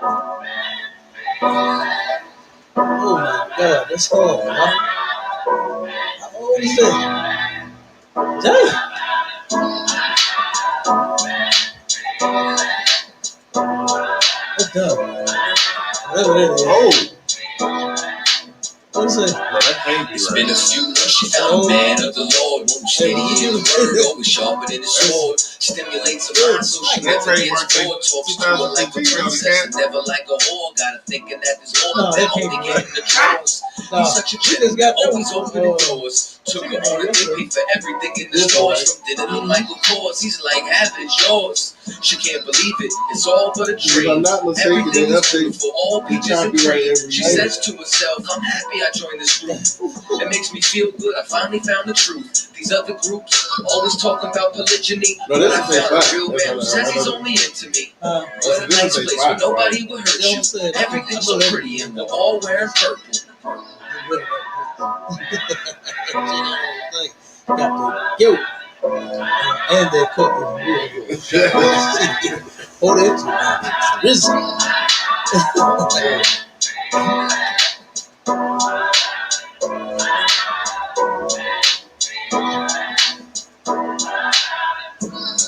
Oh my God, that's hard, man. How old is that? Damn. That's dumb. Whatever that is. Oh. What is it? No, that can't be It's right. been a few months, she found a man of the Lord. Steady in the word, always sharper than the sword. Stimulates her mind so she never gets bored. Talks to her like a princess and never like a whore. Got her thinking that there's more than only getting the drawers. He's such a kid, always opening doors. Took her on a date, paid for everything in the stores. From dinner to Michael Kors, he's like, have it, yours. She can't believe it, it's all but a dream. Everything is beautiful, all peaches and cream. She says to herself, I'm happy I joined this group. It makes me feel good, I finally found the truth. These other groups always talking about polygyny, but I found a real man who says he's only into me. What a nice place where nobody will hurt you. Everything's so pretty and we're all wearing purple. Got the guilt. And that cook is real good. Oh, that's risky.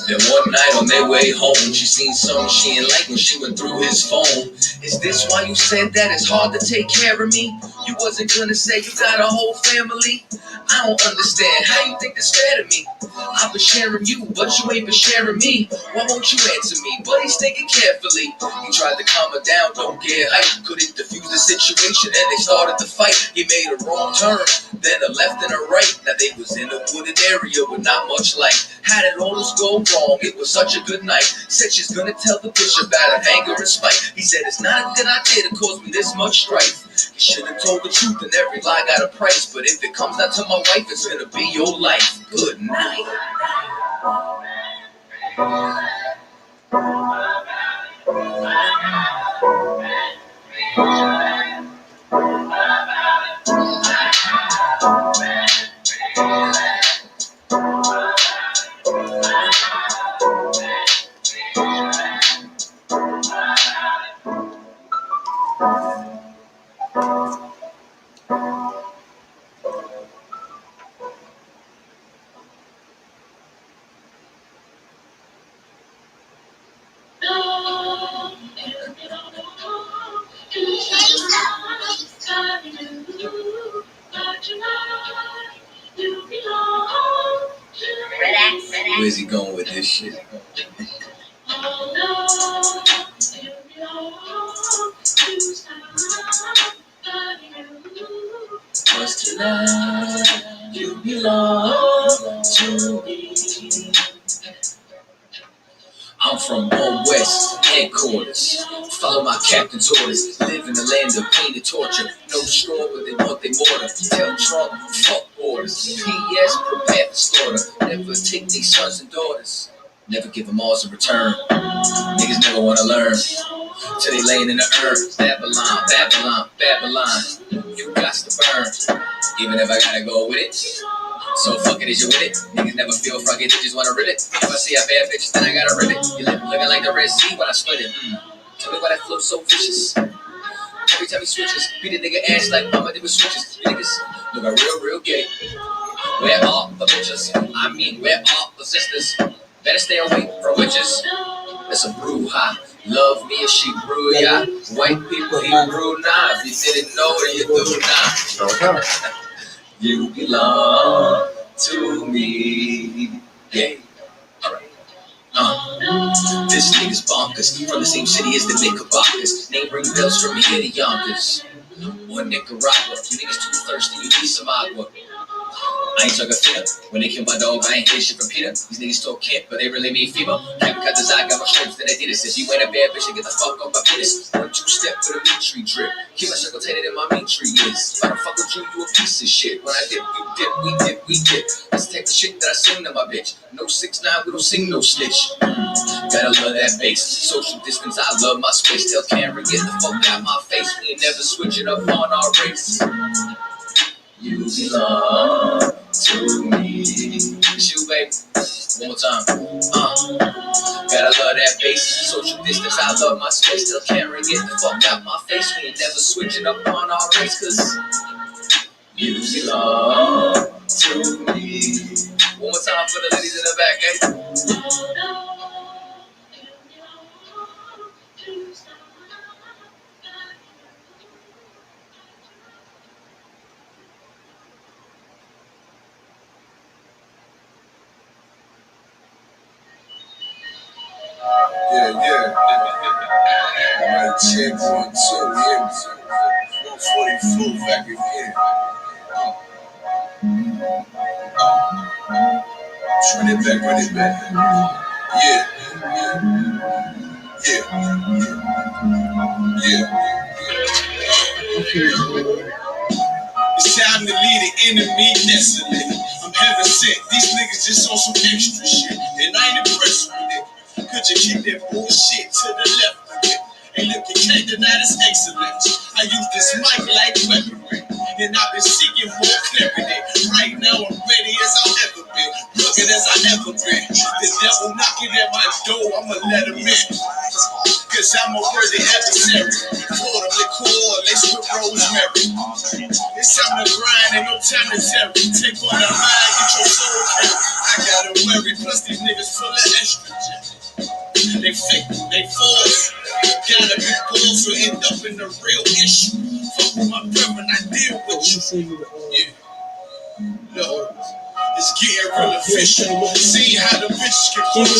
Then one night on their way home, she seen something she ain't like when she went through his phone. Is this why you said that it's hard to take care of me? You wasn't gonna say you got a whole family? I don't understand how you think it's fair to me. I've been sharing you, but you ain't been sharing me. Why won't you answer me? But he's thinking carefully. He tried to calm her down, don't get hype. Couldn't diffuse the situation and they started to fight. He made a wrong turn, then a left and a right. Now they was in a wooded area with not much light. How did all this go wrong? It was such a good night. Said she's gonna tell the bishop out of anger and spite. He said it's not a good idea to cause me this much strife. You should have told the truth and every lie got a price. But if it comes down to my wife, it's gonna be your life. Good night. Where's he going with this shit? Cause tonight you belong to me. I'm from Home West, headquarters. Follow my captain's orders. Live in the land of pain and torture. No straw, but they want their mortar. Tell Trump, fuck orders. P.S. Prepare for slaughter. Never take their sons and daughters. Never give them all in return. Niggas never wanna learn. Till they laying in the earth. Babylon, Babylon, Babylon. You got to burn. Even if I gotta go with it. So fuck it, is you with it? Niggas never feel froggy, they just wanna rip it. If I see a bad bitch, then I gotta rip it. You looking like the Red Sea when I split it. Tell me why that flow's so vicious. Every time he switches, beat a nigga ass like mama did with switches. You niggas looking real gay. Where are the bitches? I mean, where are the sisters? Better stay away from witches. That's a brouhaha. Love me if she brew ya. White people, he brew now. If you didn't know it, you do now. You belong to me. Yeah. Alright. This nigga's bonkers. From the same city as the Knickerbockers. Name ring bells from here to Yonkers. Or Nicaragua. You niggas too thirsty, you need some agua. I ain't talking Peter. When they kill my dog, I ain't hear shit from Peter. These niggas talk camp, but they really mean FEMA. Cap cut the I got my stripes that I did it. Says you ain't a bad bitch, get the fuck off my penis. 1-2 step with a meat tree drip. Keep my circle tainted in my meat tree is. If I don't fuck with you, you a piece of shit. When I dip, you dip, we dip, we dip. That's the type of shit that I sing to my bitch. No 6ix9ine, we don't sing no snitch. Gotta love that bass. Social distance, I love my space. Tell Cameron, get the fuck out my face. We ain't never switching up on our race. You belong to me. You 42, baby. One more time. Gotta love that bass. Social distance, I love my space. Still can't get the fuck out my face. We ain't never switching up on our race, cause you belong to me. One more time for the ladies in the back, eh? Yeah. Mic check 1, 2, yeah. 144 back again. Run it back. Yeah. It's time to lead the enemy desolate. I'm heaven sent. These niggas just on some extra shit. And I ain't impressed with it. Could you kick that bullshit to the left of it? And look, you can't deny this excellence. I use this mic like weaponry. And I've been seeking more clarity. Right now I'm ready as I've ever been. Rugged as I ever been. The devil knocking at my door, I'ma let him in. Cause I'm a worthy adversary. Pour them liqueur, laced with rosemary. It's time to grind, ain't no time to tarry. Take on the mind, get your soul carried. I gotta worry, plus these niggas full of estrogen. They fake, they false. Gotta be bold to end up in the real issue. Fuck with my brethren, I deal with you. Yeah. No. It's getting real official. See how the bitches can push.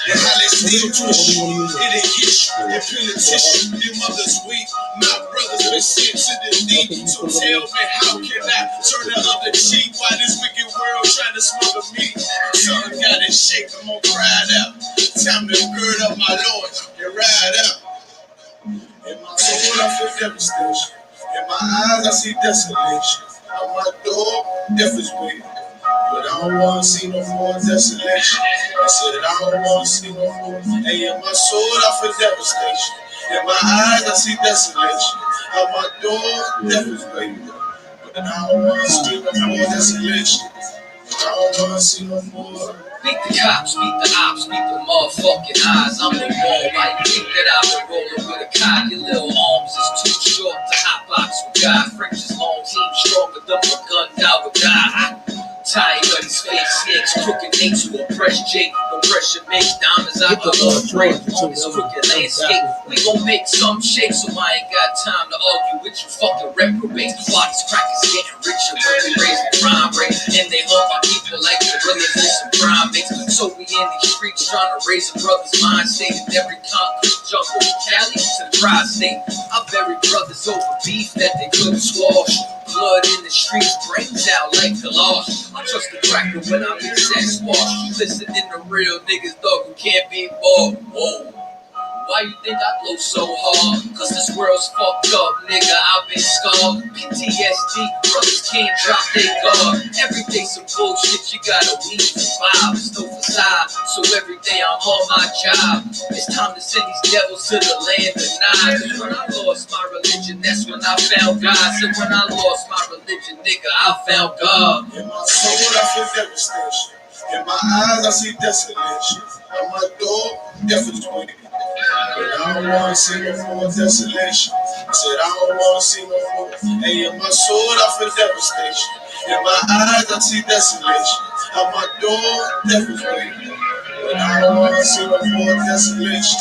And how they still push. It ain't issue. It politician. Them mothers weak. My brothers been sent to the deep. So tell me, how can I turn the other cheek? Why this wicked world trying to smother me? Something gotta shake. I'm gonna cry it out. Time to gird up my loins and ride out. In my soul, I feel devastation. In my eyes, I see desolation. On my door, death is waiting. But I don't wanna see no more desolation. I said that I don't wanna see no more. Hey, in my soul, I feel devastation. In my eyes, I see desolation. On my door, death is waiting. But I don't wanna see no more desolation. I don't wanna see no more. Beat the cops, beat the ops, beat the motherfucking eyes. I'm the wall. Why you think that I've been rolling with a cop? Your little arms is too short to hot box with God. French is long, team strong, but them a gunned out with God. Tired of these fake snakes, crooked names who oppress Jake. No pressure makes diamonds out of love break on this crooked landscape. We gon' make some shake, so I ain't got time to argue with you fucking reprobates. Why these crackers getting richer when we raise the crime rate? And they love our people like gorillas and some primates. So we in these streets trying to raise a brother's mind state in every concrete jungle, Cali to the tri-state. I bury brothers over beef that they couldn't squash. Blood in the streets, brains out like Kalash. I trust the cracker when I mix that squash. You listening to real niggas, dog, who can't be bought. Whoa. Why you think I blow so hard? Cause this world's fucked up, nigga, I've been scarred. PTSD, brothers can't drop their guard. Every day some bullshit, you gotta weave and vibe. It's no facade, so every day I'm on my job. It's time to send these devils to the land of Nod. Cause when I lost my religion, that's when I found God. So when I lost my religion, nigga, I found God. In my soul, I feel devastation. In my eyes, I see desolation. On my door, death is waiting. But I don't wanna see no more desolation. I said I don't wanna see no more. Hey, in my soul I feel devastation. In my eyes I see desolation. At my door, death is waiting. But I don't wanna see no more desolation.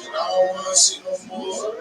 And I don't wanna see no more.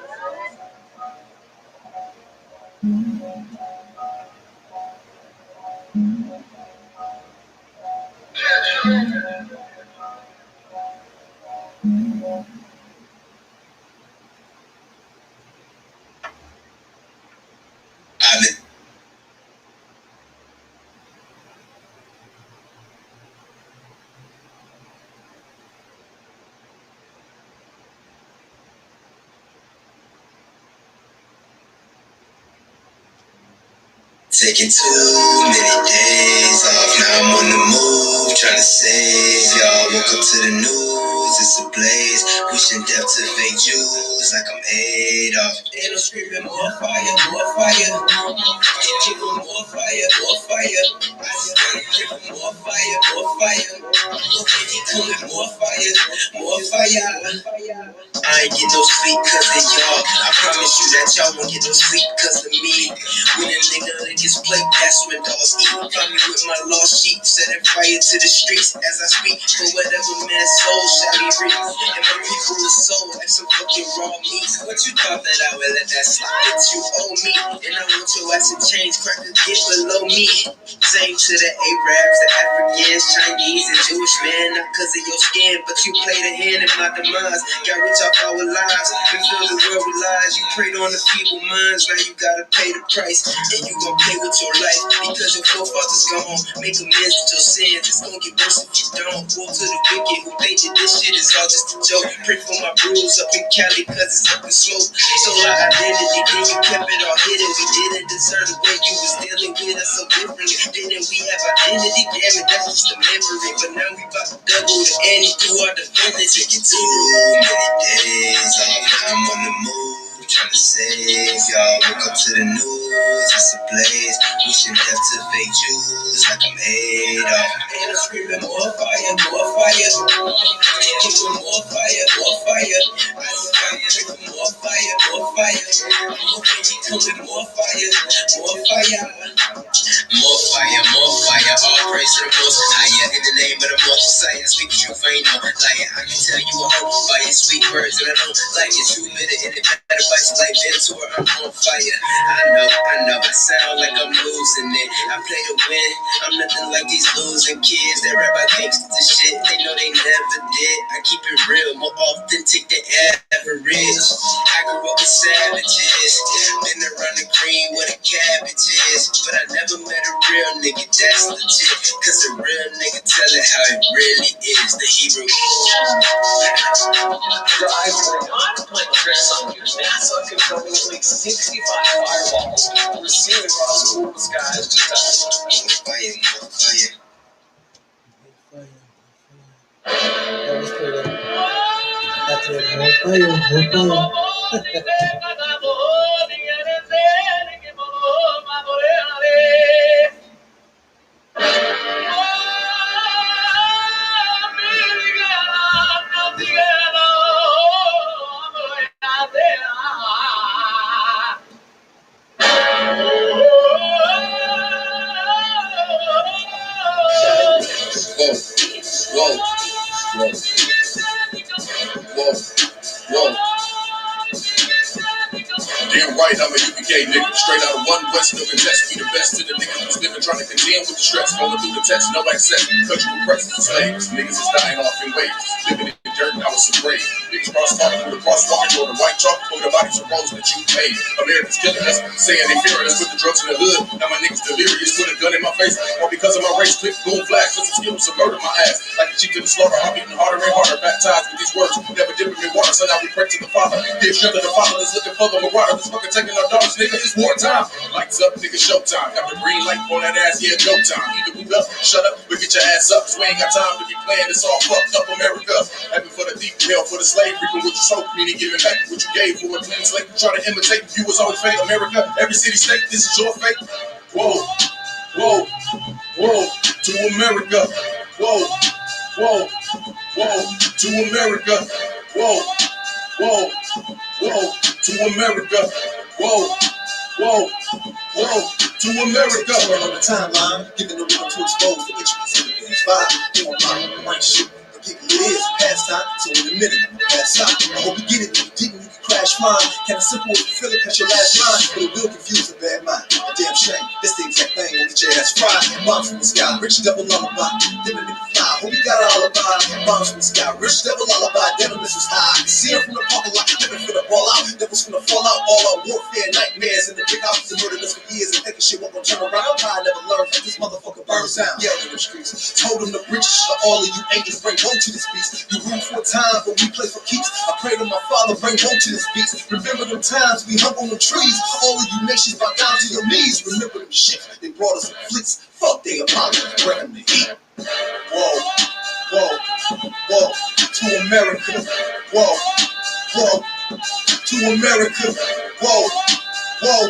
Taking too many days off, now I'm on the move, trying to save y'all. Woke up to the news, it's a blaze, wishing death to fake Jews like I'm Adolf. And I'm screaming more fire, more fire. More fire, more fire. More fire, more fire. Okay, he coming, more fire, more fire. I ain't get no sleep cause of y'all. I promise you that y'all won't get no sleep cause of me. When a nigga lick his plate, that's when dogs eat. Find me with my lost sheep, setting fire to the streets as I speak. For whatever man's soul shall be reap. And my people is sold like some fucking raw meat. What you thought that I would let that slide? That you owe me. And I want your ass to change, crackers get below me. Same to the Arabs, the Africans, Chinese, and Jewish men. Not cause of your skin, but you played a hand in my demise. Got rich off our lives, and fill the world with lies. You preyed on the feeble minds, now you gotta pay the price. And you gon' pay with your life, because your forefathers gone. Make amends with your sins, it's gon' get worse if you don't. Woe to the wicked who think that this shit is all just a joke. Pray for my bros up in Cali, cause it's up in smoke. So our identity, then you kept it all hidden. We didn't deserve the way you was dealing with us so differently. Didn't we have identity? Damn it, that's just a memory. But now we about to double the ante through our defendants. It get too many days, I'm on the move, trying to save y'all. Look up to the news, it's a blaze. Wishing death to fake Jews like I'm Adolf. And I'm screaming more fire, more fire. Give them more fire, more fire. I don't fire, more fire, more fire. Okay, we coming more fire, more fire. More fire, more fire, all praise to the most higher. In the name of the most Messiah, speak truth, I ain't no liar. I can tell you a whole by your sweet words, and I don't like it. True bitter, and it better bites like Ventura, I'm on fire. I know, I sound like I'm losing it. I play to win, I'm nothing like these losing kids that rap about gangsta shit. They know they never did. I keep it real, more authentic than average. I grew up with savages, been around the green where the cabbage is, but I never met a real nigga that's legit. Cause a real nigga tell it how it really is. The Hebrew. I'm playing tricks on you. NASA confirming at least 65 fireballs were seen across the skies just after. Fire, fire. Let's play that. After that, more fire. Whoa, whoa, whoa, whoa, whoa. Damn right, I'm a UPK nigga. Straight out of one West, no contest. Be the best to the niggas who's living, trying to contend with the stress. Going through the test, no access. Country repressed slaves. Niggas is dying off in waves. Living in the dirt, I was afraid. Niggas cross talking through the crosswalk, or the white chalk, or the bodies of roads that you paid. Americans killing us, saying they fearing us with the drugs in the hood. Now my niggas delirious with a gun in my face. Or because of my race, click boom flags, just to skills to murder my ass. Like a chief to the slaughter, I'm getting harder and harder. Baptized with these words, never dipping in water. So now we pray to the Father. Give strength to the fatherless, looking for the marauder. This fucking taking our daughters, nigga. It's wartime. Lights up, nigga, showtime. Got the green light on that ass, yeah, go time. Either we up, shut up, or get your ass up. Cause we ain't got time to be playing. It's all fucked up, America. Heaven for the thief, hell for the slave. Reaping what you sow, meaning giving back what you gave for a clean slate. Try to imitate, you was always fake. America, every city, state, this is your fate. Whoa, whoa, whoa, to America. Whoa, whoa, whoa, to America. Whoa, whoa, whoa, to America. Whoa, whoa, whoa, to America. Run on the timeline, giving the room to expose the intricacies of the game's vibe. They won't mind, I ain't shit. Forget what it is, pastime. So in a minute, I'm gonna pass out. I hope you get it. If you didn't, you can crash mine. Kinda simple if you feel it, catch your last line. But it will confuse a bad mind. A damn shame. That's the exact thing on the your ass fried. Bombs from the sky, rich devil lullaby. Then a nigga fly. Hope you got an alibi. Bombs from the sky, rich devil lullaby. Devil missiles high. I can see him from the parking lot. Living finna fall out. Devils finna fall out. All our warfare, nightmares in the big houses and murdered us for years. And thinking shit won't gonna turn around. I never learned that this motherfucker burns down. Yelling in the streets. Told them the riches of all of you angels bring woe to this beast. You rule for a time, but we play for keeps. I pray to my Father, bring woe to this beast. Remember them times we hung on them trees. All of you nations bow down to your knees. Remember them shit. They brought us in fleets. Fuck they Apollo, bring the heat. Whoa, whoa, whoa, to America. Whoa, whoa, to America. Whoa, whoa,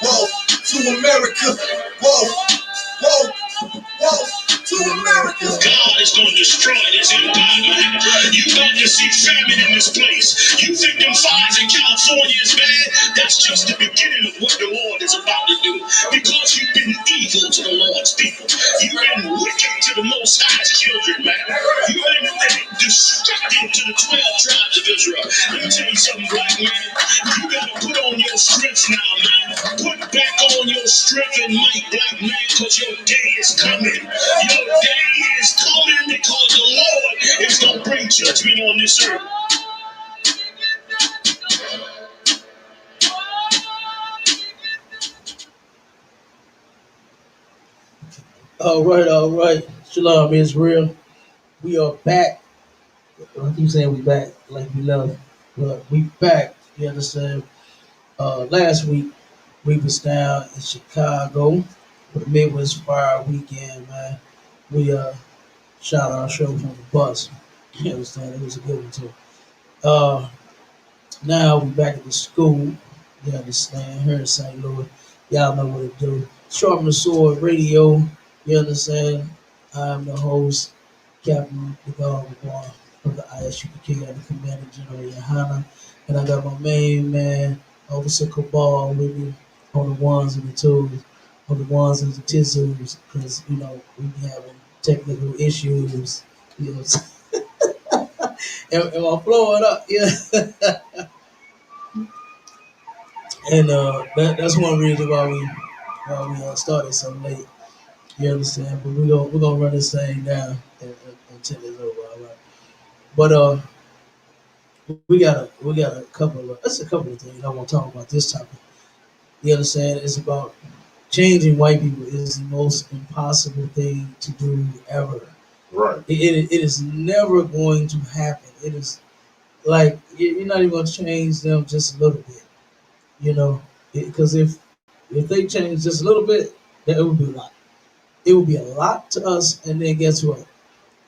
whoa, to America. Whoa, whoa, To America. God is going to destroy this empire. You got to see famine in this place. You think them fires in California is bad? That's just the beginning of what the Lord is about to do. Because you've been evil to the Lord's people. You've been wicked to the Most High's children, man. You've been destructive to the 12 tribes of Israel. Let me tell you something, black man. You got to put on your strength now, man. Put back on your strength and might, black man, because your day is coming. Your day is coming because the Lord is going to bring judgment on this earth. All right. Shalom, Israel. We are back. I keep saying we back like we love, but we back. You understand? Last week we was down in Chicago for the Midwest Fire Weekend, man. We shot our show from the bus. You understand? It was a good one too. Uh, Now we back at the school. You understand? Here in St. Louis. Y'all know what to do. Sharpen the Sword Radio. You understand? I'm the host, Captain the God of the ISUPK and the Commander General Yohana. And I got my main man, Officer Cabal, with me on the ones and the twos, on the ones and the twos, because, you know, we be having technical issues. You know, am I flowing up? Yeah. And that's one reason why we started so late. You understand? But we're gonna run this thing down until it's over. All right. But we got a couple of that's a couple of things I want to talk about this topic. You understand? It's about changing white people is the most impossible thing to do ever. Right. It is never going to happen. It is like you're not even going to change them just a little bit. You know, because if they change just a little bit, then it would be a lot. It would be a lot to us, and then guess what?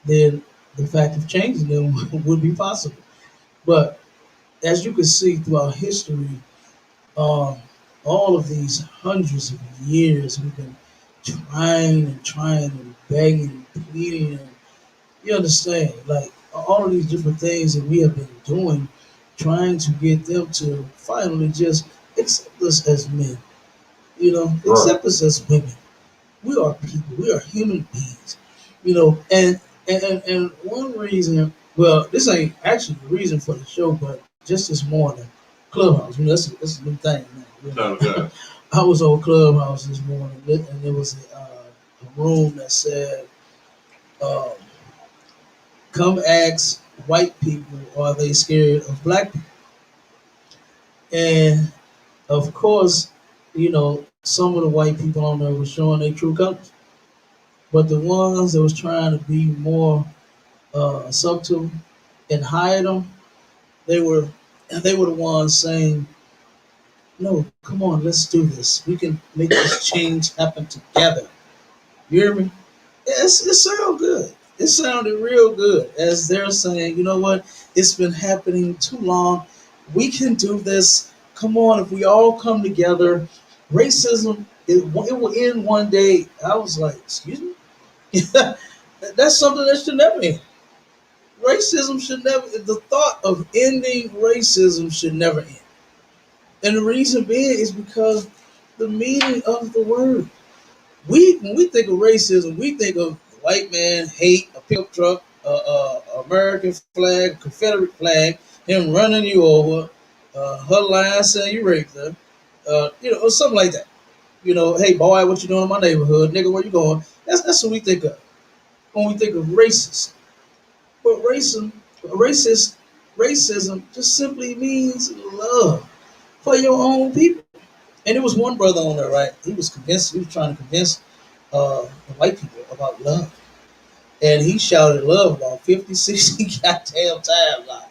Then the fact of changing them would be possible. But as you can see throughout history, um, all of these hundreds of years, we've been trying and begging and pleading. And you understand, like all of these different things that we have been doing, trying to get them to finally just accept us as men. You know, accept us as women. We are people. We are human beings. You know, and one reason. Well, this ain't actually the reason for the show, but just this morning, Clubhouse. You know, that's a new thing. Man, you know? Okay. I was on Clubhouse this morning, and there was a room that said, um, "Come ask white people, are they scared of black people?" And of course, you know, some of the white people on there were showing their true colors. But the ones that was trying to be more subtle and hide them, they were they were the ones saying, "No, come on, let's do this. We can make this change happen together." You hear me? Yes, it sounded good. It sounded real good as they're saying, "You know what? It's been happening too long. We can do this. Come on, if we all come together, racism it will end one day." I was like, "Excuse me." That's something that should never end. Racism should never. The thought of ending racism should never end, and the reason being is because the meaning of the word. When we think of racism, we think of white man hate, a pickup truck, American flag, Confederate flag, him running you over, her lying saying you raped her, you know, or something like that. You know, hey boy, what you doing in my neighborhood, nigga? Where you going? That's what we think of when we think of racist. But racist, racism just simply means love for your own people. And there was one brother on there, right? He was convinced. He was trying to convince the white people about love, and he shouted love about 50, 60 goddamn times. Like,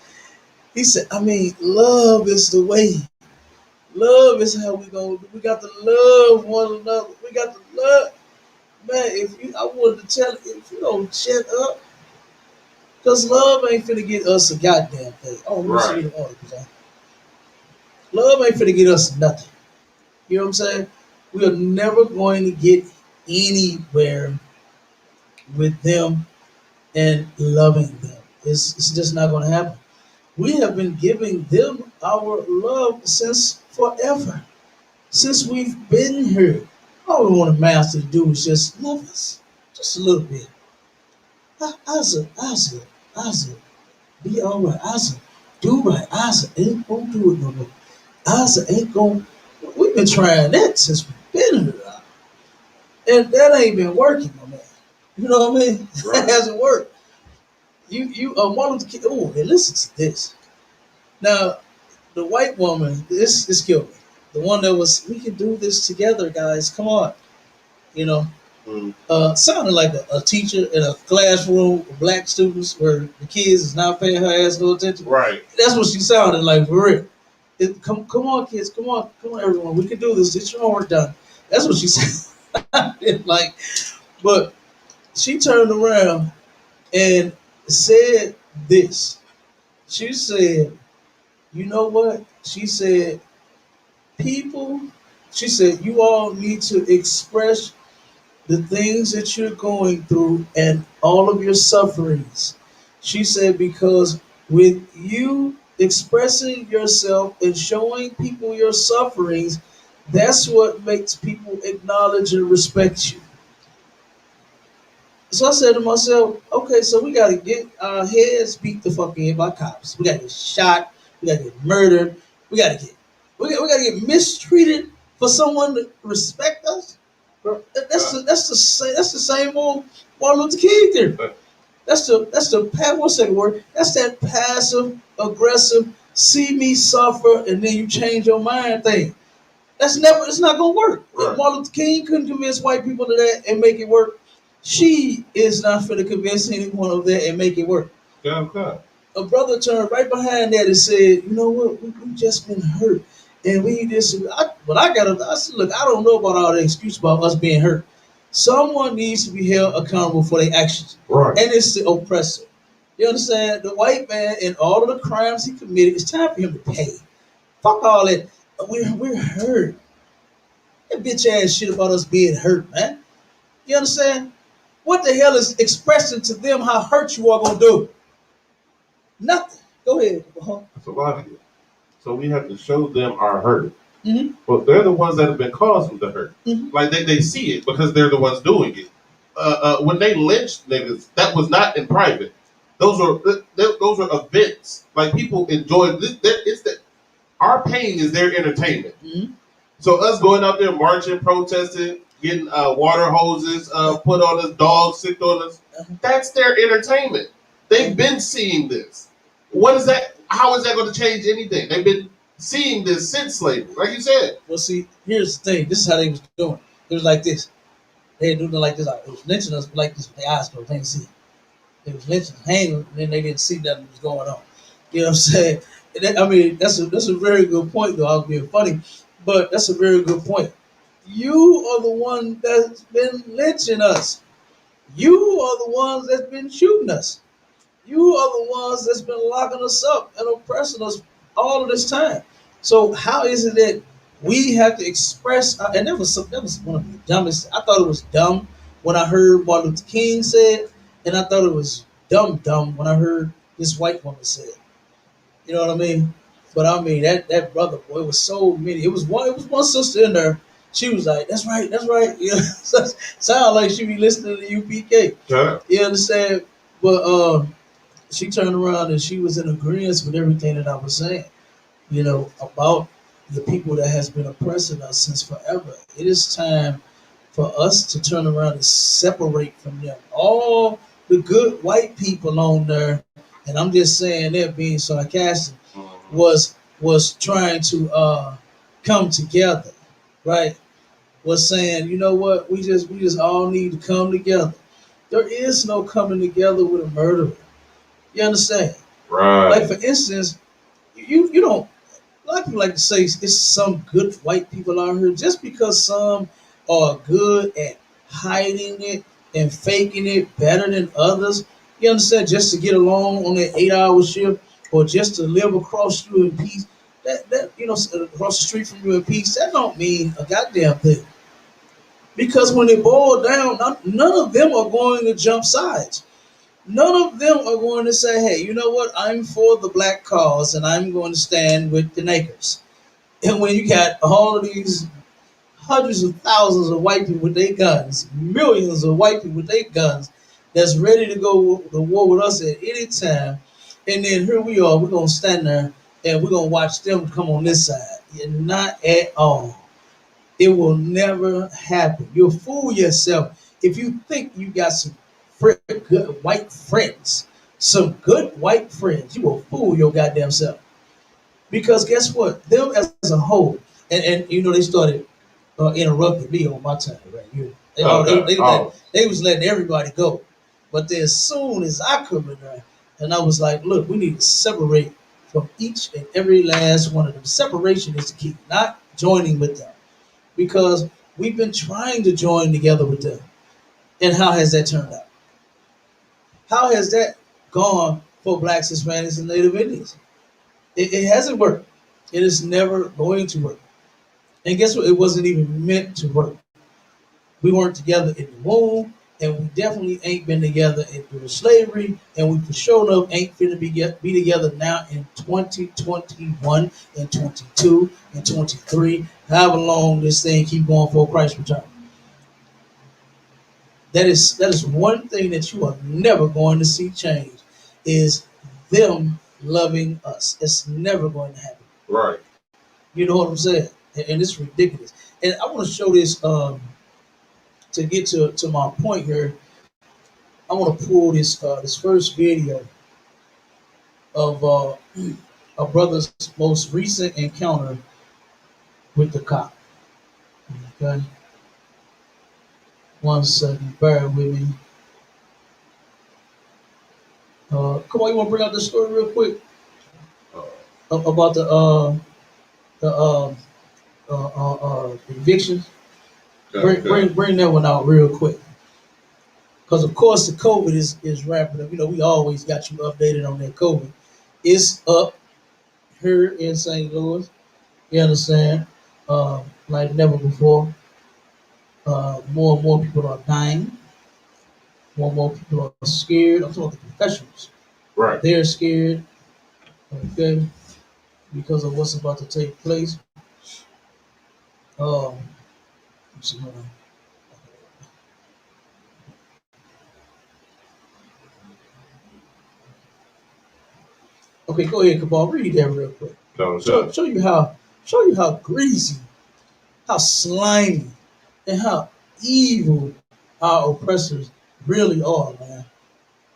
he said, "I mean, love is the way. Love is how we go. We got to love one another. We got to love, man. I wanted to tell you, if you don't shut up." Because love ain't finna get us a goddamn thing. Oh, let me see the article. Love ain't finna get us nothing. You know what I'm saying? We are never going to get anywhere with them and loving them. It's just not going to happen. We have been giving them our love since forever, since we've been here. All we want a master to do is just love us, just a little bit. Isaac, Isaac, be all right. Isaac, do right. Isaac ain't gonna do it no more. Isaac ain't gonna. We've been trying that since we've been here, and that ain't been working, my man. You know what I mean? That Right. hasn't worked. You one of the kids. Oh, and listen to this. Now, the white woman, this killed me. The one that was, we can do this together, guys. Come on, you know. Mm. Sounded like a teacher in a classroom with black students where the kids is not paying her ass no attention. Right. That's what she sounded like for real. Come on, kids, come on, everyone. We can do this. Get your homework done. That's what she said. Like, but she turned around and said this. She said, "You know what?" She said, "People." She said, "You all need to express the things that you're going through and all of your sufferings." She said, because with you expressing yourself and showing people your sufferings, that's what makes people acknowledge and respect you. So I said to myself, okay, so we got to get our heads beat the fuck in by cops. We got to get shot. We got to get murdered. We got to get we got to get mistreated for someone to respect us. Bro, that's the same old Martin Luther King theory. That's the what's that word? That's that passive aggressive see me suffer and then you change your mind thing. It's not gonna work. If Right. Martin Luther King couldn't convince white people to that and make it work, she is not going to convince anyone of that and make it work. Yeah, okay. A brother turned right behind that and said, "You know what? We just been hurt, and we just." But I got to. I said, "Look, I don't know about all the excuse about us being hurt. Someone needs to be held accountable for their actions, Right. and it's the oppressor. You understand? The white man and all of the crimes he committed. It's time for him to pay. Fuck all that. We're hurt. That bitch ass shit about us being hurt, man. You understand? What the hell is expressing to them how hurt you are gonna do? Nothing. Go ahead. That's a lot of it. So we have to show them our hurt. Mm-hmm. But they're the ones that have been causing the hurt. Mm-hmm. Like they see it because they're the ones doing it. When they lynched niggas, that was not in private. Those are events. Like people enjoy this. It's that our pain is their entertainment. Mm-hmm. So us going out there marching, protesting, getting water hoses put on us, dogs sicked on us, that's their entertainment. They've been seeing this. What is that? How is that going to change anything? They've been seeing this since slavery, like you said. Well, see, here's the thing. This is how they was doing. It was like this. They doing it like this. It was lynching us like this with their eyes closed. They didn't see it. They was lynching, hanging, and then they didn't see nothing was going on. You know what I'm saying? I mean, that's a very good point, though. I was being funny, but that's a very good point. You are the one that's been lynching us. You are the ones that's been shooting us. You are the ones that's been locking us up and oppressing us all of this time. So how is it that we have to express? And that was one of the dumbest. I thought it was dumb when I heard Martin Luther King said, and I thought it was dumb when I heard this white woman say it. You know what I mean? But I mean that brother boy, it was so many. It was one sister in there. She was like, "That's right, that's right." You know, sound like she be listening to UPK. Yeah. You understand? But she turned around and she was in agreement with everything that I was saying, about the people that has been oppressing us since forever. It is time for us to turn around and separate from them. All the good white people on there, and I'm just saying that being sarcastic, was trying to come together, right? Was saying, you know what, we just all need to come together. There is no coming together with a murderer. You understand? Like Right. for instance, you don't. A lot of people like to say it's some good white people out here just because some are good at hiding it and faking it better than others. You understand? Just to get along on that 8 hour shift or just to live across you in peace. That across the street from you in peace. That don't mean a goddamn thing. Because when it boiled down, none of them are going to jump sides. None of them are going to say, hey, you know what? I'm for the black cause and I'm going to stand with the Nakers. And when you got all of these hundreds of thousands of white people with their guns, millions of white people with their guns, that's ready to go to war with us at any time. And then here we are, we're gonna stand there and we're gonna watch them come on this side. Not at all. It will never happen. You'll fool yourself if you think you got some good white friends. Some good white friends. You will fool your goddamn self. Because guess what? Them as a whole, and you know they started interrupted me on my time right here. They was letting everybody go. But then as soon as I come in there, and I was like, look, we need to separate from each and every last one of them. Separation is the key, not joining with them. Because we've been trying to join together with them. And how has that turned out? How has that gone for blacks, Hispanics, and Native Indians? It hasn't worked. It is never going to work. And guess what? It wasn't even meant to work. We weren't together in the womb, and we definitely ain't been together during slavery, and we for sure enough ain't finna be together now in 2021 and 22 and 23, however long this thing keep going for Christ's return. That is one thing that you are never going to see change is them loving us. It's never going to happen. Right. You know what I'm saying? And it's ridiculous. And I want to show this to get to my point here. I want to pull this first video of a brother's most recent encounter with the cop. Okay, one second, bear with me. Come on, you want to bring out the story real quick about the evictions? Bring that one out real quick. Because of course the COVID is ramping up. You know, we always got you updated on that COVID. It's up here in St. Louis. You understand? Like never before. More and more people are dying. More and more people are scared. I'm talking about the professionals. Right. They're scared. Okay, because of what's about to take place. Um, let's see, hold on. Okay, go ahead, Cabal. Read that real quick. Show you how greasy, how slimy, and how evil our oppressors really are, man.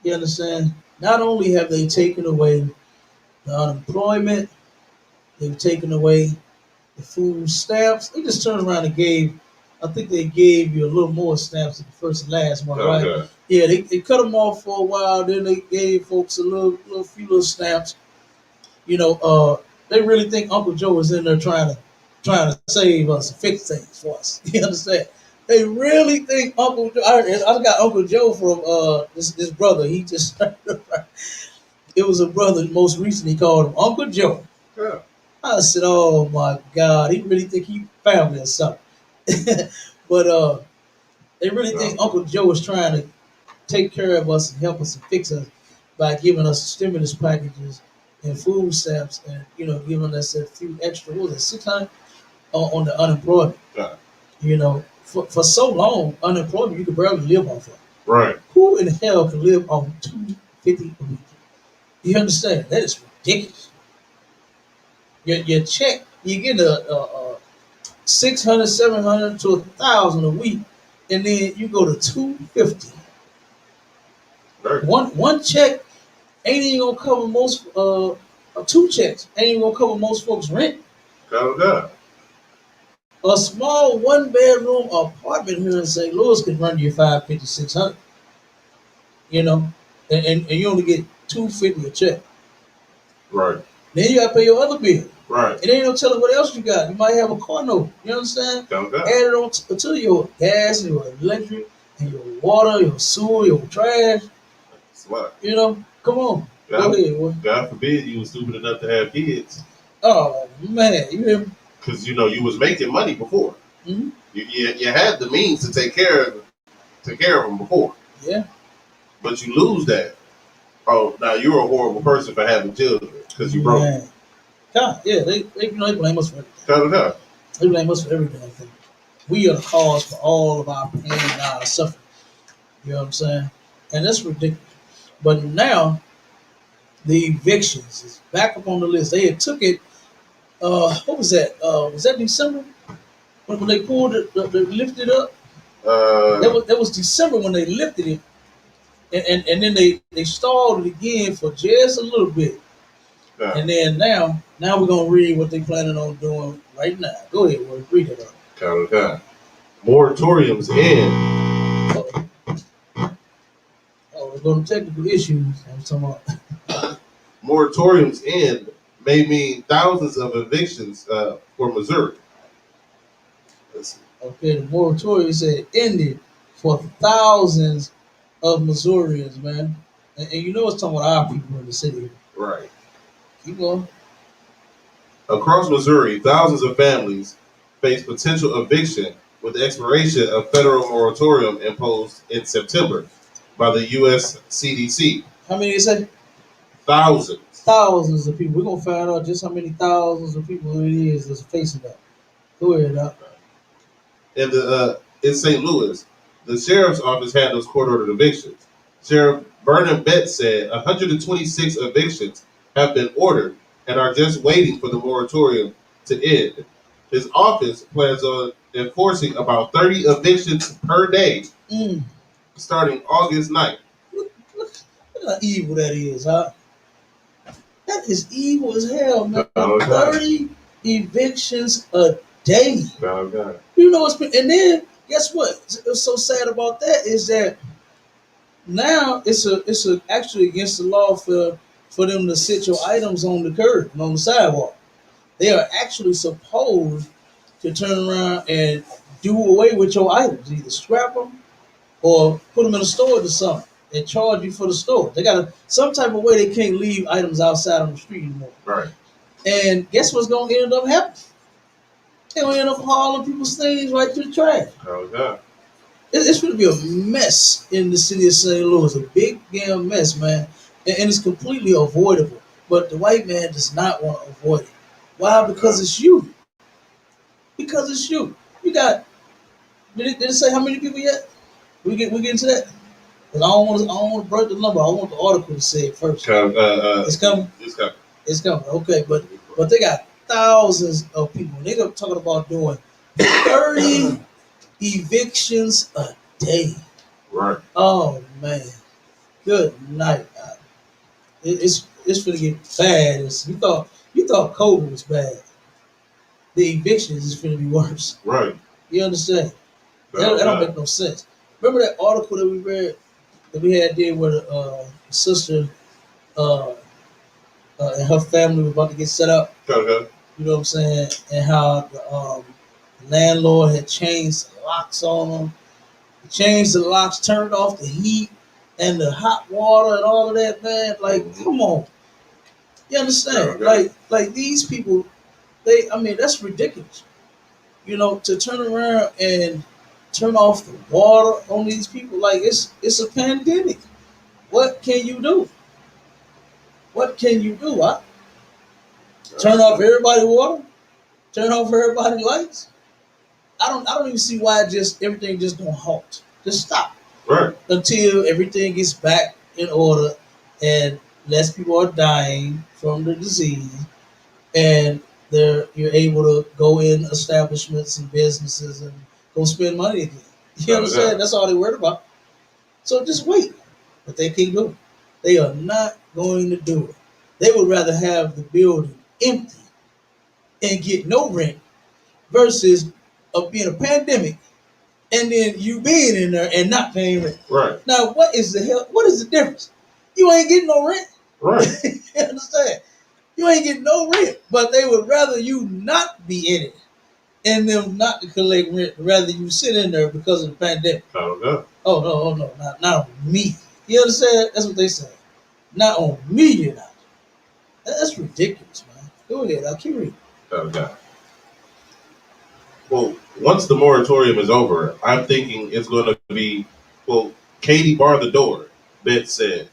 You understand? Not only have they taken away the unemployment, they've taken away the food stamps. They just turned around and I think they gave you a little more stamps than the first and last one, right? Okay. Yeah, they cut them off for a while. Then they gave folks a few little stamps. You know, they really think Uncle Joe is in there trying to save us, fix things for us. You understand? They really think Uncle Joe. I got Uncle Joe from this brother. He just it was a brother. Most recently called him Uncle Joe. Yeah. I said, "Oh my God, he really think he family or something." But they really think Uncle Joe is trying to take care of us and help us and fix us by giving us stimulus packages and food stamps, and giving us a few extra. What was it, 600 on the unemployment? Yeah. You know, for so long, unemployment you could barely live off of. Right. Who in the hell can live on $250 a week? You understand? That is ridiculous. Your check, you get a 600, 700 to 1,000 a week, and then you go to 250. Right. One check ain't even gonna cover most. Two checks ain't even gonna cover most folks' rent. Yeah. A small one bedroom apartment here in St. Louis can run you 550, 600. You know, and you only get 250 a check. Right. Then you gotta pay your other bill. Right. And ain't no telling what else you got. You might have a car note. You understand? Yeah. Add it on to your gas and your electric and your water, your sewer, your trash. Smart. You know, come on. God, go ahead, boy. God forbid you was stupid enough to have kids. Oh man, you hear me? Because you was making money before. Mm-hmm. You had the means to take care of them before. Yeah. But you lose that. Oh, now you're a horrible person for having children because you broke. Man. God, yeah, they blame us for everything. Cut it up. They blame us for everything. I think we are the cause for all of our pain and our suffering. You know what I'm saying? And that's ridiculous. But now the evictions is back up on the list. They had took it. What was that? Was that December when they pulled it? They lifted it up. That was December when they lifted it, and then they stalled it again for just a little bit. yeah. And then now we're gonna read what they planning on doing right now. Go ahead, Word. Read it up. Cut it up. Moratoriums end. Oh, we're going to technical issues. I'm talking about. Moratoriums end may mean thousands of evictions for Missouri. Okay, the moratorium said ended for thousands of Missourians, man. And you know it's talking about our people in the city. Right. Keep going. Across Missouri, thousands of families face potential eviction with the expiration of federal moratorium imposed in September by the U.S. CDC. How many is it? Thousands. Thousands of people. We're going to find out just how many thousands of people it is that's facing that. Go ahead, Doc. In St. Louis, the sheriff's office handles court-ordered evictions. Sheriff Vernon Betts said 126 evictions have been ordered and are just waiting for the moratorium to end. His office plans on enforcing about 30 evictions per day starting August 9th. Look how evil that is, huh? That is evil as hell, man. Oh, 30 evictions a day. Oh, God. You know what's been, and then guess what? What's so sad about that is that now it's actually against the law for them to sit your items on the curb and on the sidewalk. They are actually supposed to turn around and do away with your items, either scrap them or put them in a storage or something and charge you for the store. They got some type of way they can't leave items outside on the street anymore. Right. And guess what's gonna end up happening? They're gonna end up hauling people's things right to the trash. Oh, God. It's going to be a mess in the city of St. Louis, a big damn mess, man, and it's completely avoidable. But the white man does not want to avoid it. Why? Because it's you. Because it's you. You got. Did it say how many people yet? We get into that. Cause I don't want to break the number. I want the article to say it first. It's coming. It's coming. It's coming. Okay, but they got thousands of people. They're talking about doing 30 evictions a day. Right. Oh man. Good night. It's gonna get bad. You thought COVID was bad. The evictions is gonna be worse. Right. You understand? That don't make no sense. Remember that article that we read that we had there where the sister uh, and her family was about to get set up. Okay. You know what I'm saying? And how the landlord had changed the locks on them. Changed the locks, turned off the heat and the hot water and all of that, man. Like, come on. You understand? Okay. Like these people, that's ridiculous. You know, to turn around and turn off the water on these people, like it's a pandemic. What can you do? What can you do? Turn off everybody's water? Turn off everybody's lights? I don't even see why everything just don't halt. Just stop. Right. Until everything gets back in order and less people are dying from the disease and you're able to go in establishments and businesses and go spend money again. You understand? Yeah. That's all they're worried about. So just wait. But they can't do it. They are not going to do it. They would rather have the building empty and get no rent versus being a pandemic and then you being in there and not paying rent. Right. Now, what is the difference? You ain't getting no rent. Right. You understand? You ain't getting no rent, but they would rather you not be in it and them not to collect rent, rather you sit in there because of the pandemic. Okay. Oh, no, not on me. You understand? That's what they say. Not on me, you're not. That's ridiculous, man. Go ahead, I'll keep reading. Okay. Well, once the moratorium is over, I'm thinking it's going to be, well, Katie barred the door, Bet said.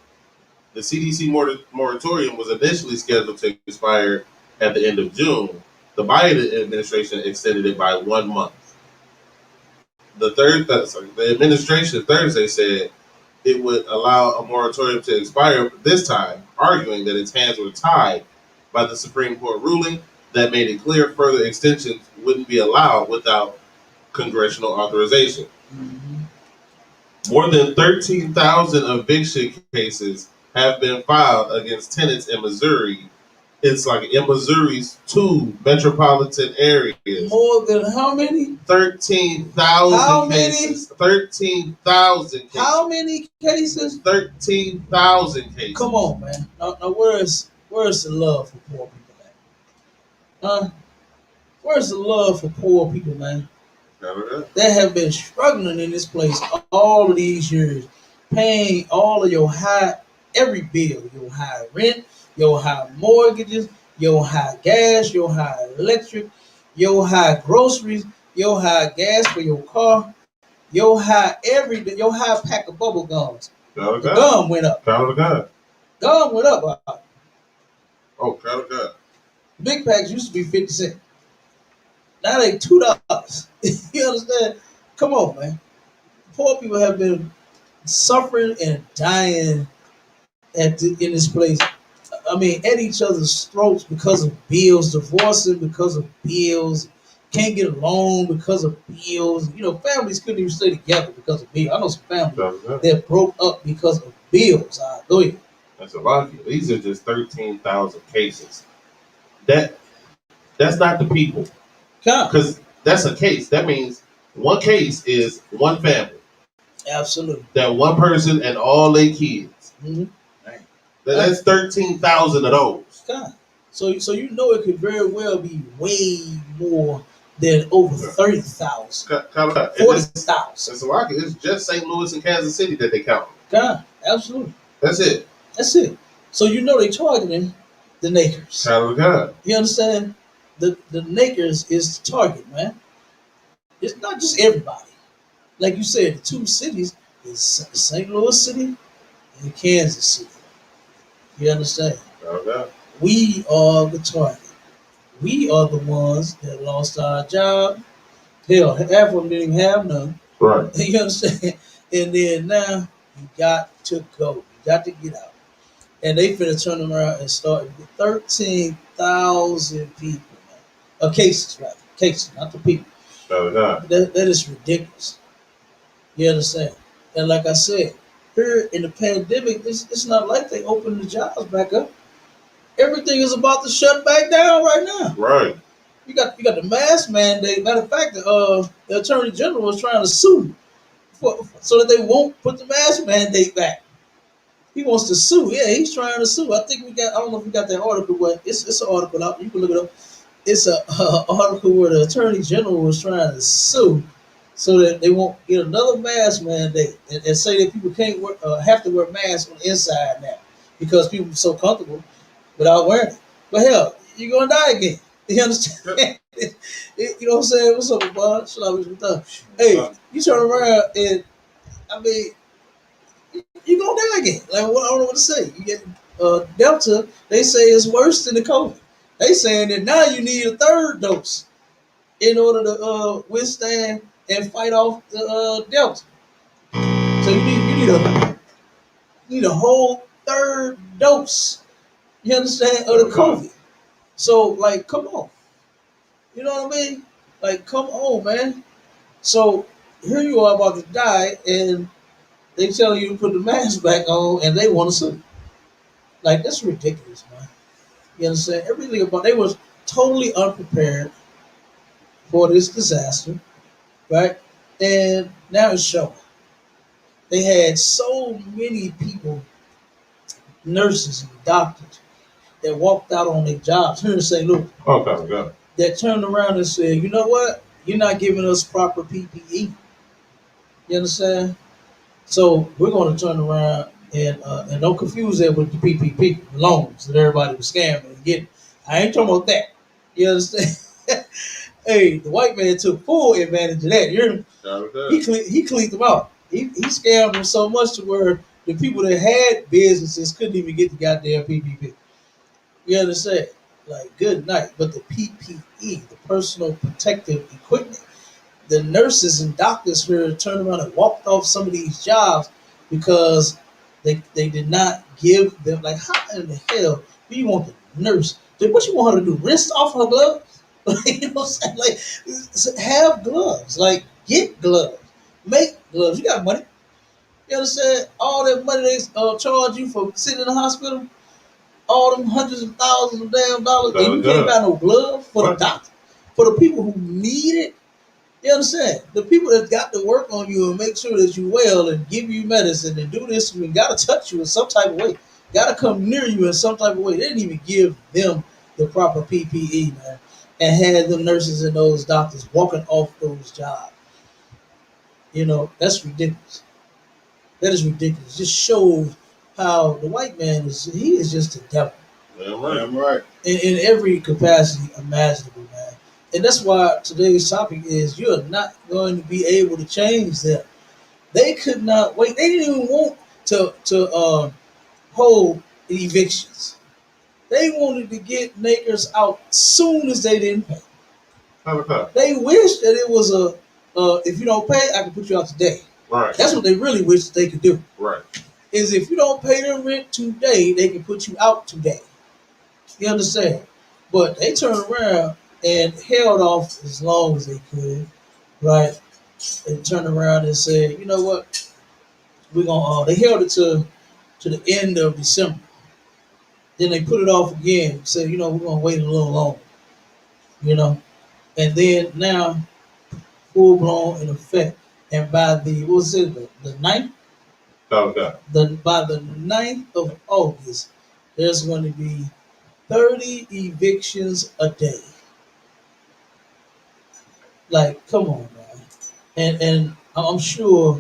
The CDC moratorium was initially scheduled to expire at the end of June. The Biden administration extended it by 1 month. The administration Thursday said it would allow a moratorium to expire this time, arguing that its hands were tied by the Supreme Court ruling that made it clear further extensions wouldn't be allowed without congressional authorization. Mm-hmm. More than 13,000 eviction cases have been filed against tenants in Missouri. It's like in Missouri's two metropolitan areas. More than how many? 13,000 cases. 13,000 cases. How many cases? 13,000 cases. Come on, man. Now where's the love for poor people at? Where's the love for poor people, man? That have been struggling in this place all of these years, paying all of your every bill, your high rent, your high mortgages, your high gas, your high electric, your high groceries, your high gas for your car, your high everything, your high pack of bubble gums. The gum went up. Count of God. Gum went up. Oh, count of God. Big packs used to be 50 cents. Now they $2. You understand? Come on, man. Poor people have been suffering and dying in this place. I mean, at each other's throats because of bills, divorcing because of bills, can't get along because of bills. You know, families couldn't even stay together because of bills. I know some families that broke up because of bills. Go ahead. That's a lot. These are just 13,000 cases. That's not the people. Because that's a case. That means one case is one family. Absolutely. That one person and all their kids. Mm-hmm. That's 13,000 of those. God. So you know it could very well be way more than over 30,000. 40,000. So it's just St. Louis and Kansas City that they count. God, absolutely. That's it. That's it. So you know they targeting the Nakers. God. You understand? The Nakers is the target, man. It's not just everybody. Like you said, the two cities is St. Louis City and Kansas City. You understand? Okay. We are the target. We are the ones that lost our job. Hell, half of them didn't even have none. Right. You understand? And then now you got to go. You got to get out. And they finna turn around and start with 13,000 people. Cases, right? Cases, not the people. That is ridiculous. You understand? And like I said, here in the pandemic, it's not like they open the jobs back up. Everything is about to shut back down right now. Right. You got the mask mandate. Matter of fact, the attorney general is trying to sue so that they won't put the mask mandate back. He wants to sue. Yeah, he's trying to sue. I think I don't know if we got that article, but it's an article out. You can look it up. It's an article where the attorney general was trying to sue so that they won't get another mask mandate and say that people can't have to wear masks on the inside now because people are so comfortable without wearing it. But hell, you're going to die again. You understand? You know what I'm saying? What's up, Bob? Hey, you turn around and, I mean, you're going to die again. Like, I don't know what to say. You get Delta, they say it's worse than the COVID. They saying that now you need a third dose in order to withstand and fight off the Delta. So you need a whole third dose. You understand? Of the COVID. So like, come on. You know what I mean? Like, come on, man. So here you are about to die, and they tell you to put the mask back on, and they want to sue. Like, that's ridiculous, man. You understand? Everything about they was totally unprepared for this disaster, right? And now it's showing. They had so many people, nurses and doctors, that walked out on their jobs here in St. Louis. Okay, God. That turned around and said, you know what? You're not giving us proper PPE. You understand? So we're going to turn around and don't confuse that with the PPP loans that everybody was scamming and getting. I ain't talking about that. You understand? Hey, the white man took full advantage of that. You hear me? He cleaned them out. He scammed them so much to where the people that had businesses couldn't even get the goddamn PPP. You understand? Like, good night. But the PPE, the personal protective equipment, the nurses and doctors here turned around and walked off some of these jobs because they did not give them, like, how in the hell do you want the nurse? What you want her to do? Rinse off her gloves? Like, you know what I'm saying? Like, have gloves. Like, get gloves. Make gloves. You got money. You understand? All that money they charge you for sitting in the hospital, all them hundreds of thousands of damn dollars, and you can't buy no gloves for the doctor, for the people who need it. You understand? The people that got to work on you and make sure that you well and give you medicine and do this and got to touch you in some type of way, got to come near you in some type of way. They didn't even give them the proper PPE, man, and had them nurses and those doctors walking off those jobs. You know, that's ridiculous. That is ridiculous. Just shows how the white man he is just the devil. Damn right. In every capacity imaginable, man. And that's why today's topic is you're not going to be able to change them. They could not wait. They didn't even want to hold evictions. They wanted to get neighbors out soon as they didn't pay. They wish that it was if you don't pay, I can put you out today. Right. That's what they really wish they could do. Right. Is if you don't pay their rent today, they can put you out today. You understand? But they turned around and held off as long as they could, right? They turned around and said, you know what? We're gonna. They held it to the end of December. Then they put it off again. Said, you know, we're gonna wait a little longer. You know, and then now full blown in effect. And by the what was it the 9th? Okay. By the 9th of August, there's going to be 30 evictions a day. Like, come on, man. And I'm sure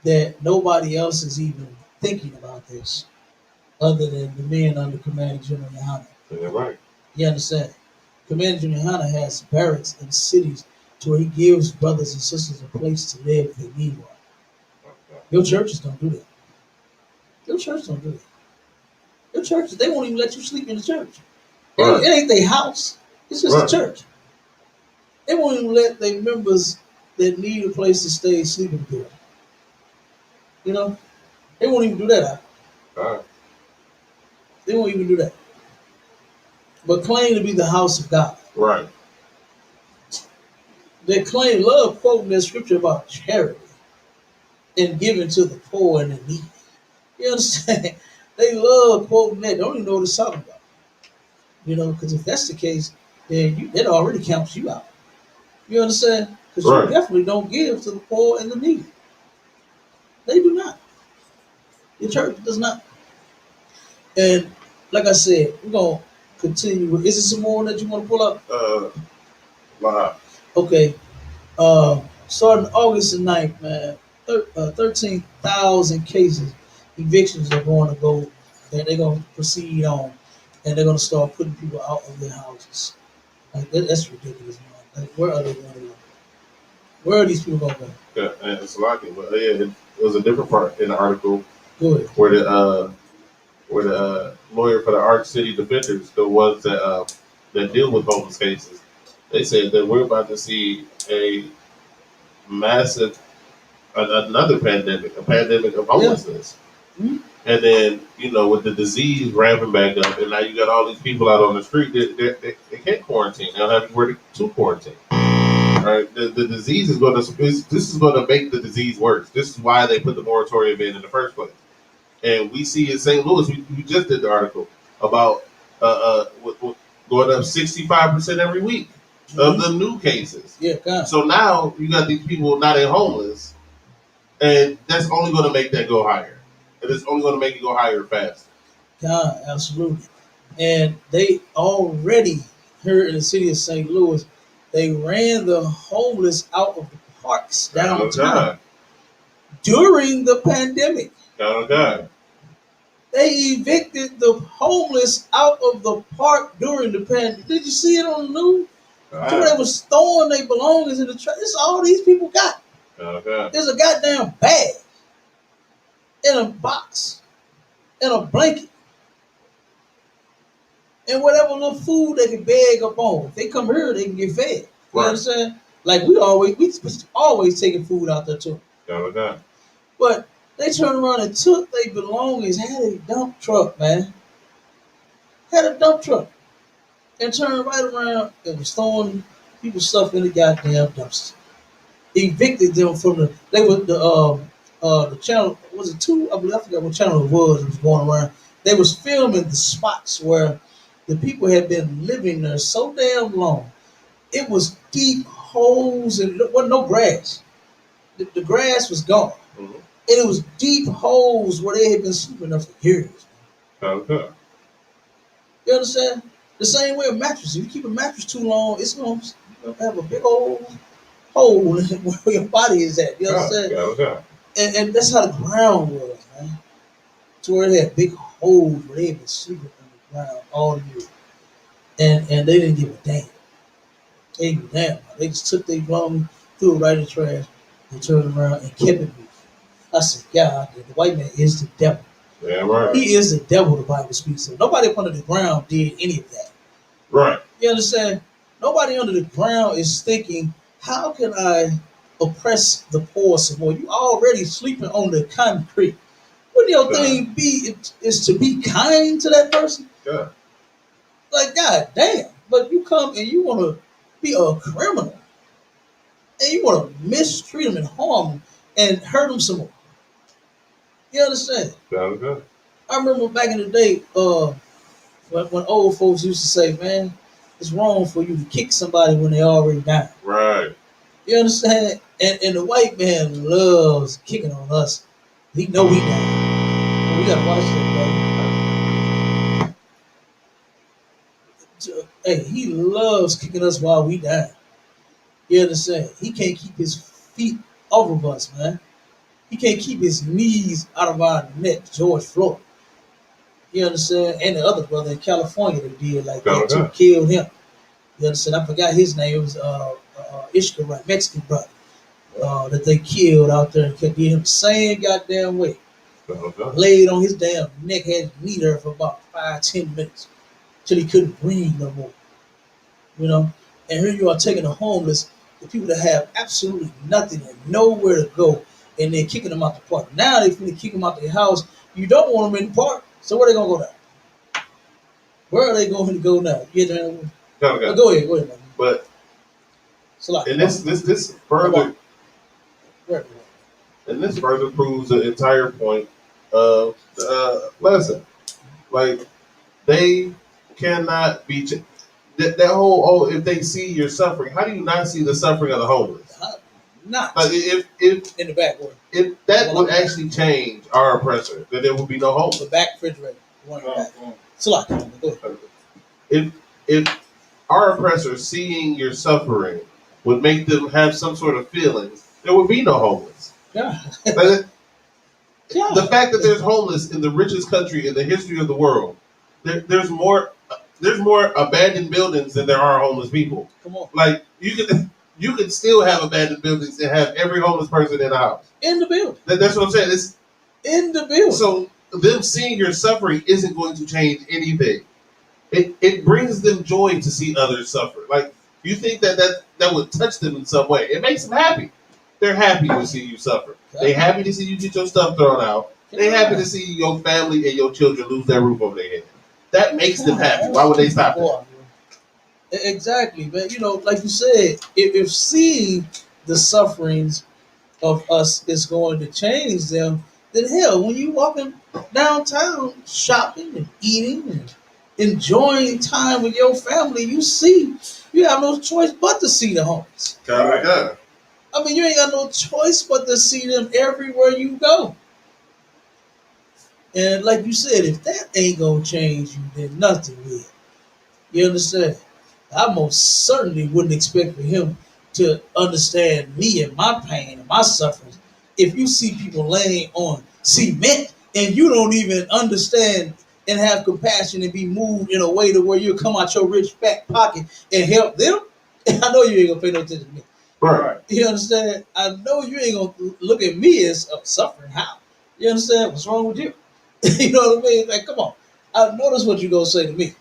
that nobody else is even thinking about this other than the men under Commander General Yohana. Yeah, right. You understand? Commander General Yohana has barracks in cities to where he gives brothers and sisters a place to live if they need one. Okay. Your churches don't do that. Your church don't do that. Your churches, they won't even let you sleep in the church. Right. It ain't their house. It's just a church. They won't even let their members that need a place to stay sleeping there. You know? They won't even do that. Right. They won't even do that. But claim to be the house of God. Right. They love quoting that scripture about charity and giving to the poor and the needy. You understand? They love quoting that. They don't even know what it's talking about. You know, because if that's the case, then it already counts you out. You understand? Because you definitely don't give to the poor and the needy. They do not. Your church does not. And like I said, we're going to continue. Is there some more that you want to pull up? Wow. Okay. Starting August the 9th, man, 13,000 cases, evictions are going to go, and they're going to proceed on, and they're going to start putting people out of their houses. Like, that's ridiculous, man. Like, where are they going to go? Where are these people going to go? Yeah, it's lucky, but yeah, it was a different part in the article. Good. Where the lawyer for the Arch City defenders, the ones that deal with homeless cases, they said that we're about to see a massive another pandemic, a pandemic of homelessness. Yeah. Mm-hmm. And then, with the disease ramping back up, and now you got all these people out on the street that they can't quarantine. They don't have anywhere to quarantine. Right? The disease is going to this is going to make the disease worse. This is why they put the moratorium in the first place. And we see in St. Louis, we just did the article about going up 65% every week of the new cases. Yeah, God. So now you got these people not in homeless, and that's only going to make that go higher. And it's only going to make it go higher fast. God, absolutely. And they already here in the city of St. Louis, they ran the homeless out of the parks downtown during the pandemic. God. They evicted the homeless out of the park during the pandemic. Did you see it on the news? To where they was throwing their belongings in the trash. This is all these people got. There's a goddamn bag in a box and a blanket and whatever little food they can bag up on. If they come here, they can get fed. You understand? Like we always taking food out there too. But they turned around and took their belongings, had a dump truck, man. Had a dump truck. And turned right around and was throwing people's stuff in the goddamn dumpster. Evicted them from the channel, was it two? I forgot what channel it was going around. They was filming the spots where the people had been living there so damn long. It was deep holes and there wasn't no grass. The grass was gone. Mm-hmm. And it was deep holes where they had been sleeping there for years. Okay. You understand? The same way a mattress. If you keep a mattress too long, it's going to have a big old hole where your body is at. You understand? Okay. And that's how the ground was, man. To where it had big holes where they had been sleeping on the ground all year. And they didn't give a damn. They didn't give a damn. They just took their belongings, threw it right in the trash, and turned around and kept it moving. I said, God, the white man is the devil. Yeah, right. He is the devil, the Bible speaks of. Nobody up under the ground did any of that. Right. You understand? Nobody under the ground is thinking, how can I oppress the poor some more? You already sleeping on the concrete. What do your thing be? Is to be kind to that person? Yeah. Like, God damn. But you come and you want to be a criminal. And you want to mistreat them and harm them and hurt them some more. You understand? Okay. I remember back in the day, when old folks used to say, man, it's wrong for you to kick somebody when they already died. Right. You understand? And the white man loves kicking on us. He know he died. We gotta watch that, brother. Hey, he loves kicking us while we die. You understand? He can't keep his feet off of us, man. He can't keep his knees out of our neck, George Floyd. You understand? And the other brother in California that did like that too, killed him. You understand? I forgot his name. It was Ishka, right? Mexican brother that they killed out there and did him the same goddamn way. Laid on his damn neck, had to knee there for about 5-10 minutes till he couldn't breathe no more. You know? And here you are taking the homeless, the people that have absolutely nothing and nowhere to go, and then kicking them out the park. Now they finna kick them out their house. You don't want them in the park, so where they gonna go now? Where are they going to go now? You get there? No, go ahead, man. But so like, and this further, and this further proves the entire point of the lesson. Like, they cannot be that whole if they see you're suffering, how do you not see the suffering of the homeless? Not like if in the back word. If that would actually change our oppressor, then there would be no homeless. The back refrigerator. So like, go ahead. If our oppressor seeing your suffering would make them have some sort of feelings, there would be no homeless. Yeah. The fact that there's homeless in the richest country in the history of the world, there's more abandoned buildings than there are homeless people. Come on. Like, you can still have abandoned buildings and have every homeless person in the house. In the building. That's what I'm saying. It's in the building. So them seeing your suffering isn't going to change anything. It brings them joy to see others suffer. Like, you think that would touch them in some way. It makes them happy. They're happy to see you suffer. They're happy to see you get your stuff thrown out. They're happy to see your family and your children lose their roof over their head. That makes them happy. Why would they stop that? Exactly, man. You know, like you said, if seeing the sufferings of us is going to change them, then hell, when you walking downtown shopping and eating and enjoying time with your family, you have no choice but to see the homeless. God. I mean, you ain't got no choice but to see them everywhere you go. And like you said, if that ain't gonna change you, then nothing will. You understand? I most certainly wouldn't expect for him to understand me and my pain and my suffering. If you see people laying on cement and you don't even understand and have compassion and be moved in a way to where you'll come out your rich back pocket and help them, I know you ain't gonna pay no attention to me. Right. You understand? I know you ain't gonna look at me as suffering. How? You understand? What's wrong with you? You know what I mean? Like, come on. I notice what you gonna say to me.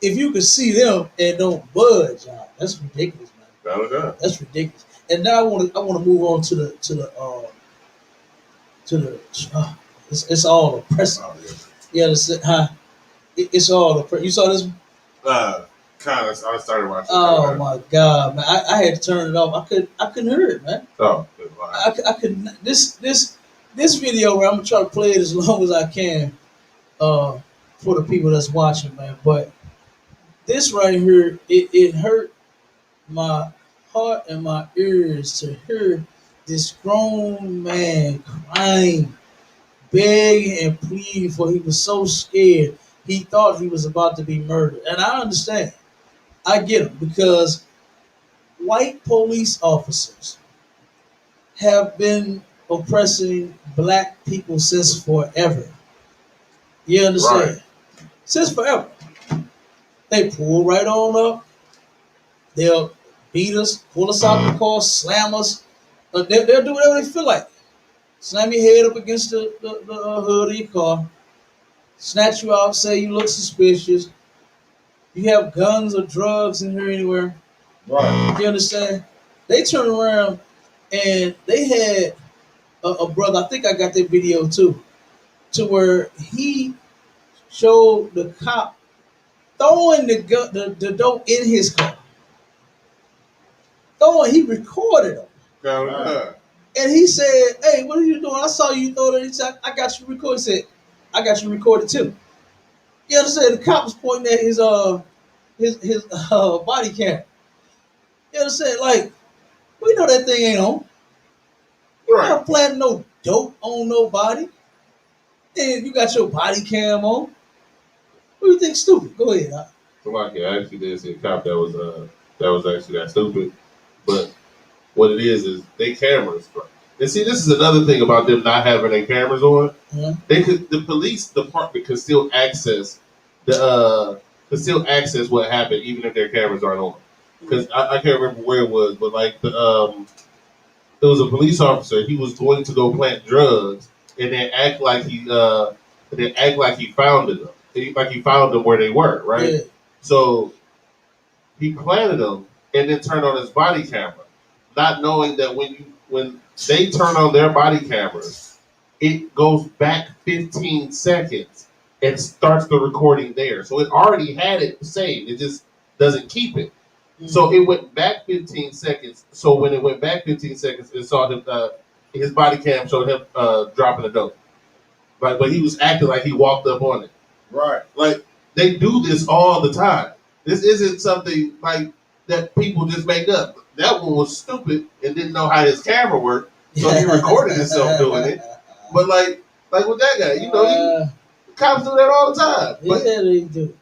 If you can see them and don't budge, that's ridiculous, man. No. That's ridiculous. And now I want to move on to the it's all oppressive. Oh, yeah. Yeah, it's all oppressive. You saw this one? Kind of. I started watching. Oh my god, man! I had to turn it off. I couldn't hear it, man. Oh, I couldn't. This video where I'm gonna try to play it as long as I can, for the people that's watching, man. But this right here, it hurt my heart and my ears to hear this grown man crying, begging and pleading for. He was so scared. He thought he was about to be murdered, and I understand. I get him because white police officers have been oppressing black people since forever. You understand? Right. Since forever. They pull right on up. They'll beat us, pull us out the car, slam us. They'll do whatever they feel like. Slam your head up against the hood of your car, snatch you out, say you look suspicious. You have guns or drugs in here anywhere. Right. You understand? They turn around and they had a brother. I think I got that video too, to where he showed the cop throwing the dope in his car. He recorded him. And he said, "Hey, what are you doing? I saw you throw it." He said, "I got you recorded." He said, "I got you recorded too." You understand? The cop was pointing at his body cam. You understand? Like, we know that thing ain't on. You're Right. not planting no dope on nobody. And you got your body cam on. What do you think? Stupid. Go ahead. Somebody actually did see a cop that was actually that stupid. But what it is they cameras. And see, this is another thing about them not having their cameras on. Mhm. The police department could still access what happened even if their cameras aren't on. Because I can't remember where it was, but like there was a police officer. He was going to go plant drugs, and then act like he found them. Like he found them where they were, right? Yeah. So he planted them and then turned on his body camera, not knowing that when they turn on their body cameras, it goes back 15 seconds and starts the recording there. So it already had it saved. It just doesn't keep it. So it went back 15 seconds. So when it went back 15 seconds, it saw him. His body cam showed him dropping a dope. Right, but he was acting like he walked up on it. Right. Like they do this all the time. This isn't something like that people just make up. That one was stupid and didn't know how his camera worked, so he recorded himself doing it. But like with that guy, cops do that all the time. But, yeah, they do.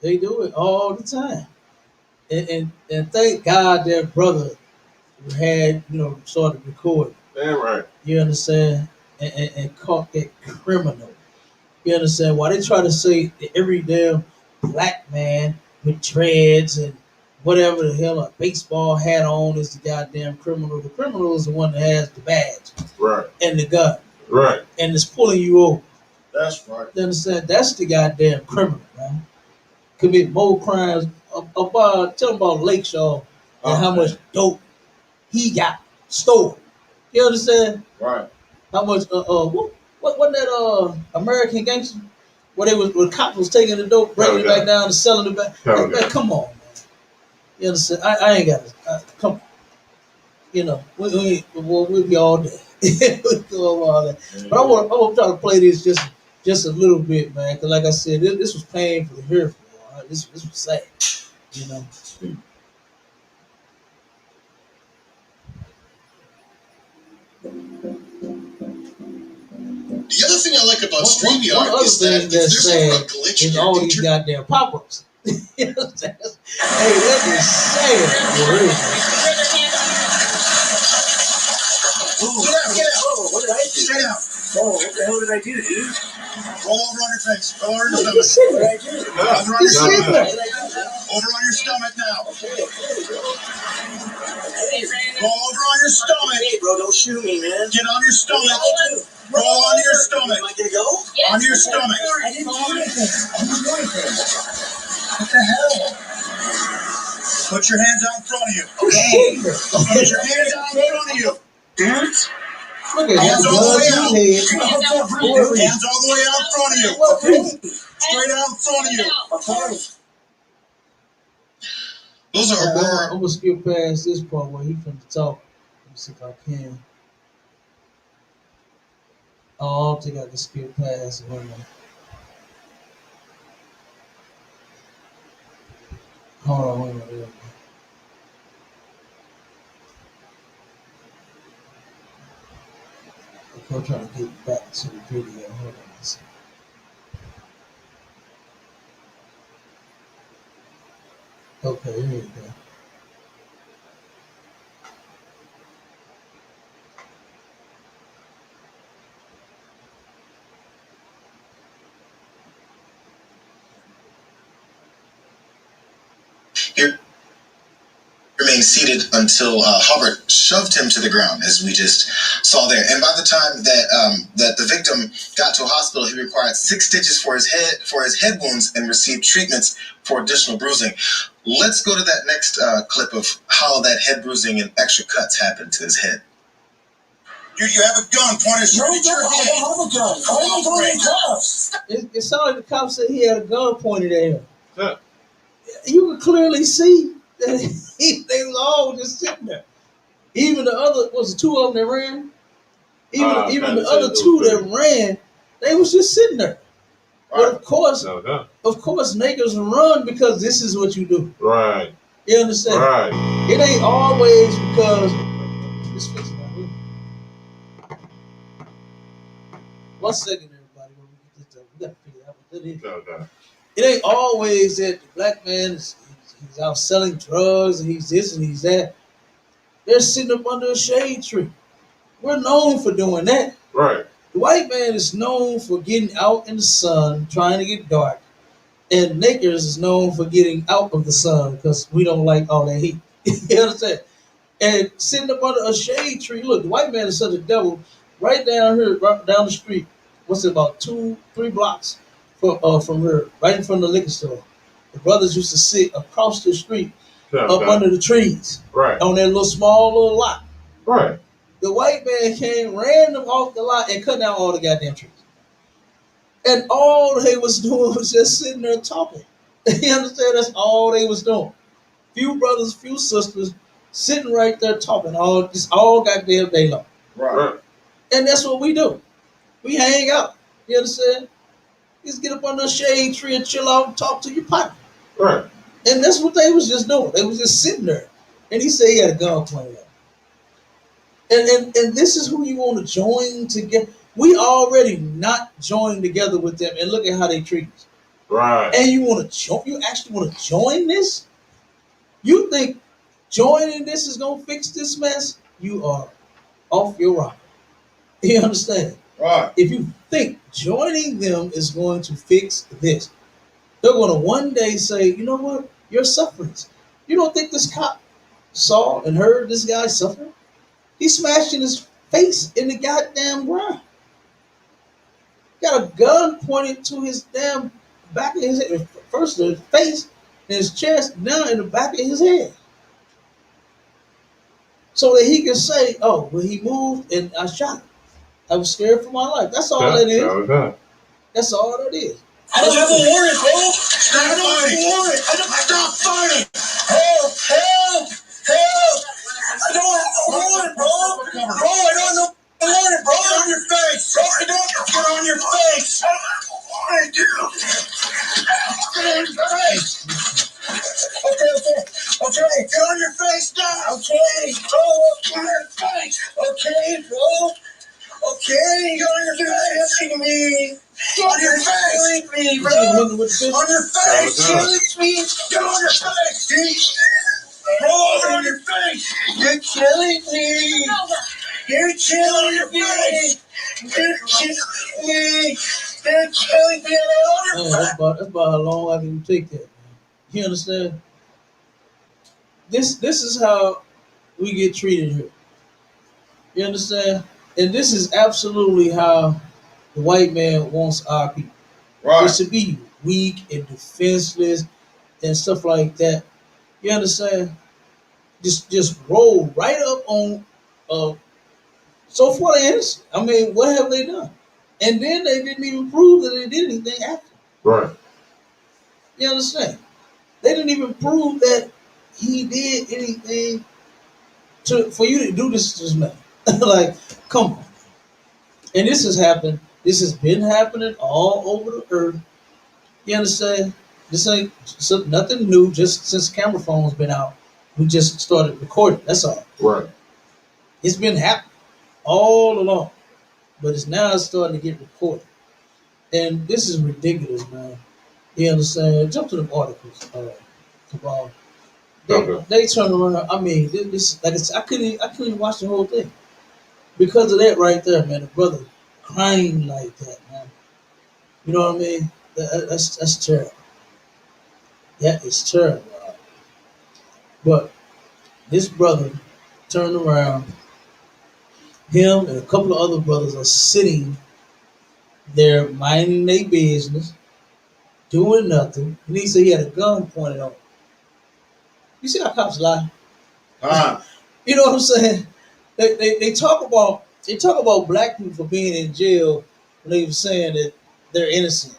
They do it all the time. And thank God their brother had, started recording. yeah, right. You understand? And caught that criminal. You understand? Why they try to say that every damn black man with dreads and whatever the hell a baseball hat on is the goddamn criminal. The criminal is the one that has the badge. Right. And the gun. Right. And is pulling you over. That's right. You understand? That's the goddamn criminal, man. Commit more crimes. Tell them about Lakeshaw and how much dope he got stolen. You understand? Right. How much? What wasn't that American Gangster? Where cops was taking the dope, bringing it back down and selling it back. Man, come on, man. You understand? I ain't got it. Come on. We'll be all day. We'll go all day. But I want to try to play this just a little bit, man. Because like I said, this was painful to hear from. This was sad, you know. The other thing I like about StreamYard is that if there's ever a glitch in all your these goddamn pop-ups. Hey, that is sad. Get out. Straight out. Oh, what the hell did I do, dude? Roll over on your face. Roll over on your He's stomach. sitting there. Over on your He's stomach. sitting there. Over on your stomach now. Roll over on your stomach. Hey, bro, don't shoot me, man. Get on your stomach. Roll onto your stomach. Am I gonna go? Onto your stomach. I didn't do anything. I didn't do anything. What the hell? Put your hands out in front of you. He's sitting there. Put your hands out in front of you. Dudes? Look at Hands him. all the way Guns out. in his head. Hands all the way out in front of you. Okay. Straight out in front of you. Okay. Those are I'm Aurora. gonna skip past this part where he finna talk. Let me see if I can. Oh, I don't think I can skip past it. Wait a minute. Hold on, wait a minute. Okay, I'm trying to get back to the video. Hold on. Let's see. Okay, here we go. He remained seated until Hubbard shoved him to the ground, as we just saw there. And by the time that the victim got to a hospital, he required 6 stitches for his head wounds and received treatments for additional bruising. Let's go to that next clip of how that head bruising and extra cuts happened to his head. Dude, you have a gun pointed straight at your head. I don't have a gun. Why am I going in cuffs? It sounded like the cop said he had a gun pointed at him. Yeah. You could clearly see that they was all just sitting there. Even the other, was it 2 of them that ran? Even the other 2 that ran, they was just sitting there. But of course, niggas run because this is what you do. Right. You understand? Right. It ain't always because it's fixing that. 1 second, everybody. When we get this done, we got to figure out what that is. Okay. It ain't always that the black man he's out selling drugs and he's this and he's that. They're sitting up under a shade tree. We're known for doing that. Right. The white man is known for getting out in the sun, trying to get dark. And niggers is known for getting out of the sun because we don't like all that heat. You understand? And sitting up under a shade tree. Look, the white man is such a devil. Right down here, right down the street. What's it, about 2-3 blocks from here, right in front of the liquor store. The brothers used to sit across the street, up under the trees, right, on that small little lot. Right. The white man came, ran them off the lot, and cut down all the goddamn trees. And all they was doing was just sitting there talking. You understand? That's all they was doing. Few brothers, few sisters, sitting right there talking all goddamn day long. Right. And that's what we do. We hang out. You understand? Just get up under a shade tree and chill out and talk to your partner. Right. And that's what they was just doing. They was just sitting there. And he said he had a gun pointed at him. And this is who you want to join together. We already not joined together with them, and look at how they treat us. Right. And you want to join? You actually want to join this? You think joining this is gonna fix this mess? You are off your rocker. You understand? Right. If you think joining them is going to fix this, they're going to one day say, you know what? You're suffering. You don't think this cop saw and heard this guy suffering? He's smashing his face in the goddamn ground. Got a gun pointed to his damn back of his head. First the face, and his chest, now in the back of his head. So that he can say, oh, well, he moved and I shot him. I was scared for my life. That's all that is. That's all that is. I don't have a warrant, bro. Stop fighting. Stop fighting. Help! Help! Help! I don't have a warrant, bro. Bro, I don't know a warrant, bro. Get on your face. Bro, I don't. Get on your face. I don't have a warrant, dude. Get on your face. Okay. Get on your face now. Okay, bro. Get on your face. Okay, bro. Okay, get on your face. Killing me. On your face. Killing me, bro. On your face. Killing me. Get on your face, dude. Bro, on your face. You're killing me. You're killing me. That's about how long I can take that. Man. You understand? This is how we get treated here. You understand? And this is absolutely how the white man wants our people. Right. Is to be weak and defenseless and stuff like that. You understand? Just roll right up on so far they innocent. I mean, what have they done? And then they didn't even prove that they did anything after. Right. You understand? They didn't even prove that he did anything for you to do this to this man. Like, come on. And this has happened. This has been happening all over the earth. You understand? This ain't nothing new. Just since camera phones been out, we just started recording. That's all. Right. It's been happening all along, but it's starting to get recorded, and this is ridiculous, man. You understand? Jump to the articles. About they turn around. I mean, this like I couldn't even watch the whole thing because of that right there, man. The brother crying like that, man. You know what I mean? That's terrible. That is terrible. But this brother turned around. Him and a couple of other brothers are sitting there minding their business, doing nothing. And he said he had a gun pointed on him. You see how cops lie? You know what I'm saying? They talk about black people for being in jail when they were saying that they're innocent.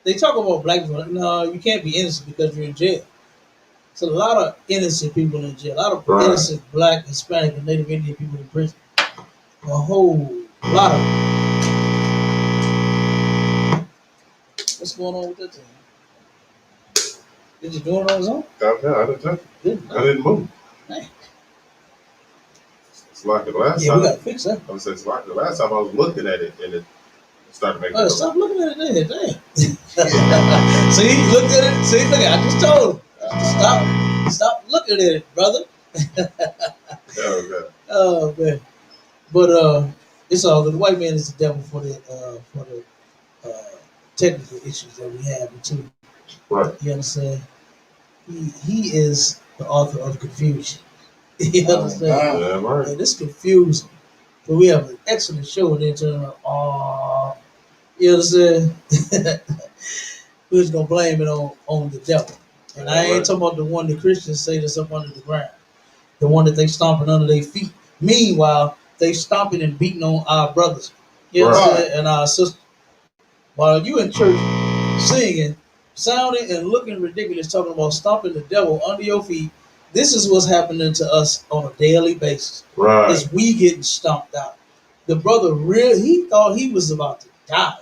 They talk about black people like, no, you can't be innocent because you're in jail. It's a lot of innocent people in jail. A lot of innocent black, Hispanic, and Native Indian people in prison. A whole lot of them. What's going on with that thing? Did you do it on his own? Okay, I didn't touch it. I didn't move. Dang. It's like the last time. Yeah, we gotta fix that. I was it's like the last time I was looking at it and it started making. Stop looking at it then. Dang. See, he looked at it. See, look at I just told him. Stop looking at it, brother. Oh man. But it's all good. The white man is the devil for the technical issues that we have too. Right. You understand? He is the author of confusion. You understand? Yeah, right. And it's confusing. But we have an excellent show and then turn around, you understand? We're just gonna blame it on the devil. And I ain't talking about the one the Christians say that's up under the ground. The one that they stomping under their feet. Meanwhile, they stomping and beating on our brothers. You understand? And our sisters. While you in church singing, sounding and looking ridiculous, talking about stomping the devil under your feet, this is what's happening to us on a daily basis. Right. Is we getting stomped out. The brother he thought he was about to die.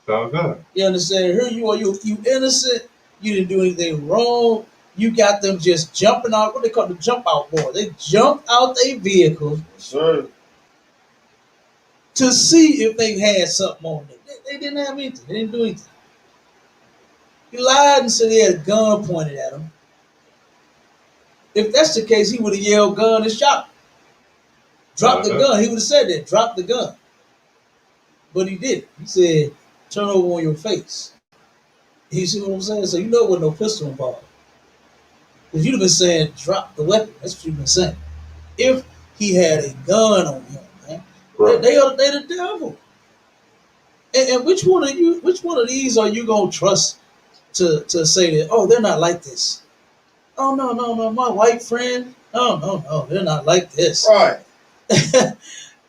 Okay. You understand? Here you are, you innocent, you didn't do anything wrong. You got them just jumping out, what they call the jump out boy. They jumped out their vehicles to see if they had something on them. They didn't have anything. They didn't do anything. He lied and said he had a gun pointed at him. If that's the case, he would have yelled gun and shot. Drop the gun. He would have said that. Drop the gun. But he didn't. He said, turn over on your face. You see what I'm saying? So you know what no pistol involved. Because you'd have been saying, drop the weapon. That's what you've been saying. If he had a gun on him, man, they the devil. And which one of these are you gonna trust to say that? Oh, they're not like this. Oh no, my white friend. No, they're not like this. Right.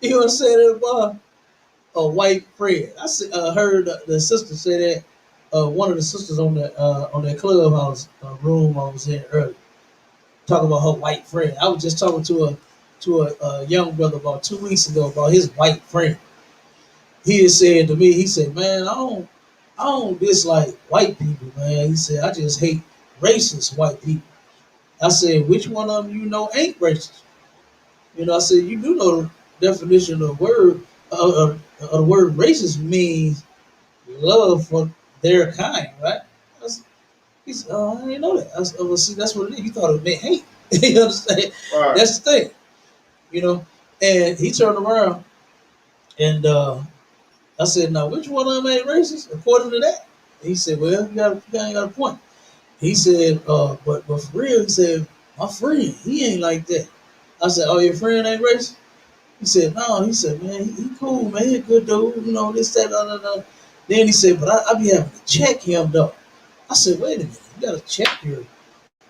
You know what I'm saying about a white friend? I heard the sister say that. One of the sisters on that clubhouse room I was in earlier, talking about her white friend. I was just talking to a young brother about 2 weeks ago about his white friend. He had said to me, he said, man, I don't dislike white people, man. He said, I just hate racist white people. I said, which one of them you know ain't racist? You know, I said, you do know the definition of the word the word racist means love for their kind, right? He said, oh, I didn't know that. I said, well, see, that's what it is. You thought it meant hate. You understand? Right. That's the thing. You know, and he turned around And I said, now which one of them ain't racist according to that? He said, well, you ain't got a point. He said, but for real, he said, my friend, he ain't like that. I said, oh, your friend ain't racist? He said, no. He said, man, he cool, man. He a good dude. You know, this, that, da. Then he said, but I be having to check him, though. I said, wait a minute. You got to check your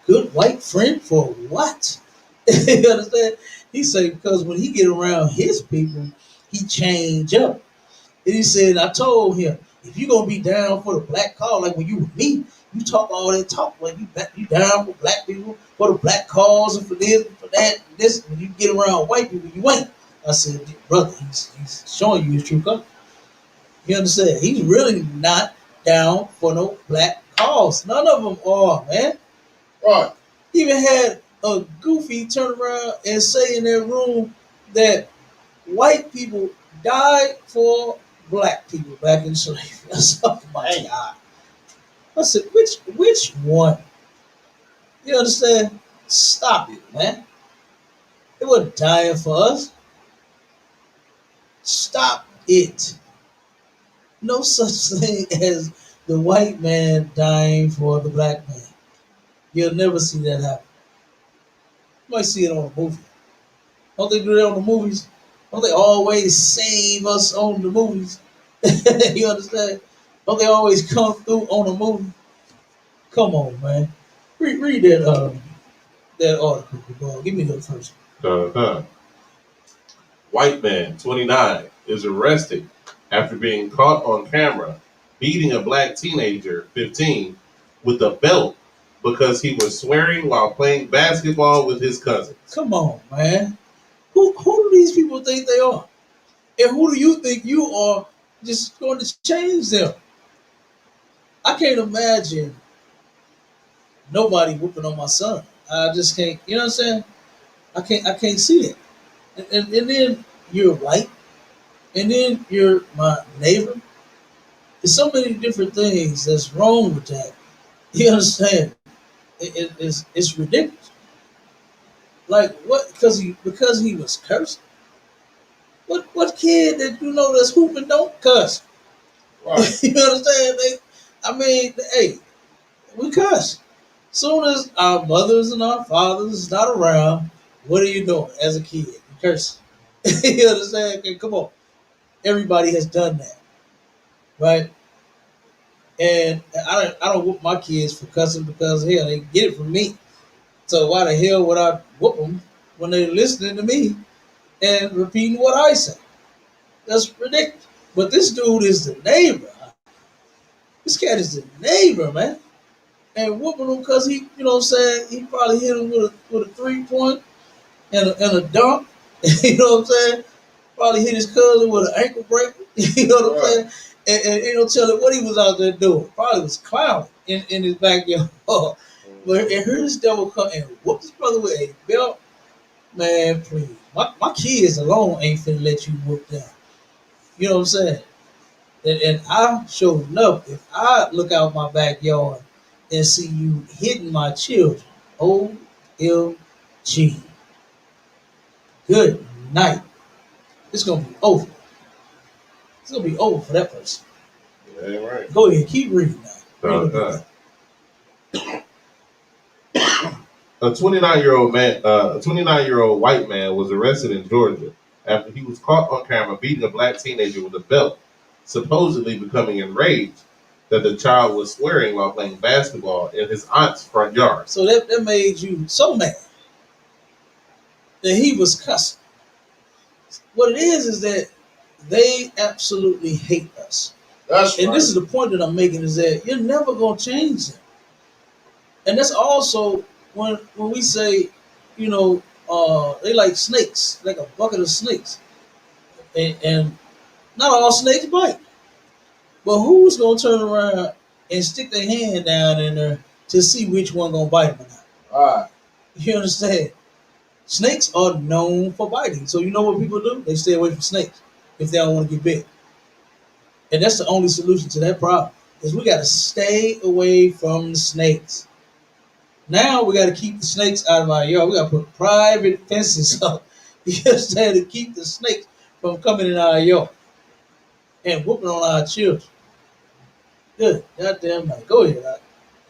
good white friend for what? You understand? He said, because when he get around his people, he change up. And he said, I told him, if you going to be down for the black cause, like when you with me, you talk all that talk, like you down for black people, for the black cause, and for this, and for that, and this. When you get around white people, you ain't. I said, brother, he's showing you his true color. You understand? He's really not down for no black cause. None of them are, man. Right. He even had a goofy turn around and say in their room that white people died for black people back in slavery. I said, oh my God. I said, which one? You understand? Stop it, man. They wasn't dying for us. Stop it. No such thing as the white man dying for the black man. You'll never see that happen. You might see it on a movie. Don't they do that on the movies? Don't they always save us on the movies? You understand? Don't they always come through on a movie? Come on, man. Read that article, bro. Give me the first one. Uh-huh. White man, 29, is arrested after being caught on camera beating a black teenager, 15, with a belt because he was swearing while playing basketball with his cousins. Come on, man. Who do these people think they are? And who do you think you are just going to change them? I can't imagine nobody whooping on my son. I just can't, you know what I'm saying? I can't see it. And then you're white, and then you're my neighbor. There's so many different things that's wrong with that. You understand? It's ridiculous. Like what? Because he was cursing. What kid that you know that's hooping don't cuss? Right. You understand? Hey, we cuss. Soon as our mothers and our fathers is not around, what are you doing as a kid? You curse. You understand? Okay, come on. Everybody has done that, right? And I don't whoop my kids for cussing because hell, they get it from me. So why the hell would I whoop them when they're listening to me and repeating what I say? That's ridiculous. But this dude is the neighbor. This cat is the neighbor, man. And whooping him because he, you know what I'm saying, he probably hit him with a 3 point and a dunk. You know what I'm saying? Probably hit his cousin with an ankle breaker. You know what I'm saying? And you know, tell him what he was out there doing. Probably was clowning in his backyard. But and heard this devil come and whoop his brother with a belt. Man, please. My kids alone ain't finna let you whoop them. You know what I'm saying? And I sure enough, if I look out my backyard and see you hitting my children, OMG. Good night. It's gonna be over. It's gonna be over for that person. Yeah, right. Go ahead, keep reading now. A 29-year-old white man was arrested in Georgia after he was caught on camera beating a black teenager with a belt, supposedly becoming enraged that the child was swearing while playing basketball in his aunt's front yard. So that made you so mad that he was cussing. What it is that they absolutely hate us. That's And right. this is the point that I'm making is that you're never gonna change them. And that's also when we say, you know, they like snakes, like a bucket of snakes. And not all snakes bite. But who's gonna turn around and stick their hand down in there to see which one gonna bite them or not? All right. You understand? Snakes are known for biting. So you know what people do? They stay away from snakes if they don't want to get bit. And that's the only solution to that problem. Is we gotta stay away from the snakes. Now we gotta keep the snakes out of our yard. We gotta put private fences up. You understand? To keep the snakes from coming in our yard and whooping on our children. Good goddamn night. Go ahead.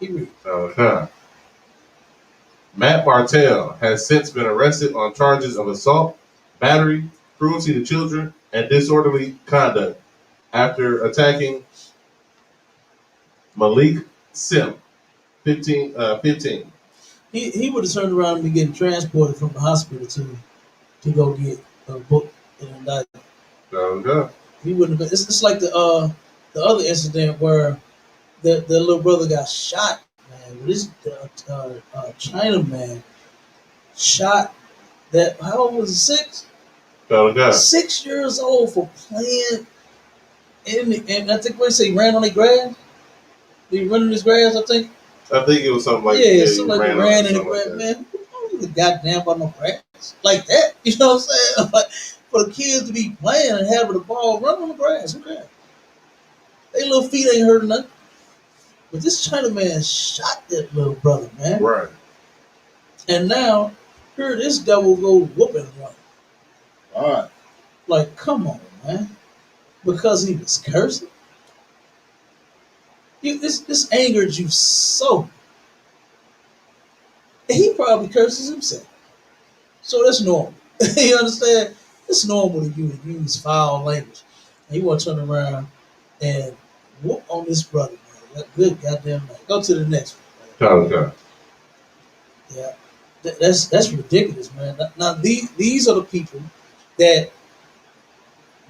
He read. Okay. Matt Bartell has since been arrested on charges of assault, battery, cruelty to children, and disorderly conduct after attacking Malik Sim, 15. He would have turned around and been getting transported from the hospital to go get a book and indictment. Okay. He wouldn't have been. It's like the other incident where the little brother got shot. Man, this China man shot that. How old was he? 6? Okay. 6 years old for playing and I think what he say he ran on the grass. Did he run in his grass? I think. I think it was something like Something like ran in the grass. Man, who don't give a goddamn about no grass like that? You know what I'm saying? Like, for the kids to be playing and having the ball run on the grass, who cares? They little feet ain't hurting nothing. But this China man shot that little brother, man. Right. And now, here this devil go whooping one. All right. Like, come on, man. Because he was cursing? This angered you so. And he probably curses himself. So that's normal. You understand? It's normal to use foul language. And you want to turn around and whoop on this brother, man. Good goddamn night. Go to the next one. Okay. Yeah. That's ridiculous, man. Now these are the people that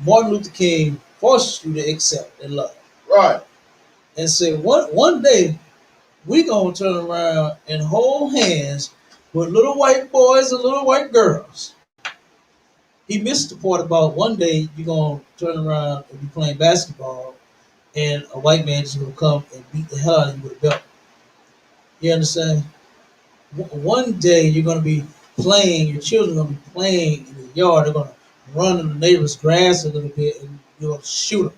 Martin Luther King forced you to accept and love. Right. And say one day we gonna turn around and hold hands with little white boys and little white girls. He missed the part about one day you're gonna turn around and be playing basketball and a white man just gonna come and beat the hell out of you with a belt. You understand? One day you're gonna be playing, your children are gonna be playing in the yard, they're gonna run in the neighbor's grass a little bit and you're gonna shoot them.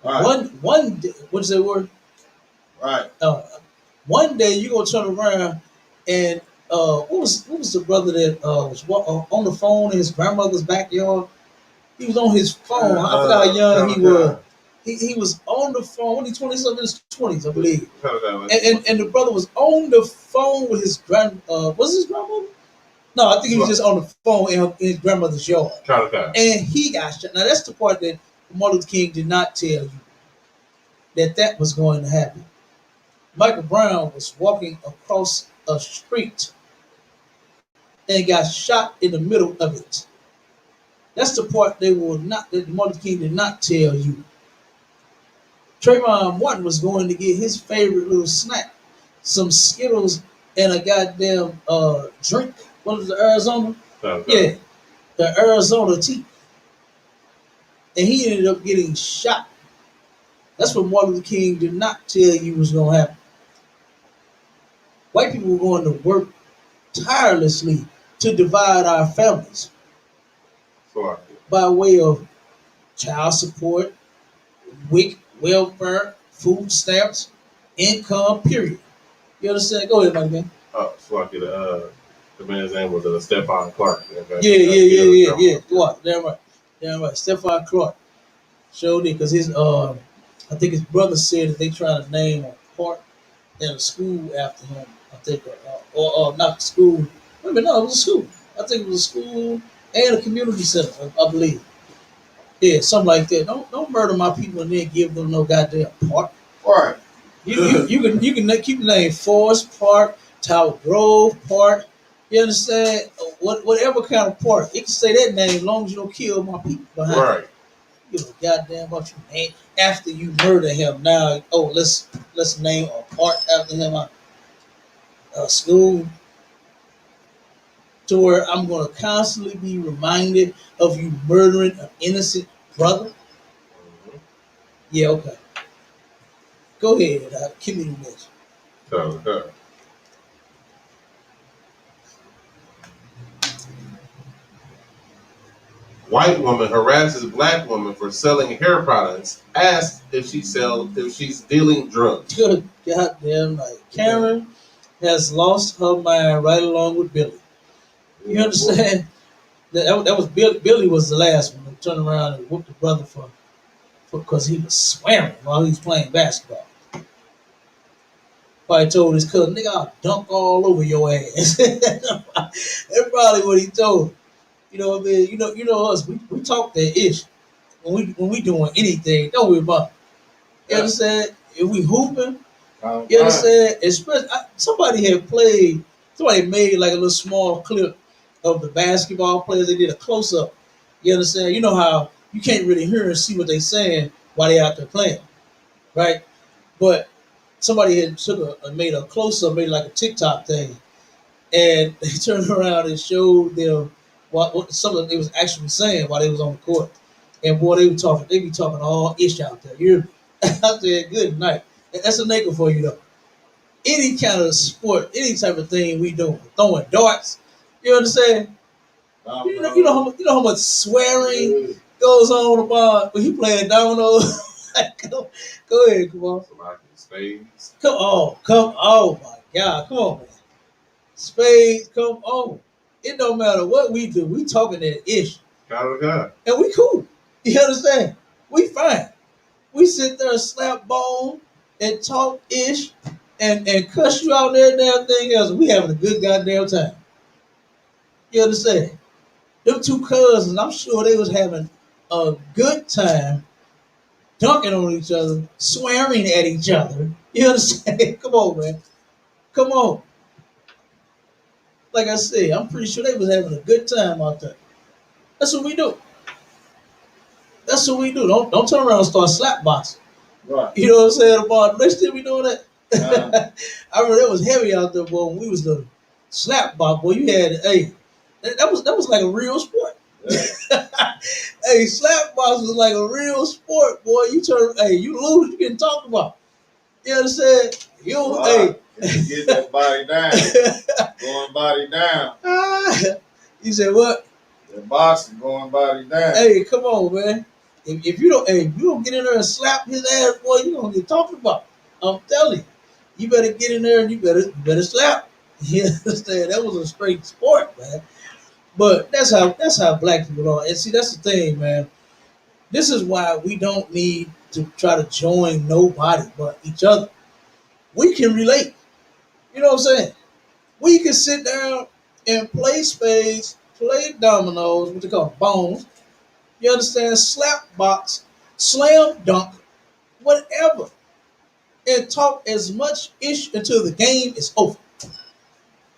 Right. One day, what's that word? Right. One day you gonna turn around and what was the brother that was on the phone in his grandmother's backyard? He was on his phone. I forgot how young he was. He was on the phone. When he 20-something in his 20s, I believe. And the brother was on the phone with his was his grandmother? No, I think he was just on the phone in his grandmother's yard. And he got shot. Now that's the part that Martin Luther King did not tell you that was going to happen. Michael Brown was walking across a street and got shot in the middle of it. That's the part that Martin Luther King did not tell you. Trayvon Martin was going to get his favorite little snack, some Skittles and a goddamn drink. What was the Arizona? Yeah, the Arizona tea. And he ended up getting shot. That's what Martin Luther King did not tell you was going to happen. White people were going to work tirelessly to divide our families by way of child support, WIC, welfare, food stamps, income, period. You understand? Go ahead, my man. Oh, the man's name was Stephon Clark. Yeah. What? Damn right. Stephon Clark showed it because his I think his brother said that they trying to name a park in a school after him. I think, or not the school. Wait a minute, no, it was a school. I think it was a school and a community center, I believe. Yeah, something like that. Don't murder my people and then give them no goddamn park. Right. You can keep the name Forest Park, Tower Grove Park. You understand? Whatever kind of park, it can say that name as long as you don't kill my people behind. Right. You know, goddamn about you, man. After you murder him, now let's name a park after him, a school, to where I'm gonna constantly be reminded of you murdering an innocent brother. Yeah, okay. Go ahead, give me the next. White woman harasses black woman for selling hair products. Asked if she's dealing drugs. Good goddamn night. Karen has lost her mind right along with Billy. You understand? That was Billy. Billy was the last one to turn around and whoop the brother for because he was swearing while he was playing basketball. Probably told his cousin, "Nigga, I'll dunk all over your ass." That's probably what he told him. You know what I mean? You know us. We talk that ish when we doing anything. Don't we, about? You Yeah. understand? If we hooping, you Right. understand? Especially somebody had played. Somebody made like a little small clip of the basketball players. They did a close up. You understand? You know how you can't really hear and see what they saying while they out there playing, right? But somebody had made a close up, made like a TikTok thing, and they turned around and showed them what some of they was actually saying while they was on the court. And boy, they be talking all ish out there. You I said, good night. That's a nigga for you though. Any kind of sport, any type of thing we doing, throwing darts, you understand? You know how much swearing goes on about when you playing dominoes. Go ahead, come on. Somebody spades. Come on, my God, come on, man. Spades, come on. It don't matter what we do, we talking that ish, God. and we cool. You understand? We fine. We sit there and slap bone and talk ish and cuss you out there and everything else. We having a good goddamn time. You understand? Them two cousins, I'm sure they was having a good time dunking on each other, swearing at each other. You understand? Come on, man. Come on. Like I said, I'm pretty sure they was having a good time out there. That's what we do. That's what we do. Don't turn around and start slap boxing. Right. You know what I'm saying? About they still be doing that. Uh, I remember it was heavy out there, boy. When we was little, slap box, boy. You had that was like a real sport. yeah. Hey, slap box was like a real sport, boy. You lose, you getting talked about. You understand? Right. And you get that body down. Going body down. You said what? That boxing going body down. Hey, come on, man. If you don't get in there and slap his ass, boy, you gonna get talked about. I'm telling you, you better get in there and you better slap. You understand? That was a straight sport, man. But that's how black people are. And see, that's the thing, man. This is why we don't need to try to join nobody but each other. We can relate. You know what I'm saying? We can sit down and play spades, play dominoes, what they call bones. You understand? Slap box, slam dunk, whatever, and talk as much ish until the game is over,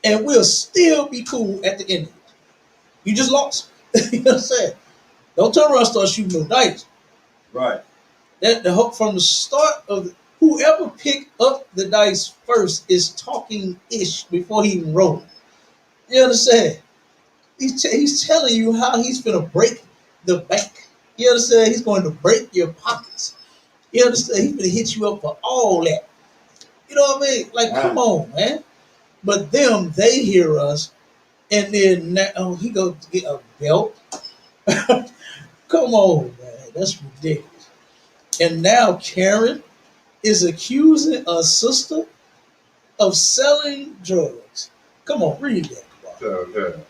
and we'll still be cool at the end of it. You just lost. You know what I'm saying? Don't turn around and start shooting no dice. Right. That the hope from the start of whoever picked up the dice first is talking ish before he even rolled. You understand? He's telling you how he's gonna break the bank. You understand? He's going to break your pockets. You understand? He's gonna hit you up for all that. You know what I mean? Like, come on, man. But them, they hear us, and then he goes to get a belt. Come on, man. That's ridiculous. And now Karen is accusing a sister of selling drugs. Come on, read that. Okay.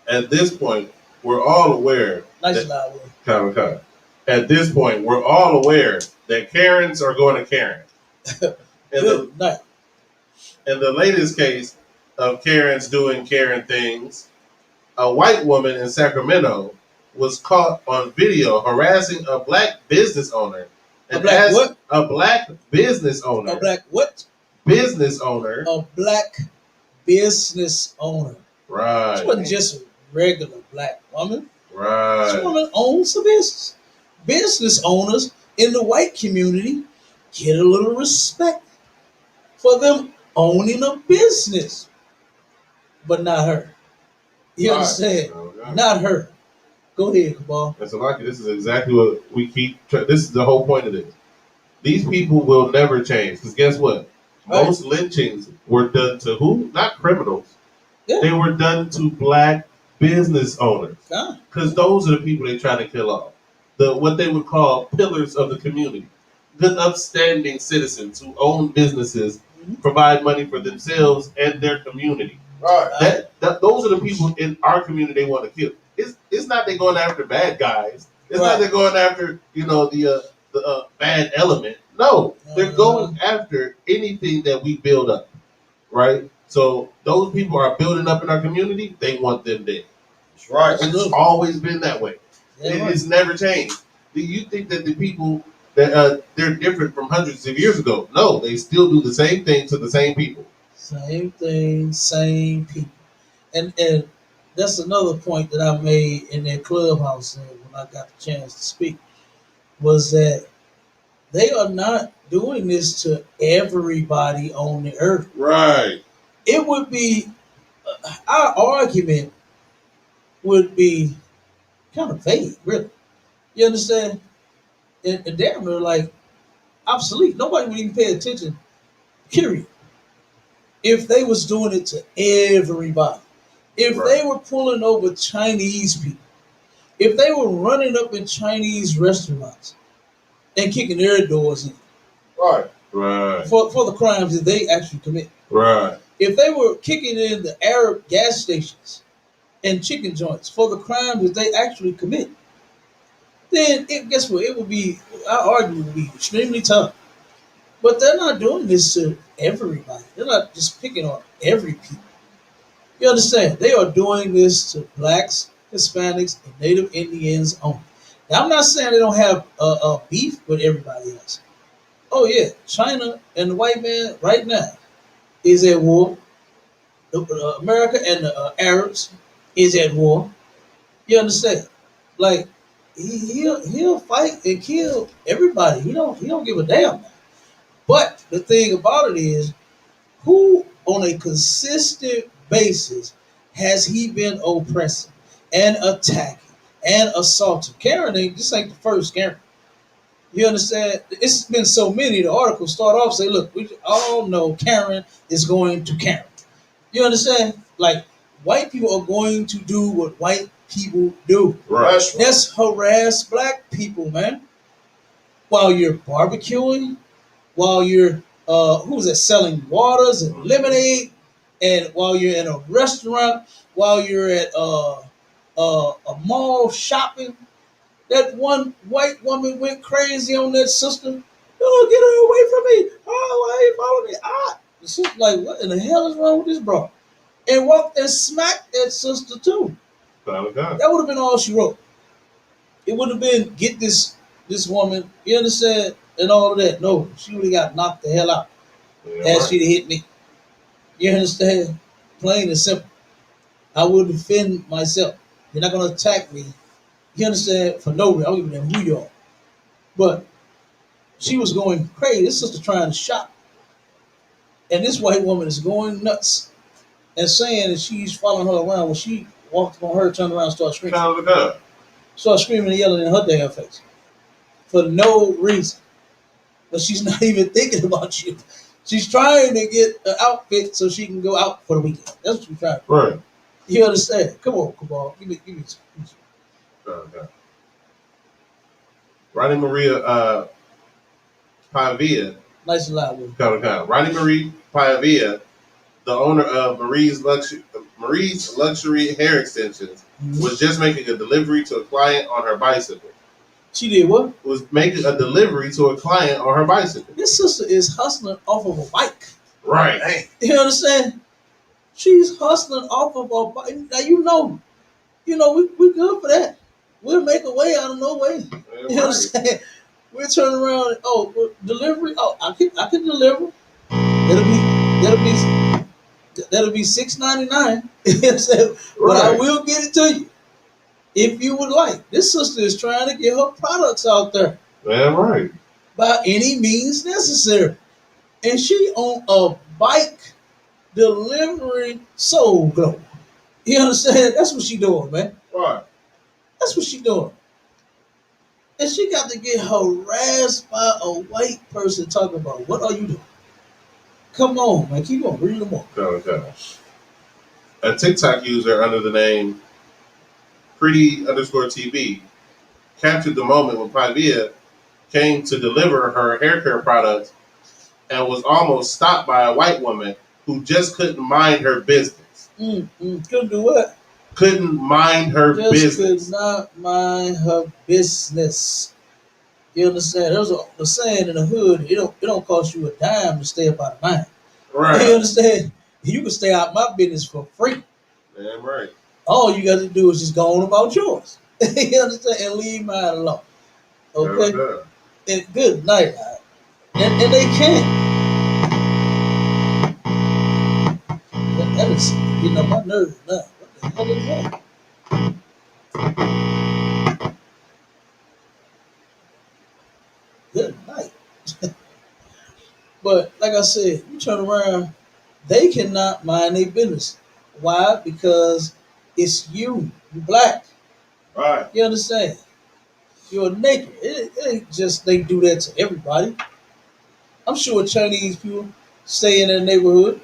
At this point, we're all aware. Nice loud word. At this point, we're all aware that Karens are going to Karen. Good night. In the latest case of Karens doing Karen things, a white woman in Sacramento was caught on video harassing a black business owner. A black what? A black business owner. A black what? Business owner. A black business owner. Right. She wasn't just a regular black woman. Right. This woman owns a business. Business owners in the white community get a little respect for them owning a business. But not her. You understand? Okay. Not her. Go ahead, Kabal. And so, like, this is exactly what we keep. This is the whole point of this. These people will never change. Because guess what? Right. Most lynchings were done to who? Not criminals. Yeah. They were done to black business owners. Because those are the people they try to kill off. What they would call pillars of the community. Good, upstanding citizens who own businesses, provide money for themselves and their community. Right. Those are the people in our community they want to kill. It's not they going after bad guys. It's not they're going after the bad element. No, they're going after anything that we build up. Right. So those people are building up in our community. They want them dead. That's right. It's always been that way. It's never changed. Do you think that the people that they're different from hundreds of years ago? No, they still do the same thing to the same people. Same thing, same people. And that's another point that I made in that clubhouse when I got the chance to speak, was that they are not doing this to everybody on the earth. Right. It would be our argument would be kind of vague, really. You understand? And damn near like obsolete. Nobody would even pay attention. Period. If they was doing it to everybody, if they were pulling over Chinese people, if they were running up in Chinese restaurants and kicking their doors in, right, for the crimes that they actually commit, right. If they were kicking in the Arab gas stations and chicken joints for the crimes that they actually commit, then guess what? It would be, our argument would be extremely tough. But they're not doing this to everybody. They're not just picking on every people. You understand? They are doing this to blacks, Hispanics, and Native Indians only. Now, I'm not saying they don't have a beef with everybody else. Oh yeah, China and the white man right now is at war. America and the Arabs is at war. You understand? Like he'll fight and kill everybody. He don't give a damn. But the thing about it is, who on a consistent basis has he been oppressing and attacking and assaulting? This ain't the first Karen. You understand? It's been so many. The articles start off say, "Look, we all know Karen is going to Karen." You understand? Like, white people are going to do what white people do. Right. That's harass black people, man. While you're barbecuing, while you're who's that selling waters and lemonade, and while you're in a restaurant, while you're at a mall shopping. That one white woman went crazy on that sister. Oh, get her away from me! Oh, why you follow me? Ah, the sister like, what in the hell is wrong with this bro? And walked and smacked that sister too. That would have been all she wrote. It would have been get this woman, you understand, and all of that. No, she would have got knocked the hell out. Had she'd have hit me. You understand? Plain and simple. I would defend myself. You're not gonna attack me. You understand? For no reason. I don't even know who you are. But she was going crazy. This sister trying to shop. And this white woman is going nuts and saying that she's following her around. When she walked on her, turned around and started screaming. Started screaming and yelling in her damn face. For no reason. But she's not even thinking about you. She's trying to get an outfit so she can go out for the weekend. That's what she's trying to do. Right. You understand? Come on. Give me some. Okay. Ronnie Maria Pavia. Nice and loud with it. Ronnie Marie Pavia, the owner of Marie's luxury hair extensions, was just making a delivery to a client on her bicycle. She did what? Was making a delivery to a client on her bicycle. This sister is hustling off of a bike. Right. Hey. You understand? She's hustling off of a bike. Now we good for that. We'll make a way out of no way. You know what I'm saying? We'll turn around and delivery. Oh, I can deliver. That'll be $6.99. You know what I'm saying? But I will get it to you if you would like. This sister is trying to get her products out there. Yeah, right. By any means necessary. And she on a bike delivering soul glow. You understand? That's what she doing, man. Right. That's what she doing. And she got to get harassed by a white person talking about, what are you doing? Come on, man. Keep on. Read them more. Okay. A TikTok user under the name Pretty_TV captured the moment when Pavia came to deliver her hair care products and was almost stopped by a white woman who just couldn't mind her business. Couldn't do what? Couldn't mind her Just could business. not mind her business. You understand? There's a saying in the hood. It don't cost you a dime to stay up out of mine. You Right. understand? You can stay out my business for free. Damn right. All you got to do is just go on about yours. You understand? And leave mine alone. Hell Okay? no. And good night. And they can't. That is getting on my nerves now. What the hell is that? Good night. But like I said, you turn around, they cannot mind their business. Why? Because it's you. You black. Right. You understand? You're naked. It ain't just they do that to everybody. I'm sure Chinese people stay in their neighborhood.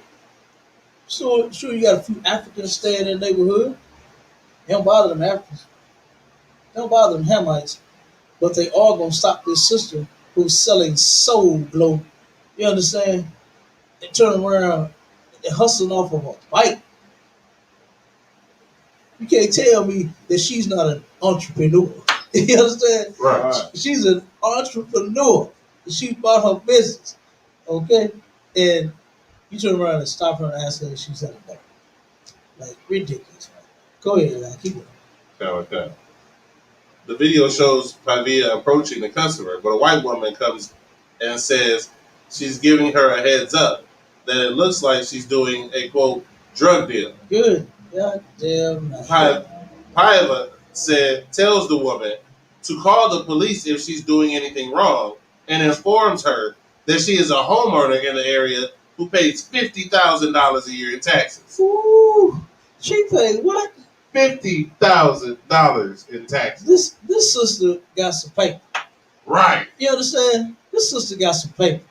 Sure you got a few Africans stay in their neighborhood. They don't bother them Africans. They don't bother them Hamites. But they all gonna stop this sister who's selling soul glow. You understand? And turn around and hustling off of a bike. You can't tell me that she's not an entrepreneur. You understand? Right. She's an entrepreneur. She bought her business. Okay? And you turn around and stop her and ask her if she's selling dope. Like ridiculous, man. Go ahead, man. Keep it. Okay. The video shows Pavia approaching the customer, but a white woman comes and says she's giving her a heads up that it looks like she's doing a quote drug deal. Good. God damn. Paiva tells the woman to call the police if she's doing anything wrong and informs her that she is a homeowner in the area who pays $50,000 a year in taxes. Ooh. She paid what? $50,000 in taxes. This sister got some paper. Right. You understand? This sister got some paper.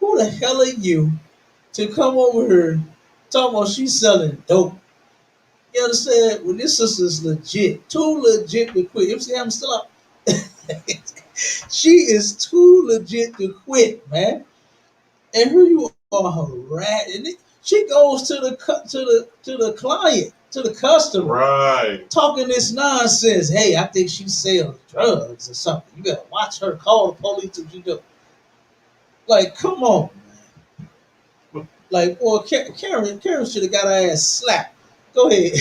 Who the hell are you to come over here talking about she's selling dope? You understand? When this sister's legit, too legit to quit. You see how I'm still up? She is too legit to quit, man. And here you are harassing. She goes to the client, to the customer, Right. talking this nonsense. Hey, I think she sells drugs or something. You better watch her. Call the police if you do. Like, come on, man. Like, boy, Karen should have got her ass slapped. Go ahead.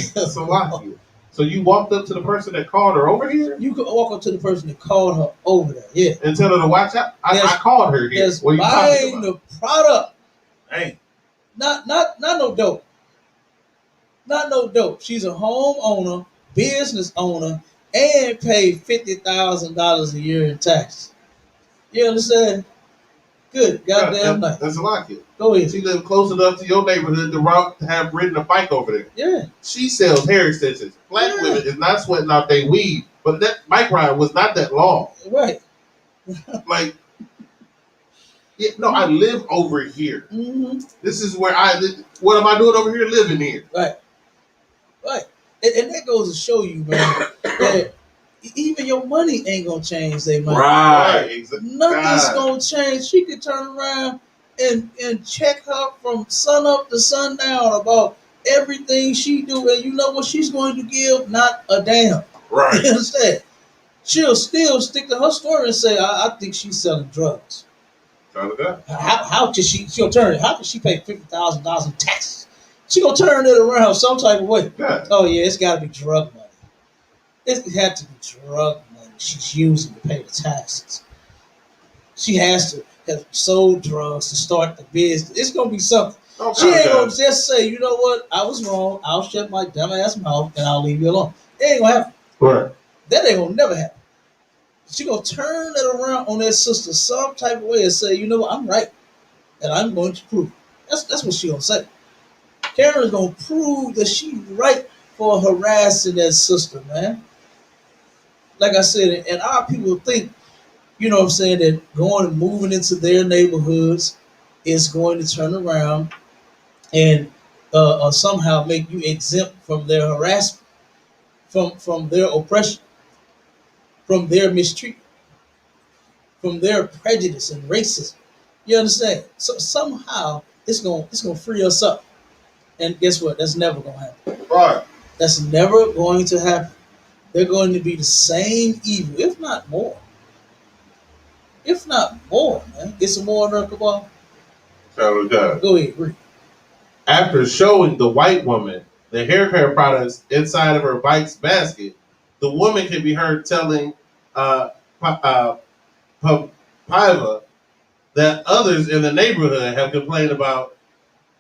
So you walked up to the person that called her over here You could walk up to the person that called her over there. Yeah. and tell her to watch out? I Yes. called her here. Just What are you talking buying about? the product. Hey. Not no dope. Not no dope. She's a homeowner, business owner, and paid $50,000 a year in taxes. You understand? Good goddamn night. That's a lot, kid. Go ahead. She lived close enough to your neighborhood to have ridden a bike over there. Yeah. She sells hair extensions. Black women is not sweating out their weed, but that bike ride was not that long. Right. Like, yeah, no, I live over here. Mm-hmm. This is where I live. What am I doing over here living here? Right. Right. And that goes to show you, man, that even your money ain't gonna change their mind. Right. Exactly. Nothing's gonna change. She could turn around and check her from sun up to sundown about everything she do, and you know what she's going to give? Not a damn. Right. You understand? She'll still stick to her story and say, I think she's selling drugs. How can she'll turn it? How can she pay $50,000 in taxes? She gonna turn it around some type of way. Yeah. Oh yeah, it's gotta be drug money. It had to be drug money she's using to pay the taxes. She has to have sold drugs to start the business. It's gonna be something. She ain't gonna just say, you know what, I was wrong. I'll shut my dumb ass mouth and I'll leave you alone. It ain't gonna happen. Right. That ain't gonna never happen. She gonna turn it around on that sister some type of way and say, you know what, I'm right, and I'm going to prove it. That's what she gonna say. Karen's gonna prove that she's right for harassing that sister, man. Like I said, and our people think, you know what I'm saying, that going and moving into their neighborhoods is going to turn around and somehow make you exempt from their harassment, from their oppression, from their mistreatment, from their prejudice and racism. You understand? So somehow it's gonna free us up. And guess what? That's never going to happen. Right. That's never going to happen. They're going to be the same evil, if not more. If not more, man. Get some more on there, come on. Okay. Go ahead, read. After showing the white woman the hair care products inside of her bike's basket, the woman can be heard telling Paiva that others in the neighborhood have complained about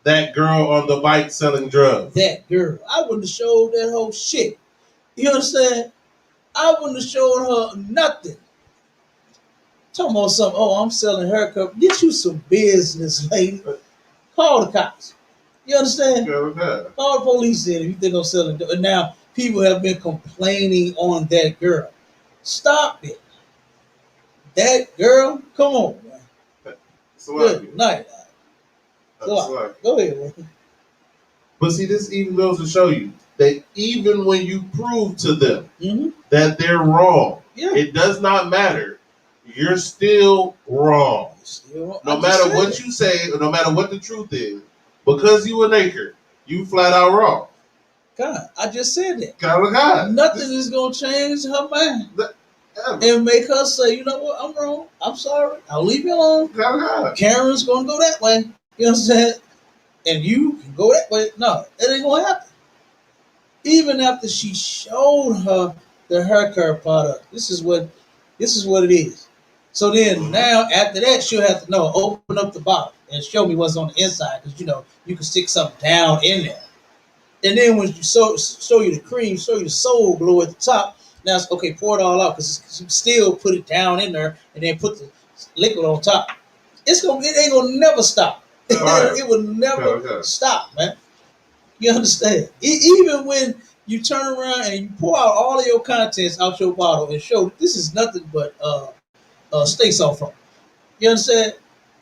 that girl on the bike selling drugs. That girl. I wouldn't have showed that whole shit. You understand? I wouldn't have showed her nothing. Talking about something, oh, I'm selling haircut. Get you some business, lady. Call the cops. You understand? Okay. Call the police in if you think I'm selling. And now people have been complaining on that girl. Stop it. That girl, come on, man. Good night. Go ahead, man. But see, this even goes to show you that even when you prove to them that they're wrong, it does not matter. You're still wrong. No matter what you say, or no matter what the truth is, because you a nigger, you flat out wrong. God, I just said that. God. Nothing is going to change her mind. And make her say, you know what, I'm wrong. I'm sorry. I'll leave you alone. Karen's going to go that way. You know what I'm saying? And you can go that way. No, that ain't going to happen. Even after she showed her the hair care product, this is what it is. So then now after that, she'll have to open up the bottle and show me what's on the inside, because you can stick something down in there. And then when you show you the cream, show you the soul glow at the top. Now it's okay, pour it all out, because you still put it down in there and then put the liquid on top. It ain't gonna never stop. Right. It will never stop, man. You understand? Even when you turn around and you pour out all of your contents out your bottle and show this is nothing but stay soft from. You understand?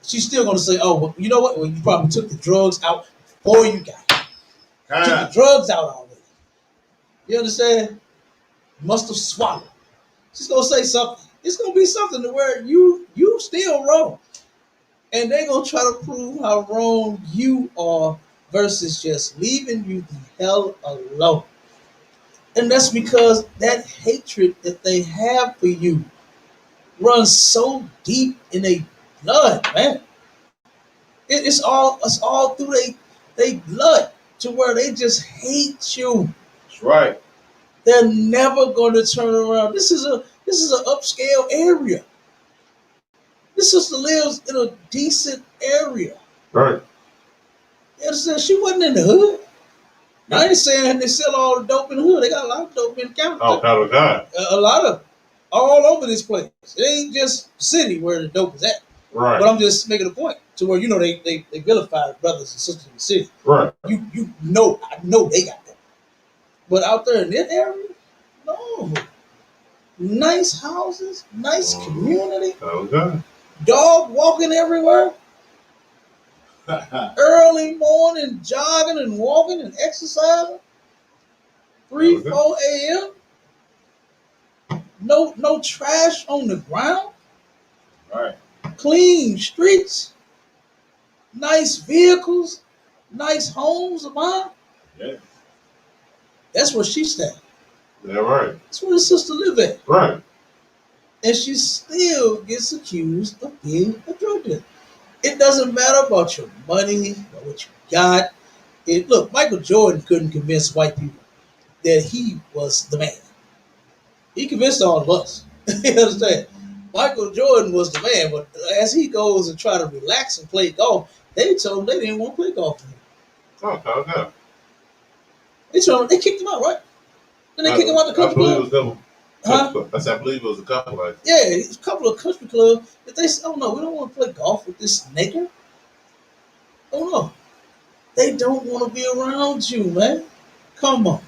She's still gonna say, "Oh, well, you know what? Well, you probably took the drugs out before you got it. Took the drugs out already." You understand? Must have swallowed. She's gonna say something. It's gonna be something to where you still wrong, and they're gonna try to prove how wrong you are versus just leaving you the hell alone. And that's because that hatred that they have for you runs so deep in their blood, man. It's all through they blood, to where they just hate you. That's right. They're never going to turn around. This is an upscale area. This sister lives in a decent area. Right. You understand? She wasn't in the hood. Now, I ain't saying they sell all the dope in the hood. They got a lot of dope in the county. Oh, God. A lot of all over this place. It ain't just city where the dope is at. Right. But I'm just making a point to where they vilify brothers and sisters in the city. Right. I know they got that. But out there in that area, no. Nice houses, nice community. Okay. Dog walking everywhere. Early morning jogging and walking and exercising. 3, 4 a.m. No trash on the ground. Right. Clean streets. Nice vehicles. Nice homes of mine. Yeah. That's where she stayed. Yeah, right. That's where the sister live at. Right. And she still gets accused of being a drug dealer. It doesn't matter about your money or what you got. Look, Michael Jordan couldn't convince white people that he was the man. He convinced all of us. You understand? Michael Jordan was the man, but as he goes and try to relax and play golf, they told him they didn't want to play golf with him. Okay. They kicked him out, right? Then they kicked him out the country club. I believe it was a couple. Yeah, it's a couple of country clubs that they said, "Oh no, we don't want to play golf with this nigger." Oh no, they don't want to be around you, man. Come on,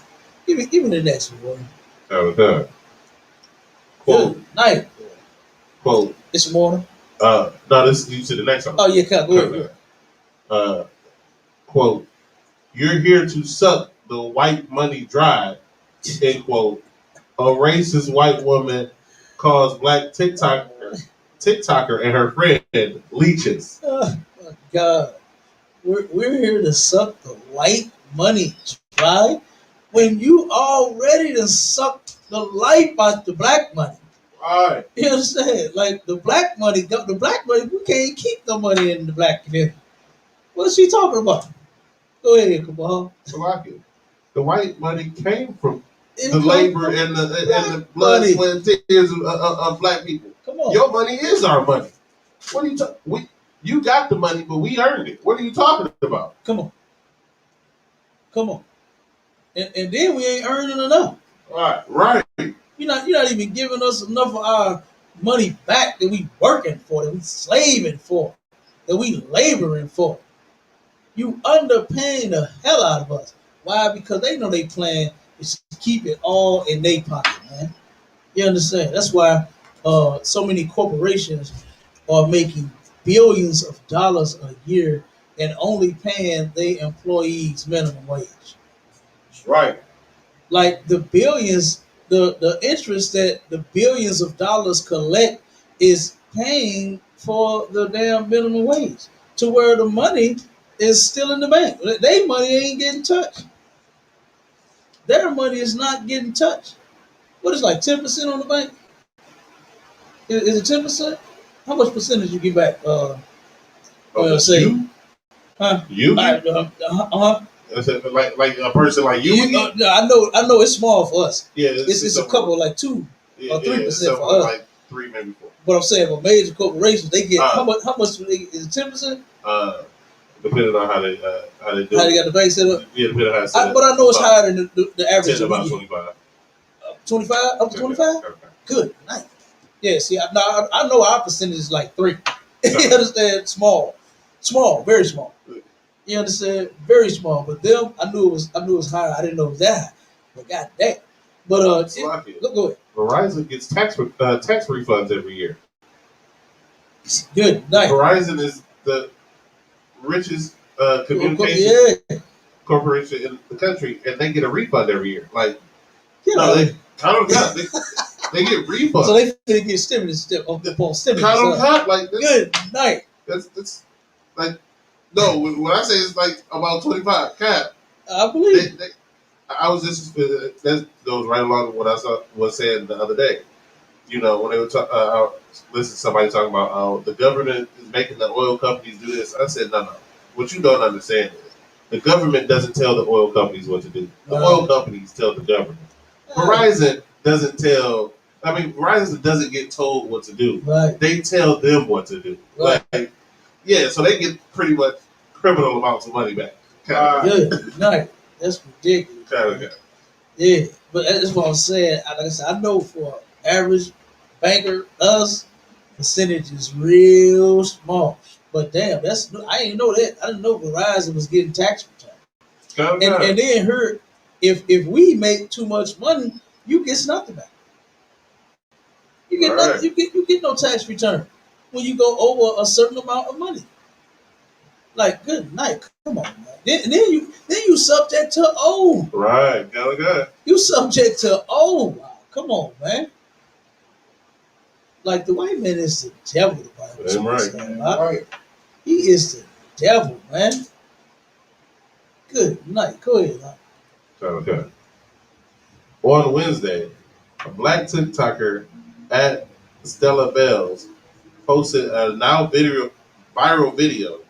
give me the next one. Okay. Quote. Good night. Quote. This morning. No, this you to the next one. Oh yeah, go ahead. Quote. You're here to suck the white money dry. End quote. A racist white woman calls black TikToker and her friend leeches. Oh my God. We're here to suck the white money, right? When you already done sucked the life out the black money. All right. You understand? Like the black money, we can't keep the money in the black community. What's she talking about? Go ahead, Kamal. Slovakia. The white money came from It the come labor from and the black blood, money. sweat, and tears of black people. Come on. Your money is our money. What are you talking? You got the money, but we earned it. What are you talking about? Come on. Come on. And then we ain't earning enough. All right, right. You're not even giving us enough of our money back that we working for, that we slaving for, that we laboring for. You underpaying the hell out of us. Why? Because they know they plan is to keep it all in their pocket, man. You understand? That's why so many corporations are making billions of dollars a year and only paying their employees minimum wage. Right. Like the billions, the interest that the billions of dollars collect is paying for the damn minimum wage to where the money is still in the bank. Their money ain't getting touched. Their money is not getting touched. What is like 10% on the bank? Is it 10%? How much percentage you get back? Say, you? huh? You? Uh-huh. Like a person like you? I know it's small for us. Yeah, It's a couple, like 2 or 3% for us. Like 3, maybe 4. But I'm saying for major corporations, they get how much? Do they, is it 10%? Depending on how they do How they got the bank set up? Yeah, depending on how it's set up. But I know it's higher than the average. About 25. 25 up to 25. Okay. Good, nice. Yeah, see, I know our percentage is like 3. You understand? Small, very small. You understand? Very small. But them, I knew it was higher. I didn't know it was that high. But god damn. But go ahead. Verizon gets tax refunds every year. Good, nice. Verizon is the richest communication corporation in the country, and they get a refund every year. Like, they count on God. They get refunds. So they get stimulus on stimulus. Count on God, like this, good night. That's like no. When I say it's like about 25 cap, I believe. I was just that goes right along with what I was saying the other day. You know, when they were talking, I listened to somebody talking about how the government is making the oil companies do this. I said, no. What you don't understand is the government doesn't tell the oil companies what to do. The oil companies tell the government. Verizon doesn't tell. I mean, Verizon doesn't get told what to do. Right. They tell them what to do. Right. Like, yeah, so they get pretty much criminal amounts of money back. Good night. That's ridiculous. Kind of. Yeah, but that's what I'm saying. Like I said, I know for average banker, us percentage is real small. But damn, I didn't know that. I didn't know Verizon was getting tax return. And then heard if we make too much money, you get nothing back. You get nothing. You get no tax return when you go over a certain amount of money. Like, good night. Come on, man. Then you subject to O. Right, good. You subject to O. Wow. Come on, man. Like the white man is the devil. Right. He is the devil, man. Good night. Go ahead. Okay. On Wednesday, a black TikToker at Stella Bells posted a now viral video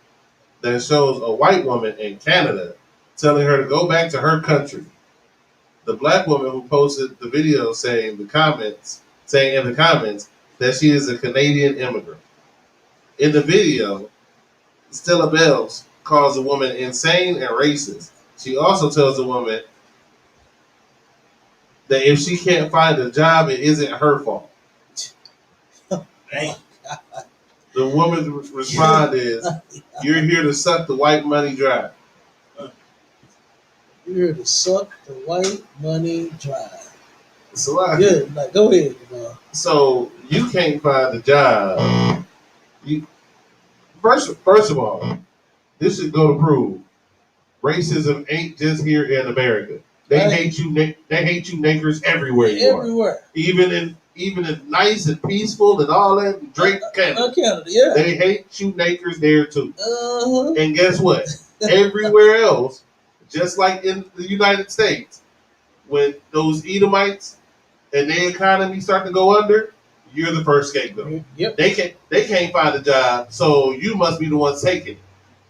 that shows a white woman in Canada telling her to go back to her country. The black woman who posted the video saying in the comments that she is a Canadian immigrant. In the video, Stella Bells calls the woman insane and racist. She also tells the woman that if she can't find a job, it isn't her fault. The woman's response is, "You're here to suck the white money dry." You're here to suck the white money dry. So good. Like, go ahead. So you can't find a job. First of all, this should go to prove racism ain't just here in America. They hate you. They hate you niggers everywhere you are. Even in nice and peaceful and all that, Drake Canada. Yeah. They hate you niggers there too. Uh-huh. And guess what? Everywhere else, just like in the United States, when those Edomites and their economy start to go under, you're the first scapegoat. Yep. They can't find a job, so you must be the one taking it.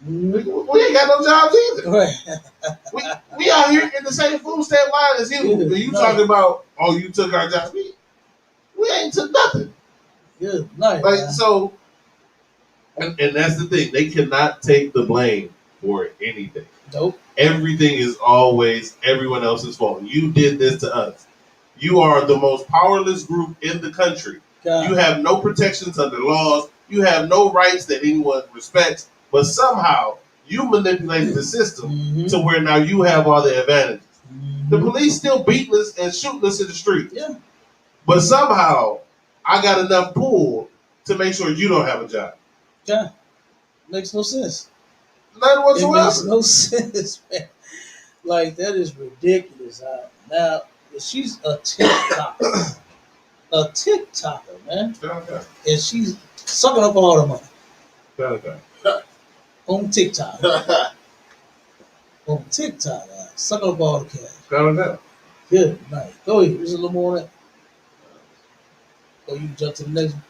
Mm-hmm. We ain't got no jobs either. Right. We out here in the same food stamp line as you. Yeah, And you no. talking about, oh, you took our jobs. We ain't took nothing. Good night. Like, Man. so, and that's the thing. They cannot take the blame for anything. Nope. Everything is always everyone else's fault. You did this to us. You are the most powerless group in the country. God. You have no protections under laws. You have no rights that anyone respects. But somehow you manipulated the system Mm-hmm. to where now you have all the advantages. Mm-hmm. The police still beating us and shooting us in the street. Yeah. But somehow I got enough pull to make sure you don't have a job. Yeah. Makes no sense. None It whatsoever. makes no sense, man. Like, that is ridiculous. Now, she's a TikToker. A TikToker, man. Okay. And she's sucking up all the money Okay. on TikTok. On TikTok, sucking up all the cash. Okay. Good night. Go ahead. There's a little more on that. Or you can jump to the next one.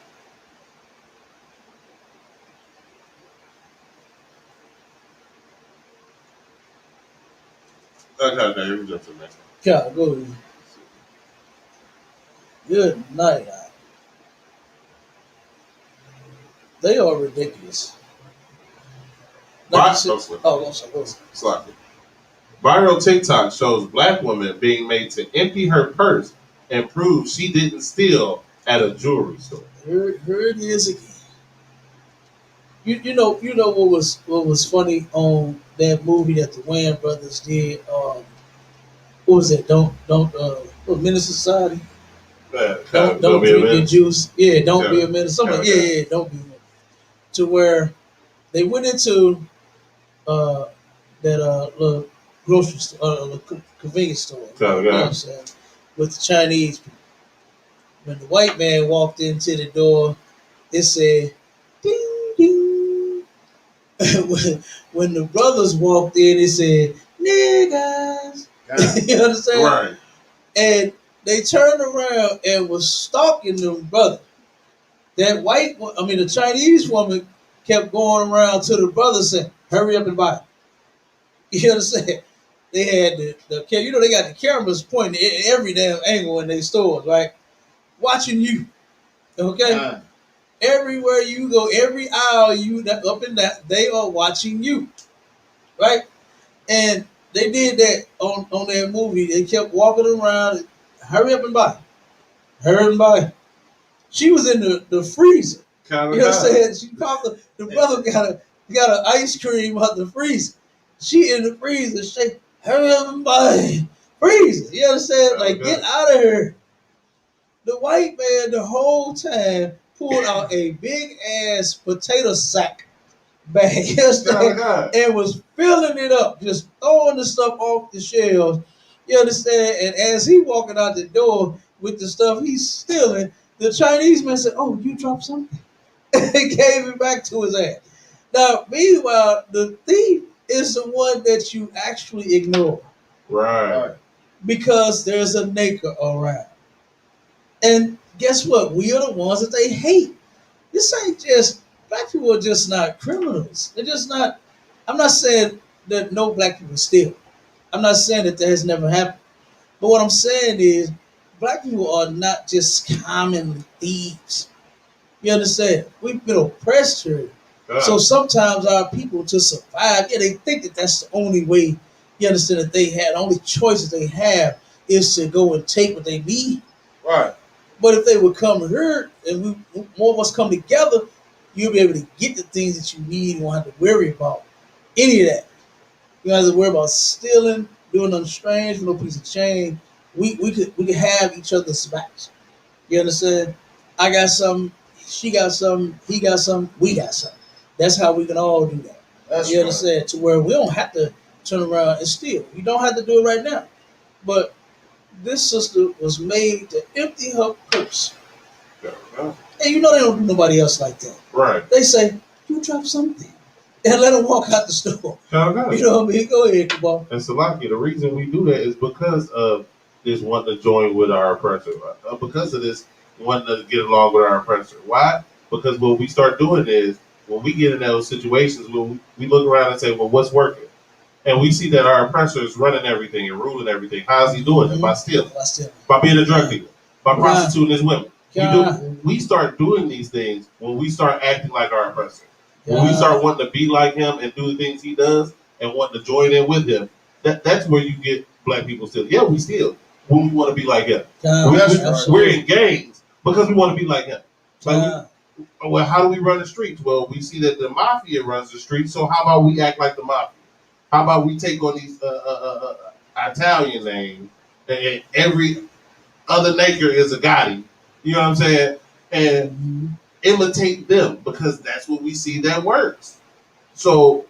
Okay. You can jump to the next one. Yeah, go ahead. Good night. They are ridiculous. Like you said- I'm sorry. Go ahead. Sloppy. Viral TikTok shows black woman being made to empty her purse and prove she didn't steal at a jewelry store. Here it is again. You know what was funny on that movie that the Wayans brothers did. What was that? Don't Menace Society. Don't drink your juice. Yeah, don't be a menace. Something. Yeah, don't be a menace. To where they went into that little grocery store, little convenience store. You know what I'm saying? With the Chinese people. When the white man walked into the door, it said, ding, ding. when the brothers walked in, it said, niggas. You understand? Right. And they turned around and was stalking them brother. That the Chinese woman kept going around to the brother saying, hurry up and buy it. You understand? They had the they got the cameras pointing at every damn angle in their stores, right? Watching you. Okay? Everywhere you go, every aisle you up and down, they are watching you. Right? And they did that on their movie. They kept walking around, hurry up and buy. Hurry up and buy. She was in the freezer. You know what I'm saying? She popped the brother got an ice cream out the freezer. She in the freezer, she hurry up and buy. Freezer. You understand? Like, get out of here. The white man the whole time pulled out a big ass potato sack bag, you understand? And was filling it up, just throwing the stuff off the shelves. You understand? And as he walking out the door with the stuff he's stealing, the Chinese man said, "Oh, you dropped something." And gave it back to his ass. Now, meanwhile, the thief is the one that you actually ignore. Right. Because there's a nigger around. And guess what? We are the ones that they hate. This ain't just, black people are just not criminals. They're just not, I'm not saying that no black people steal. I'm not saying that has never happened. But what I'm saying is, black people are not just common thieves. You understand? We've been oppressed here. So sometimes our people, to survive, they think that that's the only way, you understand, that they have, the only choices they have is to go and take what they need. Right. But if they would come here and more of us come together, you'll be able to get the things that you need. You won't have to worry about any of that. You don't have to worry about stealing, doing nothing strange, no piece of chain. We could have each other's backs. You understand? I got some, she got some, he got some, we got some. That's how we can all do that. That's you understand? Right. To where we don't have to turn around and steal. You don't have to do it right now. But this sister was made to empty her purse. And you know they don't do nobody else like that. Right. They say, you dropped something. and let them walk out the store. You know what I mean? Go ahead, come on. And Salaki, the reason we do that is because of this wanting to join with our oppressor. Because of this wanting to get along with our oppressor. Why? Because what we start doing is when we get in those situations, we look around and say, well, what's working? And we see that our oppressor is running everything and ruling everything. How's he doing it? By stealing. By being a drug dealer. By prostituting his women. We start doing these things when we start acting like our oppressor. When we start wanting to be like him and do the things he does and wanting to join in with him, that's where you get black people steal. Yeah, we steal when we want to be like him. We're in gangs because we want to be like him. Well, how do we run the streets? Well, we see that the mafia runs the streets, so how about we act like the mafia? How about we take on these Italian names and every other nigger is a Gotti, you know what I'm saying? And imitate them because that's what we see that works. So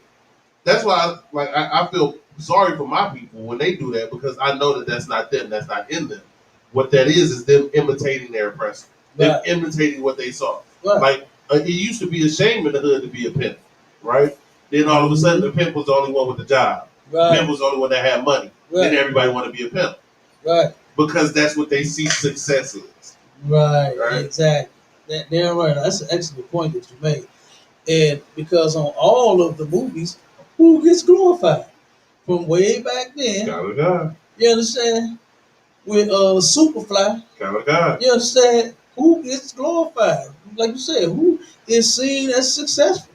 that's why I feel sorry for my people when they do that because I know that that's not them, that's not in them. What that is them imitating their oppressor, them imitating what they saw. Like it used to be a shame in the hood to be a pimp, right? Then all of a sudden the pimp was the only one with the job. The pimp was the only one that had money. Then everybody want to be a pimp. Because that's what they see success is. Right. Exactly. Damn right. That's an excellent point that you made. And because on all of the movies, who gets glorified? From way back then. God. You understand? With Superfly. God. You understand? Who gets glorified? Like you said, who is seen as successful?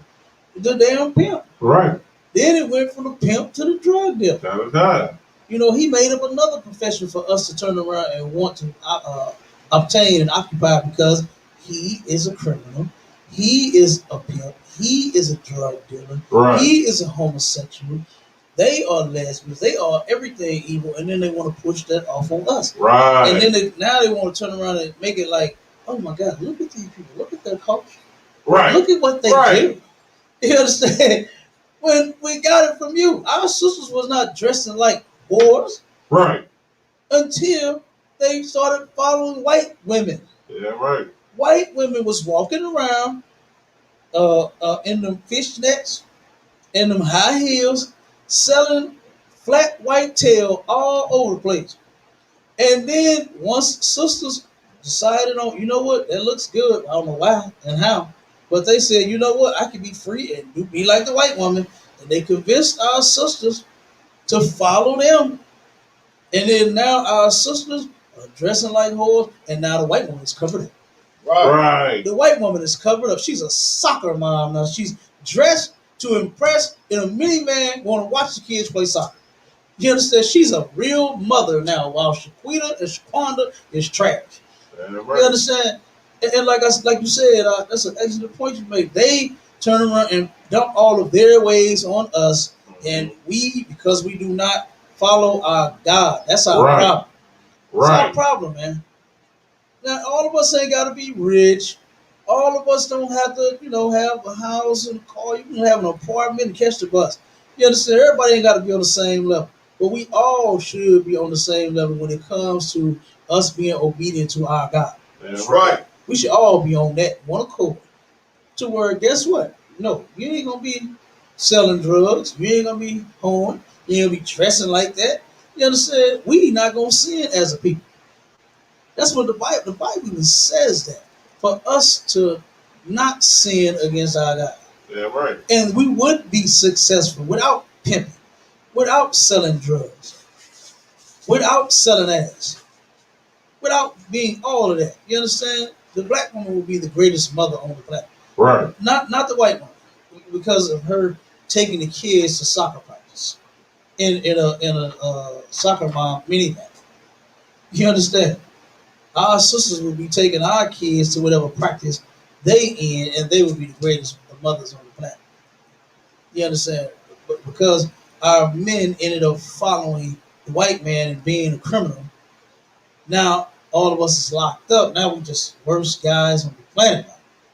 The damn pimp. Right. Then it went from the pimp to the drug dealer. God. You know, he made up another profession for us to turn around and want to obtain and occupy because he is a criminal. He is a pimp. He is a drug dealer. Right. He is a homosexual. They are lesbians. They are everything evil, and then they want to push that off on us. Right. And then now they want to turn around and make it like, oh my God, look at these people. Look at their culture. Right. Look at what they do. You understand? When we got it from you, our sisters was not dressing like whores. Right. Until they started following white women. Yeah, right. White women was walking around in them fishnets, in them high heels, selling flat white tail all over the place. And then once sisters decided on, you know what, that looks good. I don't know why and how. But they said, you know what, I can be free and be like the white woman. And they convinced our sisters to follow them. And then now our sisters are dressing like whores, and now the white woman is covered up. Right. The white woman is covered up. She's a soccer mom now. She's dressed to impress in a minivan, want to watch the kids play soccer. You understand? She's a real mother now, while Shaquita and Shaquanda is trash. Right. You understand? And like you said, that's an excellent point you made. They turn around and dump all of their ways on us, and we, because we do not follow our God. That's our problem. That's our problem, man. Now, all of us ain't got to be rich. All of us don't have to, have a house and a car. You can have an apartment and catch the bus. You understand? Everybody ain't got to be on the same level. But we all should be on the same level when it comes to us being obedient to our God. That's right. We should all be on that one accord. To where, guess what? No, you ain't going to be selling drugs. You ain't going to be hoeing. You ain't going to be dressing like that. You understand? We not going to sin as a people. That's what the Bible even says, that for us to not sin against our God. Yeah, right. And we would be successful without pimping, without selling drugs, without selling ass, without being all of that. You understand? The black woman will be the greatest mother on the planet. Right. Not the white woman, because of her taking the kids to soccer practice in a soccer mom minivan. You understand? Our sisters will be taking our kids to whatever practice they in, and they will be the greatest mothers on the planet. You understand? But because our men ended up following the white man and being a criminal, now all of us is locked up. Now we just worst guys on the planet.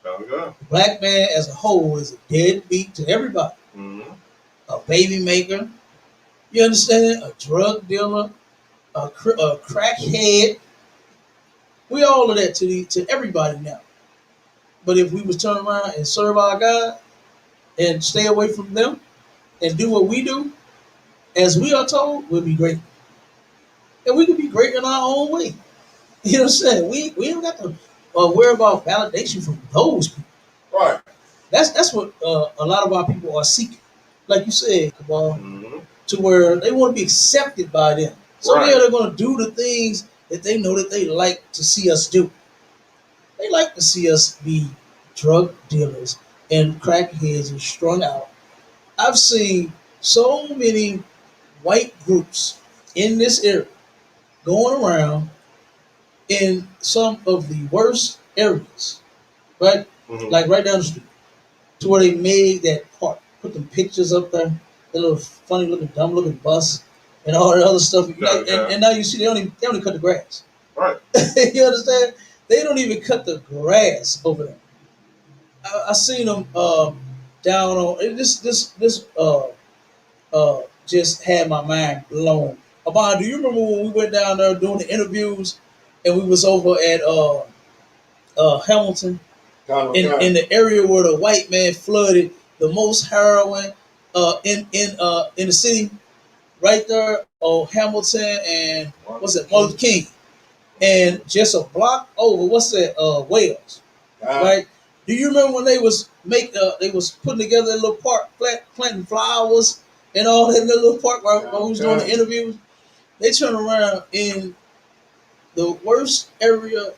The black man as a whole is a deadbeat to everybody. Mm-hmm. A baby maker, you understand? A drug dealer, a crackhead. We all of that to everybody now. But if we was turn around and serve our God, and stay away from them and do what we do, as we are told, we'll be great. And we can be great in our own way. You know what I'm saying? We don't got to worry about validation from those people. Right. That's what a lot of our people are seeking. Like you said, Kabal, Mm-hmm. to where they want to be accepted by them. So Right. yeah, they're going to do the things that they know that they like to see us do. They like to see us be drug dealers and crackheads and strung out. I've seen so many white groups in this area going around in some of the worst areas, right? Mm-hmm. Like right down the street, to where they made that park, put them pictures up there, the little funny looking, dumb looking bus, and all that other stuff. Like, and now you see they only cut the grass. Right. You understand? They don't even cut the grass over there. I seen them down on this just had my mind blown. About, do you remember when we went down there doing the interviews and we was over at Hamilton in the area where the white man flooded the most heroin in the city, right there on Hamilton and what's it, Martin Luther King, and just a block over, what's that, Wales, right? Do you remember when they was they was putting together a little park, planting flowers and all that little park while we was doing the interviews? They turned around in the worst area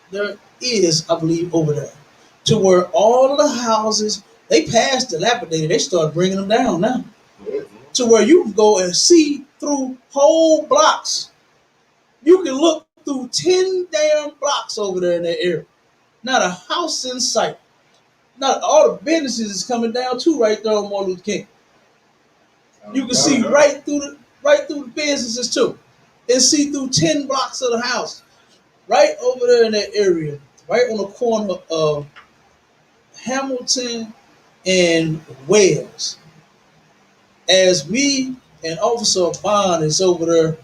there is, I believe, over there, to where all of the houses they passed dilapidated. They started bringing them down now, to where you can go and see through whole blocks. You can look through 10 damn blocks over there in that area. Not a house in sight. Not all the businesses is coming down too right there on Martin Luther King. You can see right through the businesses too, and see through 10 blocks of the house. Right over there in that area, right on the corner of Hamilton and Wales. As me and Officer Bond is over there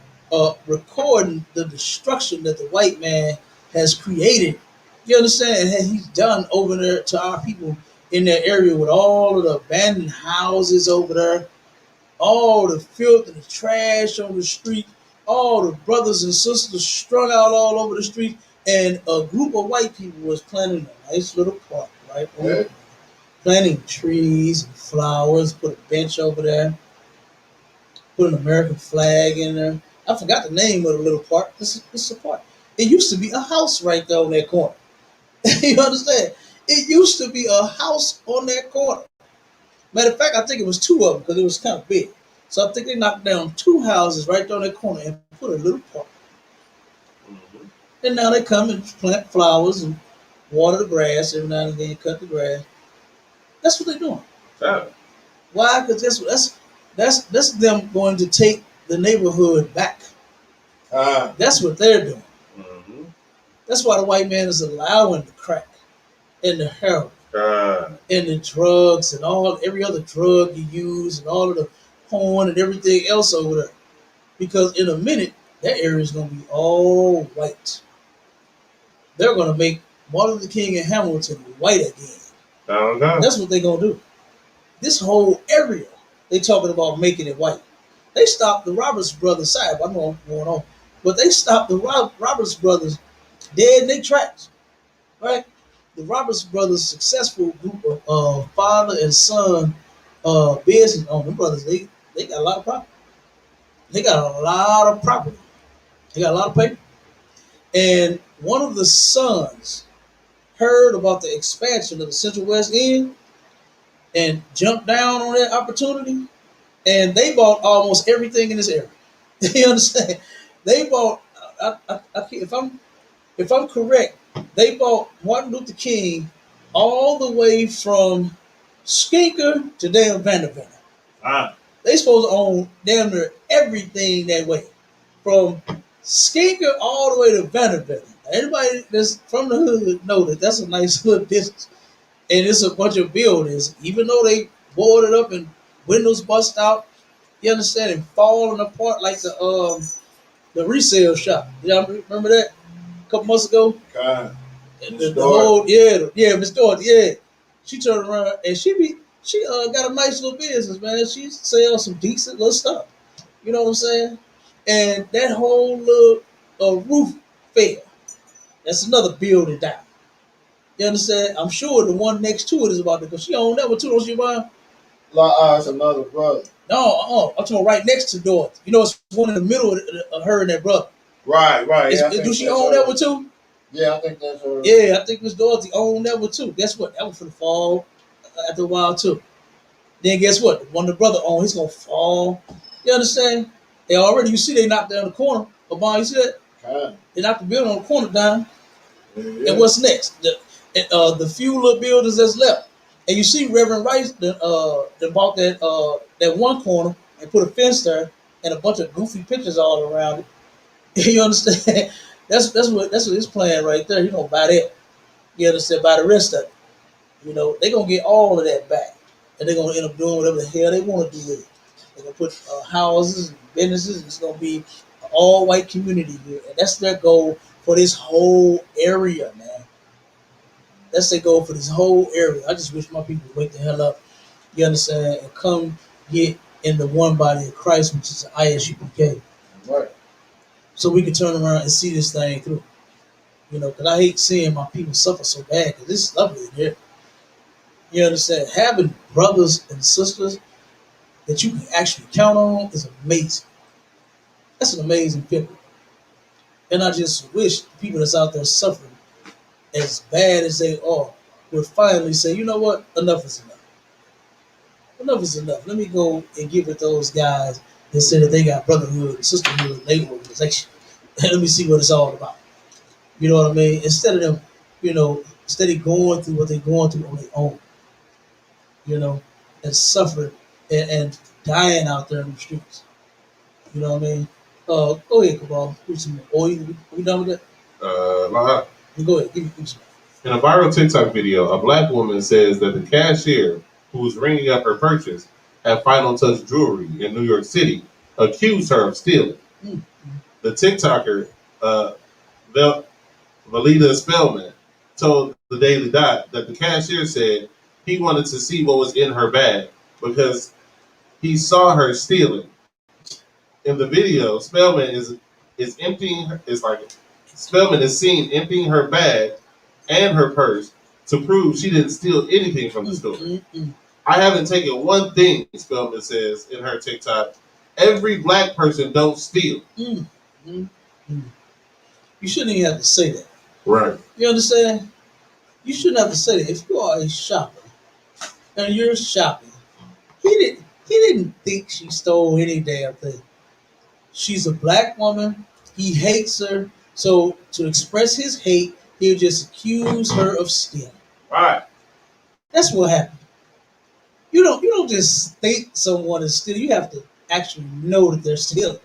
recording the destruction that the white man has created. You understand? And he's done over there to our people in that area with all of the abandoned houses over there, all the filth and the trash on the street, all the brothers and sisters strung out all over the street, and a group of white people was planting a nice little park, right? Yeah. Planting trees and flowers, put a bench over there, put an American flag in there. I forgot the name of the little park. This is a park. It used to be a house right there on that corner. You understand? It used to be a house on that corner. Matter of fact, I think it was two of them because it was kind of big. So I think they knocked down two houses right there on that corner and put a little park. Mm-hmm. And now they come and plant flowers and water the grass every now and again, cut the grass. That's what they're doing. Yeah. Why? Because that's them going to take the neighborhood back. That's what they're doing. Mm-hmm. That's why the white man is allowing the crack and the heroin and the drugs and every other drug you use and all of the porn and everything else over there. Because in a minute, that area is going to be all white. They're going to make Martin Luther King and Hamilton white again. That's what they're going to do. This whole area, they talking about making it white. They stopped the Roberts brothers side. I know I'm going on. But they stopped the Roberts brothers dead in their tracks. Right? The Roberts brothers, successful group of father and son business owners. Them brothers, they got a lot of property. They got a lot of property. They got a lot of paper. And one of the sons heard about the expansion of the Central West End and jumped down on that opportunity. And they bought almost everything in this area. You understand? They bought. If I'm correct, they bought Martin Luther King all the way from Skinker to damn Vanderbilt. They supposed to own damn near everything that way, from Skinker all the way to Vanderbilt. Everybody that's from the hood know that that's a nice little distance, and it's a bunch of buildings. Even though they boarded up and windows bust out, you understand, and falling apart like the resale shop. Y'all remember that a couple months ago? The whole Miss Dorothy, yeah. She turned around and she She got a nice little business, man. She sells some decent little stuff. You know what I'm saying? And that whole little roof fell. That's another building down. You understand? I'm sure the one next to it is about to go. She own that one too, don't she, Brian? It's another brother. No, I'm talking right next to Dorothy. You know, it's one in the middle of her and that brother. Right. Yeah, Do she own that one too? Yeah, I think that's her. Yeah, I think Miss Dorothy owned that one too. Guess what? That was for the fall after a while too. Then guess what? The one the brother owned, he's gonna fall. You understand? They already, you see, they knocked down the corner. Obama, you see that? Okay. They knocked the building on the corner down. Yeah. And what's next? The few little buildings that's left. And you see Reverend Rice that bought that one corner and put a fence there and a bunch of goofy pictures all around it. You understand? That's what his plan right there. He gonna buy that. You understand? Buy the rest of it. You know, they're gonna get all of that back. And they're gonna end up doing whatever the hell they want to do with it. They're gonna put houses and businesses, and it's gonna be an all white community here. And that's their goal for this whole area, man. That's their goal for this whole area. I just wish my people would wake the hell up, you understand, and come get in the one body of Christ, which is ISUPK. Right. So we can turn around and see this thing through. You know, because I hate seeing my people suffer so bad, because this is lovely in here. You understand? Having brothers and sisters that you can actually count on is amazing. That's an amazing feeling. And I just wish the people that's out there suffering as bad as they are would finally say, you know what? Enough is enough. Enough is enough. Let me go and get with those guys that say that they got brotherhood and sisterhood and labor organization. And let me see what it's all about. You know what I mean? Instead of them, instead of going through what they're going through on their own, and suffering and dying out there in the streets. You know what I mean? Go ahead, Cabal. We done with that? Go ahead. Give me some. In a viral TikTok video, a black woman says that the cashier who was ringing up her purchase at Final Touch Jewelry in New York City accused her of stealing. Mm-hmm. The TikToker, Valida Spellman, told the Daily Dot that the cashier said he wanted to see what was in her bag because he saw her stealing. In the video, Spellman is emptying. Spellman is seen emptying her bag and her purse to prove she didn't steal anything from the store. Mm-hmm. I haven't taken one thing, Spellman says in her TikTok. Every black person don't steal. Mm-hmm. You shouldn't even have to say that. Right. You understand? You shouldn't have to say that. If you are a shopper and you're shopping, he didn't think she stole any damn thing. She's a black woman. He hates her. So to express his hate, he'll just accuse her of stealing. Right. That's what happened. You don't just think someone is stealing. You have to actually know that they're stealing.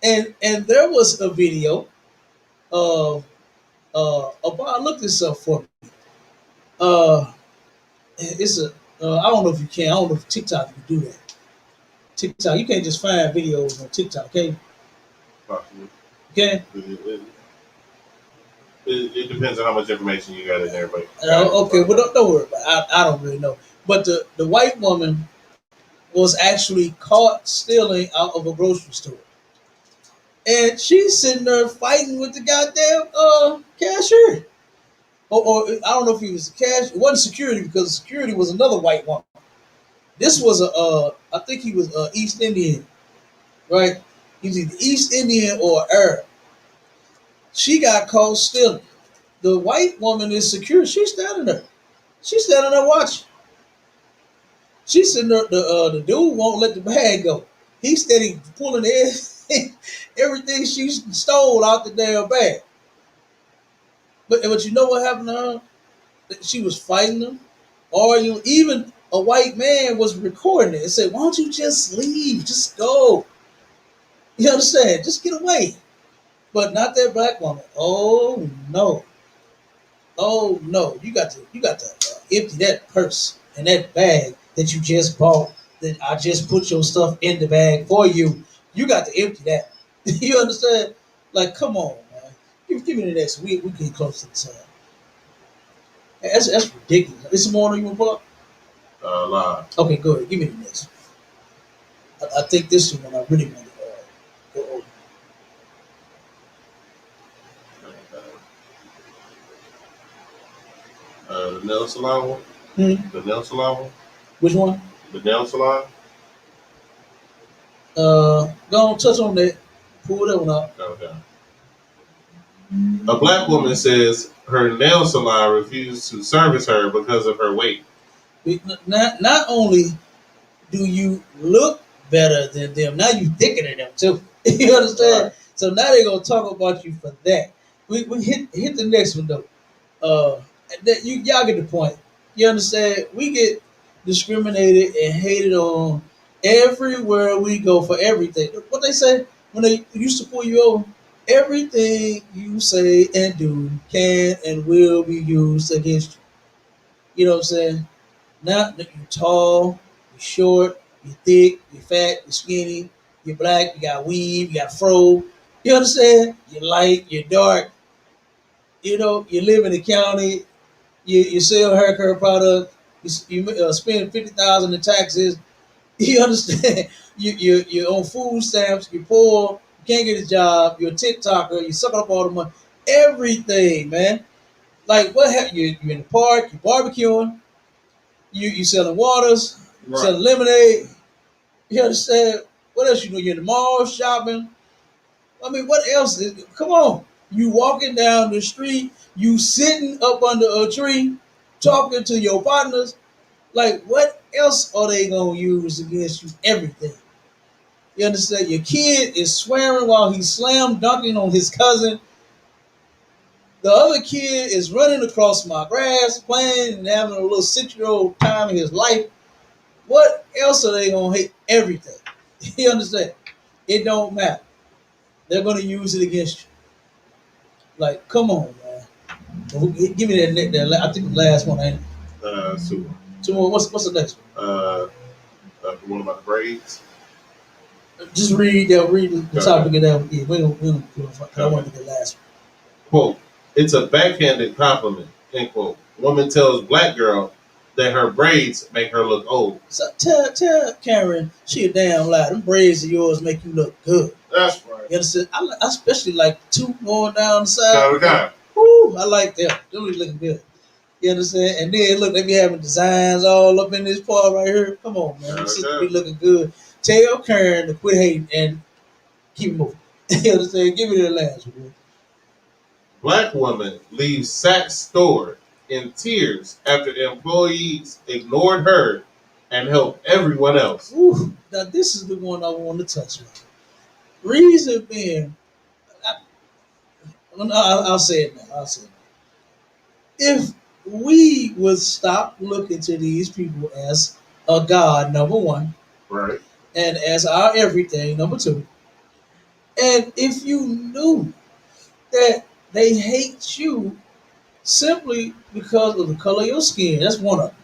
And there was a video of about, look this up for me. It's a I don't know if you can. I don't know if TikTok can do that. TikTok, you can't just find videos on TikTok, can you? Possibly. Okay. It depends on how much information you got in there, but Okay, well don't worry about it. I don't really know. But the white woman was actually caught stealing out of a grocery store. And she's sitting there fighting with the goddamn cashier. Or I don't know if he was the cashier. It wasn't security because security was another white woman. This was I think he was East Indian, right? He was either East Indian or Arab. She got caught stealing. The white woman is secure. She's standing there. She's standing there watching. She's sitting there. The dude won't let the bag go. He's steady pulling everything she stole out the damn bag. But you know what happened to her? She was fighting them. Or even a white man was recording it and said, "Why don't you just leave? Just go." You understand? Just get away. But not that black woman. Oh no. Oh no. You got to empty that purse and that bag that you just bought. That I just put your stuff in the bag for you. You got to empty that. You understand? Like, come on, man. Give me the next week. We get close to the time. That's ridiculous. It's more than you want to pull up. Live. Okay, go ahead. Give me the next. I think this is the one I really want to go over. The nail salon one. The nail salon one. Which one? The nail salon. Go on, touch on that. Pull that one up. Okay. A black woman says her nail salon refused to service her because of her weight. Not only do you look better than them, now you thicker than them too. You understand? Right. So now they're gonna talk about you for that. We hit the next one though. Y'all get the point. You understand? We get discriminated and hated on everywhere we go for everything. What they say when they used to pull you over? Everything you say and do can and will be used against you. You know what I'm saying? Now that you're tall, you're short, you're thick, you're fat, you're skinny, you're black, you got weave, you got fro. You understand? You're light, you're dark. You know, you live in the county. You sell hair care product. You spend 50,000 in taxes. You understand? You're on food stamps. You're poor. You can't get a job. You're a TikToker. You suck up all the money. Everything, man. Like what happened? You're in the park. You're barbecuing. You selling waters. Right. Selling lemonade. You understand? What else you do? You're in the mall shopping. I mean, what else? Come on. You walking down the street. You sitting up under a tree, talking to your partners. Like, what else are they gonna use against you? Everything. You understand? Your kid is swearing while he's slam dunking on his cousin. The other kid is running across my grass, playing and having a little 6-year-old time in his life. What else are they gonna hate? Everything. You understand? It don't matter. They're gonna use it against you. Like, come on, man. Give me that I think the last one, ain't it? Two more. Two more. What's the next one? One about the braids. Just read the topic of that. Yeah, we don't I want to get the last one. Quote, it's a backhanded compliment, end quote. Woman tells black girl that her braids make her look old. So tell Karen she a damn lie. Them braids of yours make you look good. That's right. You understand? I especially like two going down the side. Okay. Woo, I like them. They really looking good. You understand? And then look, they be having designs all up in this part right here. Come on, man. This be looking good. Tell Karen to quit hating and keep moving. You understand? Give me the last one. Black woman leaves Saks store in tears after employees ignored her and helped everyone else. Ooh, now this is the one I want to touch on. Reason being, I'll say it now. If we would stop looking to these people as a God, number one, right, and as our everything, number two, and if you knew that they hate you simply because of the color of your skin, that's one of them.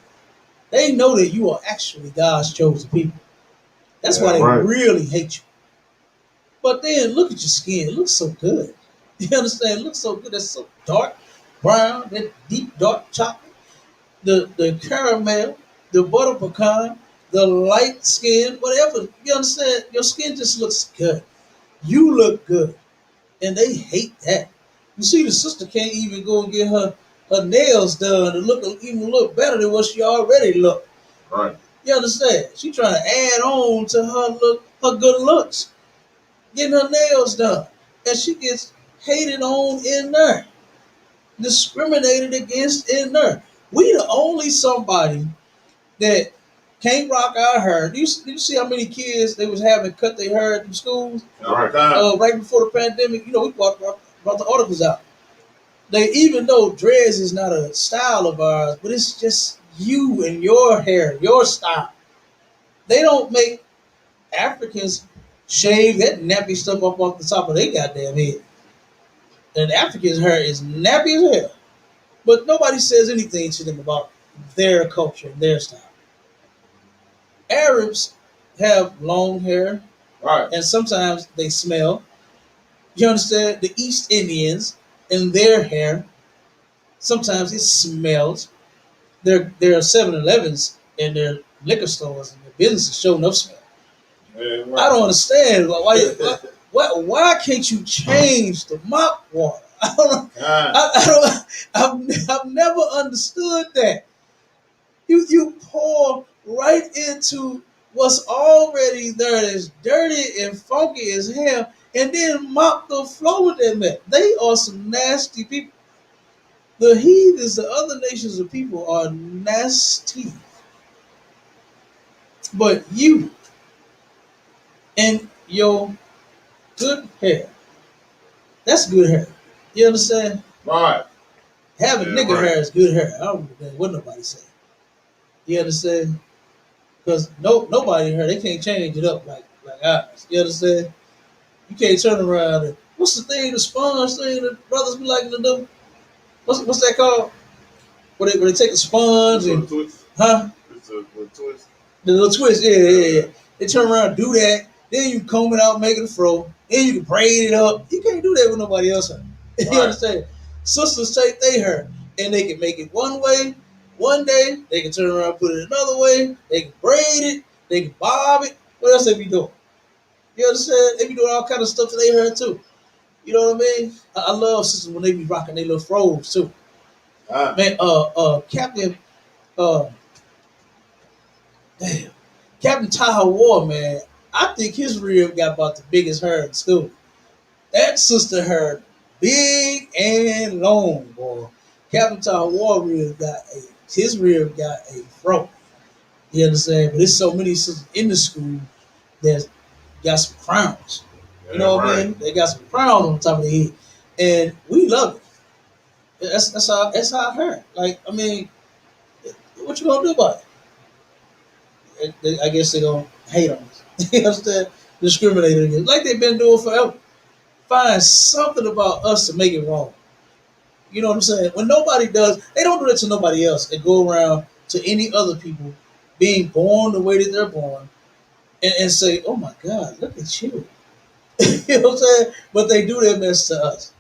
They know that you are actually God's chosen people. That's why they really hate you. But then look at your skin; it looks so good. You understand? It looks so good. It's so dark brown, that deep dark chocolate, the caramel, the butter pecan, the light skin, whatever. You understand? Your skin just looks good. You look good. And they hate that. You see, the sister can't even go and get her nails done to even look better than what she already looked. Right. You understand? She trying to add on to her good looks. Getting her nails done. And she gets hated on in there. Discriminated against in there. We the only somebody that can't rock our hair. Did you see how many kids they was having cut their hair in schools? Right before the pandemic, we brought the articles out. Even though dreads is not a style of ours, but it's just you and your hair, your style. They don't make Africans shave that nappy stuff up off the top of their goddamn head. And Africans' hair is nappy as hell. But nobody says anything to them about their culture and their style. Arabs have long hair, right, and sometimes they smell. You understand? The East Indians and their hair, sometimes it smells. There are 7-Elevens and their liquor stores and their businesses showing up smell. Yeah, right. I don't understand why can't you change the mop water? I don't know. I've never understood that. You pour right into what's already there that's dirty and funky as hell, and then mop the floor with that mess. They are some nasty people. The heathens, the other nations of people are nasty. But you and your good hair, that's good hair. You understand? Right. Having Yeah, nigga right. hair is good hair. I don't care what nobody say. You understand? Because nobody hair, they can't change it up like ours. You understand? You can't turn around and what's the thing, the sponge thing that brothers be liking to do? What's that called? Where they take a sponge and Twist. huh? It's a twist. The little twist, yeah. They turn around and do that. Then you comb it out, make it a fro. Then you can braid it up. You can't do that with nobody else hair. You Right. understand? Sisters take their hair and they can make it one way. One day they can turn around and put it another way. They can braid it. They can bob it. What else they be doing? You understand? They be doing all kind of stuff to their hair too. You know what I mean? I love sisters when they be rocking their little fros too. Ah. Man, Captain, uh, damn. Captain Taha War, man, I think his rib got about the biggest hair in school. That sister hair big and long, boy. Captain Taha War his rib got a fro. You understand? But there's so many sisters in the school that got some crowns. Yeah, You know what I mean? They got some crowns on top of their head. And we love it. That's our hair. Like, I mean, what you gonna do about it? I guess they gonna hate on us. You understand? Discriminate against, like they've been doing forever. Find something about us to make it wrong. You know what I'm saying? When nobody does, they don't do that to nobody else. They go around to any other people being born the way that they're born and say, "Oh my God, look at you." You know what I'm saying? But they do that mess to us.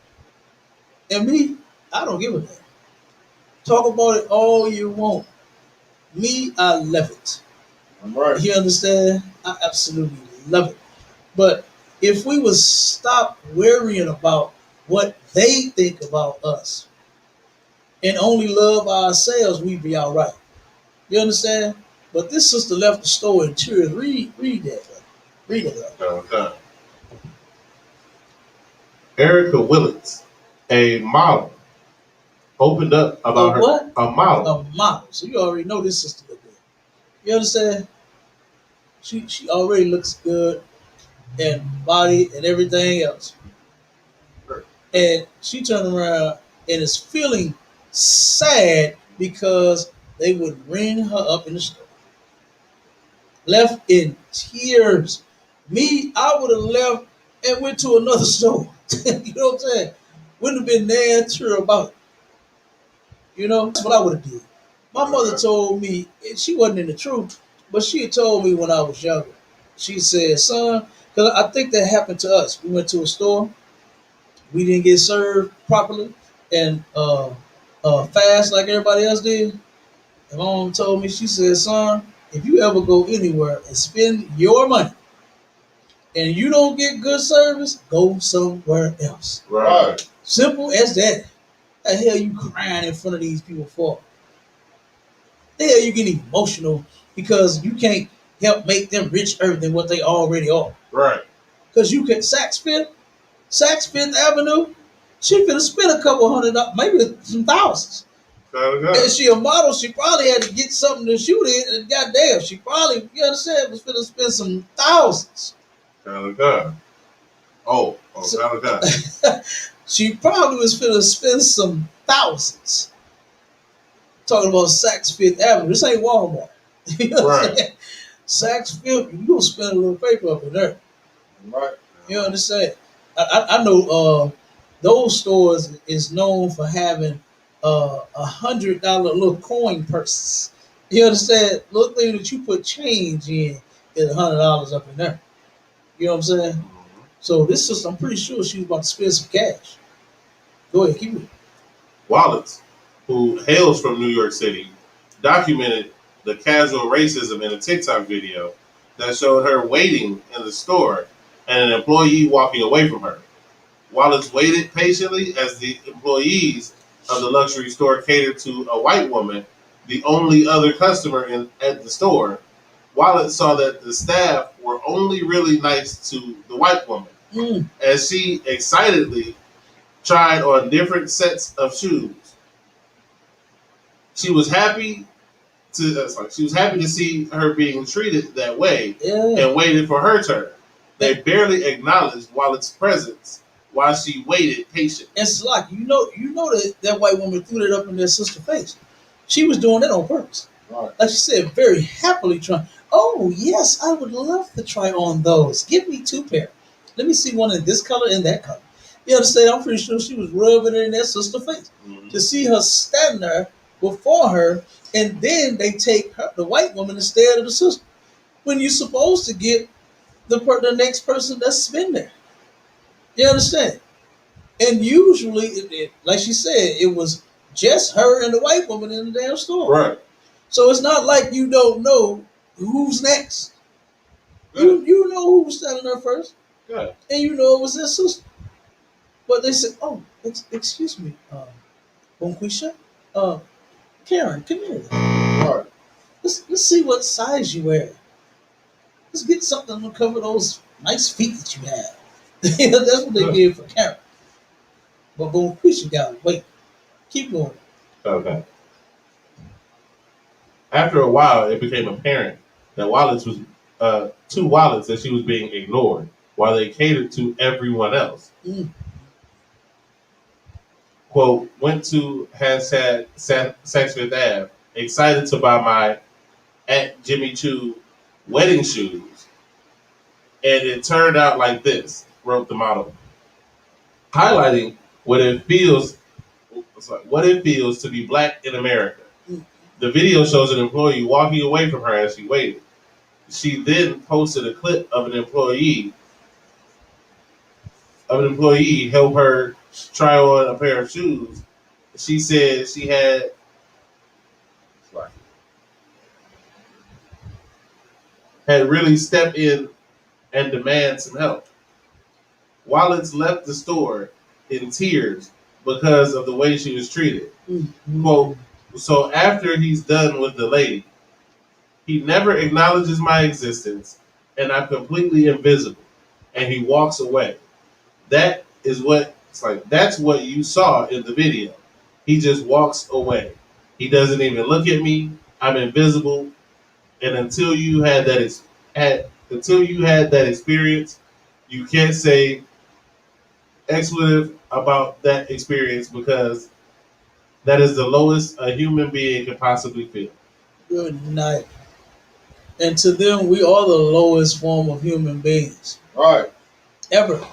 And me, I don't give a damn. Talk about it all you want. Me, I love it. I'm right. You understand? I absolutely love it. But if we would stop worrying about what they think about us and only love ourselves, we'd be all right. You understand? But this sister left the store in tears. Read that, brother. Read it. Okay. Erica Willits, a model, opened up about her. What? A model. A model. So you already know this sister look good. You understand? She already looks good and body and everything else. And she turned around and is feeling sad because they would ring her up in the store. Left in tears. Me, I would have left and went to another store. You know what I'm saying? Wouldn't have been there about it. You know, that's what I would have did. My mother told me, and she wasn't in the truth, but she had told me when I was younger. She said, son, because I think that happened to us. We went to a store, we didn't get served properly and fast like everybody else did. And my mom told me, she said, son, if you ever go anywhere and spend your money and you don't get good service, go somewhere else. Right. Simple as that. The hell you crying in front of these people for? The hell you getting emotional because you can't help make them richer than what they already are. Right. Because you can Saks Fifth Avenue, she could have spent a couple $100, maybe some thousands. And she a model, she probably had to get something to shoot in, and goddamn, she probably, you understand, was finna spend some thousands. She probably was finna spend some thousands. Talking about Saks Fifth Avenue. This ain't Walmart. You know what I'm saying? Saks Fifth, you gonna spend a little paper up in there. Right. You understand? I know those stores is known for having $100 little coin purses. You understand? Little thing that you put change in is $100 up in there. You know what I'm saying? Mm-hmm. So this sister, I'm pretty sure she was about to spend some cash. Go ahead, keep it. Wallace, who hails from New York City, documented the casual racism in a TikTok video that showed her waiting in the store and an employee walking away from her. Wallace waited patiently as the employees of the luxury store catered to a white woman, the only other customer at the store. Wallace saw that the staff were only really nice to the white woman, as she excitedly tried on different sets of shoes. She was happy she was happy to see her being treated that way and waited for her turn. They barely acknowledged Wallace's presence while she waited patiently. And it's like you know that white woman threw that up in their sister's face. She was doing that on purpose. Right. Like she said, very happily trying. Oh yes, I would love to try on those. Give me 2 pair. Let me see one in this color and that color. You understand? I'm pretty sure she was rubbing it in their sister's face to see her standing there before her, and then they take her, the white woman, instead of the sister. When you're supposed to get the next person that's been there. You understand? And usually, like she said, it was just her and the white woman in the damn store. Right. So it's not like you don't know who's next. You know who was standing there first. Good. And you know it was their sister. But they said, oh, excuse me, Bonquisha, Karen, come here. Right. Let's see what size you wear. Let's get something to cover those nice feet that you have. That's what they did for Karen. But Bonquisha got to wait. Keep going. Okay. After a while, it became apparent that Wallace was to Wallace that she was being ignored while they catered to everyone else. Quote, went to hashtag Saks Fifth Ave, excited to buy my at Jimmy Choo wedding shoes. And it turned out like this, wrote the model. Highlighting what it feels to be black in America. The video shows an employee walking away from her as she waited. She then posted a clip of an employee help her try on a pair of shoes. She said she had really stepped in and demand some help. Wallace left the store in tears because of the way she was treated. Quote, so after he's done with the lady, he never acknowledges my existence and I'm completely invisible. And he walks away. That is what it's like. That's what you saw in the video. He just walks away. He doesn't even look at me. I'm invisible. And until you had that experience, you can't say expletive about that experience because that is the lowest a human being can possibly feel. Good night. And to them, we are the lowest form of human beings. Right. Ever.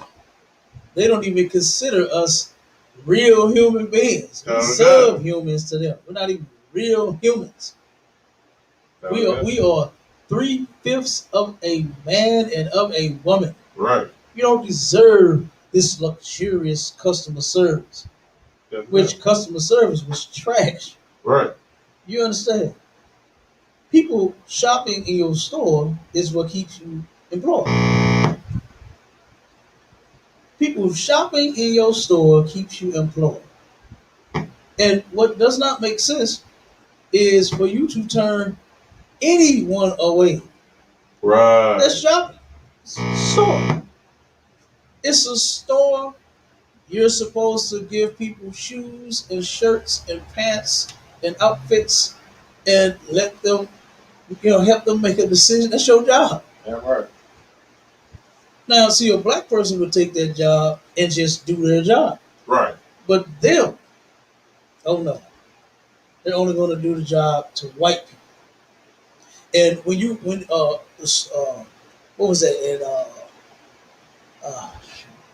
They don't even consider us real human beings. We're Okay. subhumans to them. We're not even real humans. Okay. We are 3/5 of a man and of a woman. Right. You don't deserve this luxurious customer service. Okay. Which customer service was trash. Right. You understand? People shopping in your store is what keeps you employed. People shopping in your store keeps you employed. And what does not make sense is for you to turn anyone away. Right. That's shopping. It's a store. It's a store. You're supposed to give people shoes and shirts and pants and outfits and let them, help them make a decision. That's your job. Yeah, right. Now, see, a black person would take that job and just do their job. Right. But them, oh no, they're only going to do the job to white people. And what was that?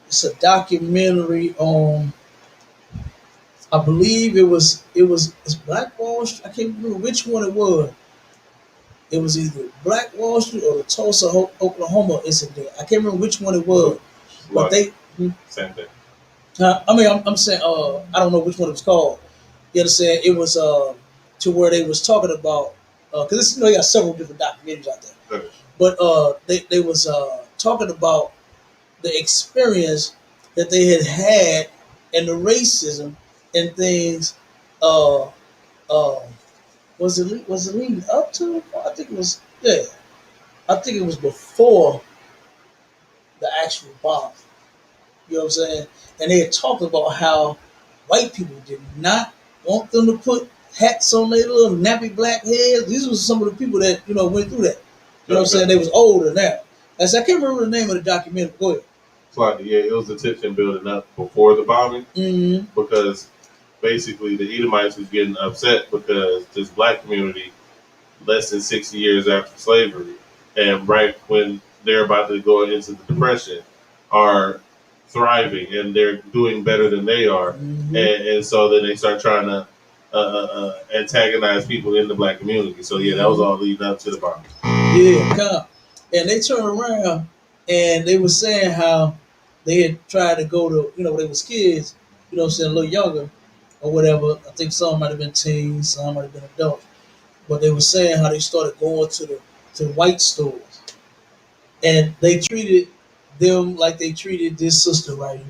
It's a documentary on, I believe it's Black Wall Street. I can't remember which one it was. It was either Black Wall Street or the Tulsa, Oklahoma incident. I can't remember which one it was. But same thing. I'm saying, I don't know which one it was called. You understand? It was to where they was talking about because you got several different documentaries out there. Okay. But they was talking about the experience that they had and the racism and things. Uh, uh, was it leading up to? I think it was. Yeah, I think it was before the actual bomb. You know what I'm saying? And they had talked about how white people did not want them to put hats on their little nappy black heads. These were some of the people that went through that. You know what I'm saying? They was older now. I can't remember the name of the documentary. Go ahead. It's like, yeah, it was the tension building up before the bombing Mm-hmm. because basically the Edomites was getting upset because this black community, less than 60 years after slavery, and right when they're about to go into the depression, are thriving and they're doing better than they are, Mm-hmm. and so then they start trying to antagonize people in the black community. So yeah, that was all leading up to the bombing. Yeah, come. And they turned around and they were saying how they had tried to go to, they was kids, what I'm saying, a little younger or whatever. I think some might have been teens, some might have been adults. But they were saying how they started going to the white stores and they treated them like they treated this sister right here.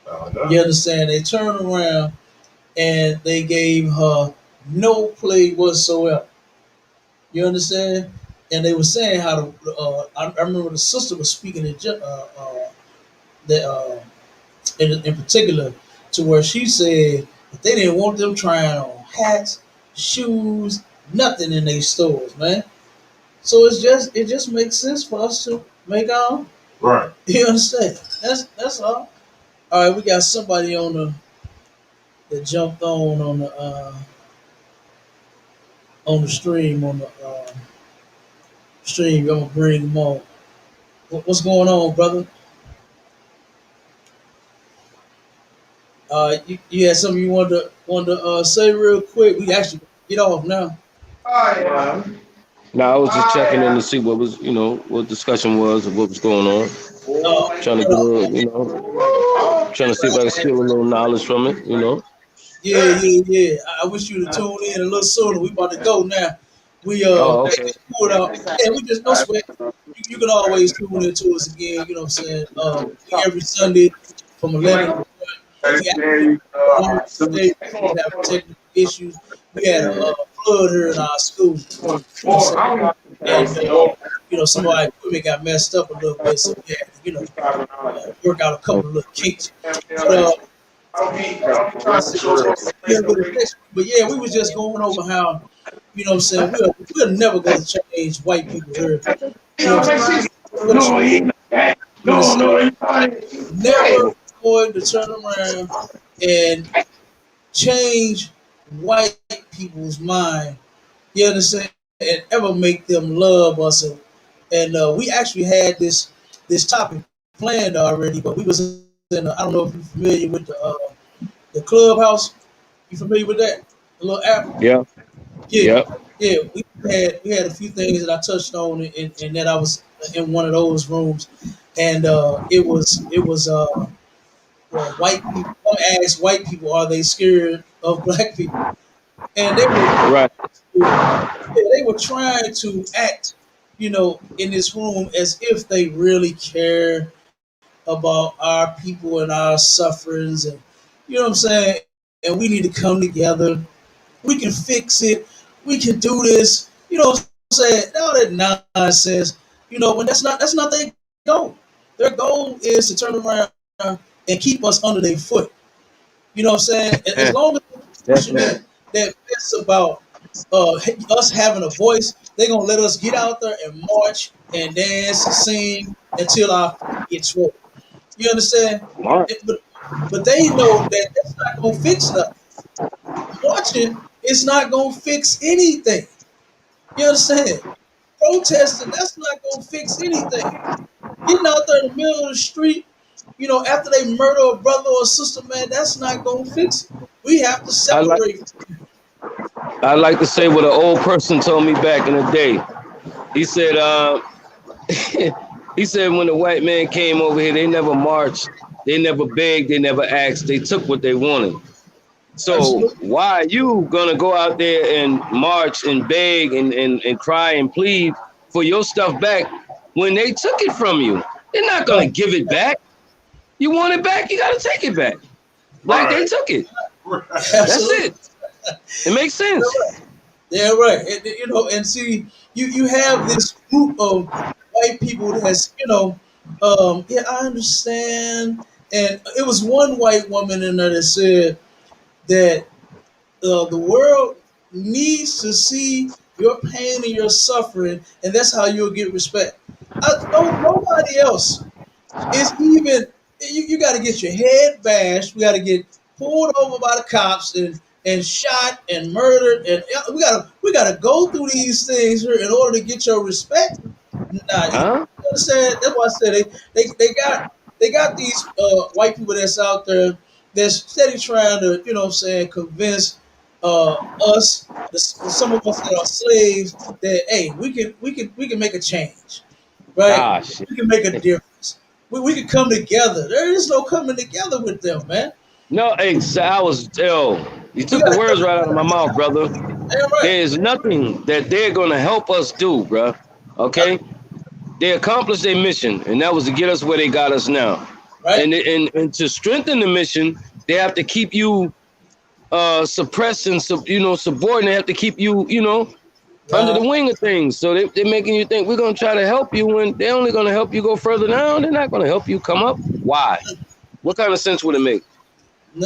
Oh, no. You understand? They turned around and they gave her no play whatsoever. You understand? And they were saying how I remember the sister was speaking in particular to where she said that they didn't want them trying on hats, shoes, nothing in their stores, man. So it just makes sense for us to make our own. Right. You understand? That's all. All right, we got somebody on that jumped on the stream on the stream. I'm gonna bring them on. What's going on, brother? You had something you wanted to say real quick. We actually get off now. Now I was just checking in to see what was, what discussion was and what was going on. Trying to get trying to see if I can steal a little knowledge from it. Yeah. I wish you to tune in a little sooner. We about to go now. Oh, okay. Pulled out. Yeah, we just no sweat. You can always tune into us again. You know what I'm saying? Every Sunday from 11 to 1. We actually on today we have technical issues. We had a flood here in our school. You know what I'm saying? And some of our equipment got messed up a little bit, so we had to, work out a couple of little kinks. But but yeah, we was just going over how, what I'm saying, we're never going to change white people here. You know what I'm saying? Never going to turn around and change white people's mind. You understand? And ever make them love us. And we actually had this topic planned already, but we was in. I don't know if you're familiar with the clubhouse. You familiar with that? The little app. Yeah. Yeah, Yeah. yeah. We had a few things that I touched on, and that I was in one of those rooms, and it was well, white people. I asked white people, are they scared of black people? And they were Right. they were trying to act, in this room as if they really care about our people and our sufferings, and you know what I'm saying. And we need to come together. We can fix it. We can do this. You know what I'm saying? All that nonsense. When that's not their goal. Their goal is to turn around and keep us under their foot. You know what I'm saying? As long as we're pushing that mess about us having a voice, they're gonna let us get out there and march and dance and sing until our feet get swollen. You understand? All But they know that that's not gonna fix nothing. Marching is not gonna fix anything. You understand? Protesting, that's not gonna fix anything. Getting out there in the middle of the street, after they murder a brother or sister, man, that's not gonna fix it. We have to I like separate. I like to say what an old person told me back in the day. He said, he said when the white man came over here, they never marched, they never begged, they never asked, they took what they wanted. So Absolutely. why are you gonna go out there and march and beg and cry and plead for your stuff back when they took it from you? They're not gonna Right. give it back. You want it back, you gotta take it back. Like they Right. took it. Right. That's Absolutely. it. It makes sense. Yeah, right. And see, you have this group of white people that's, yeah, I understand. And it was one white woman in there that said that the world needs to see your pain and your suffering, and that's how you'll get respect. Nobody else is even. You got to get your head bashed. We got to get pulled over by the cops and shot and murdered, and we gotta go through these things here in order to get your respect. Nah, you Huh? understand? That's why I said they got these white people that's out there that's steady trying to, what I'm saying, convince us, some of us that are slaves, that hey, we can make a change, right? Ah shit. We can make a difference. We can come together. There is no coming together with them, man. No, I was you We took the gotta come words right out of together. my mouth, brother. Damn right, There is nothing that they're gonna help us do, bro. Okay? They accomplished their mission, and that was to get us where they got us now. right, And to strengthen the mission, they have to keep you suppressed and subordinate. They have to keep you, under the right, wing of things. So they're making you think we're gonna try to help you when they're only gonna help you go further down. They're not gonna help you come up. Why? What kind of sense would it make?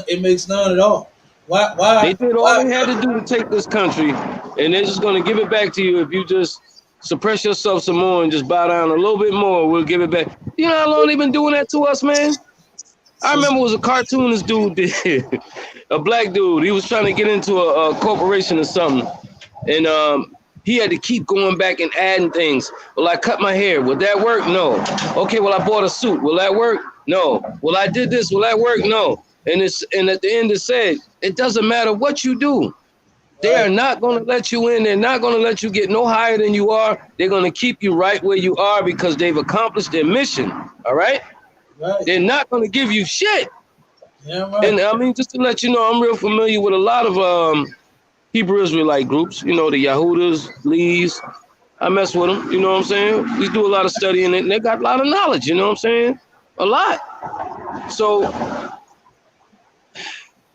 it makes none at all. Why? They Why? did all Why? they had to do to take this country, and they're just gonna give it back to you if you just suppress yourself some more and just bow down a little bit more. We'll give it back. You know how long they been doing that to us, man? I Since remember it was a cartoonist dude did, a black dude. He was trying to get into a corporation or something, and he had to keep going back and adding things. Well, I cut my hair. Will that work? No. Okay. Well, I bought a suit. Will that work? No. Well, I did this. Will that work? No. And at the end it said, it doesn't matter what you do. They are right, not going to let you in. They're not going to let you get no higher than you are. They're going to keep you right where you are because they've accomplished their mission. All right. right, They're not going to give you shit. yeah, right, And I mean, just to let you know, I'm real familiar with a lot of Hebrew Israelite groups. You know, the Yahudas, Lees. I mess with them. You know what I'm saying? We do a lot of studying it, and they got a lot of knowledge. You know what I'm saying? A lot. So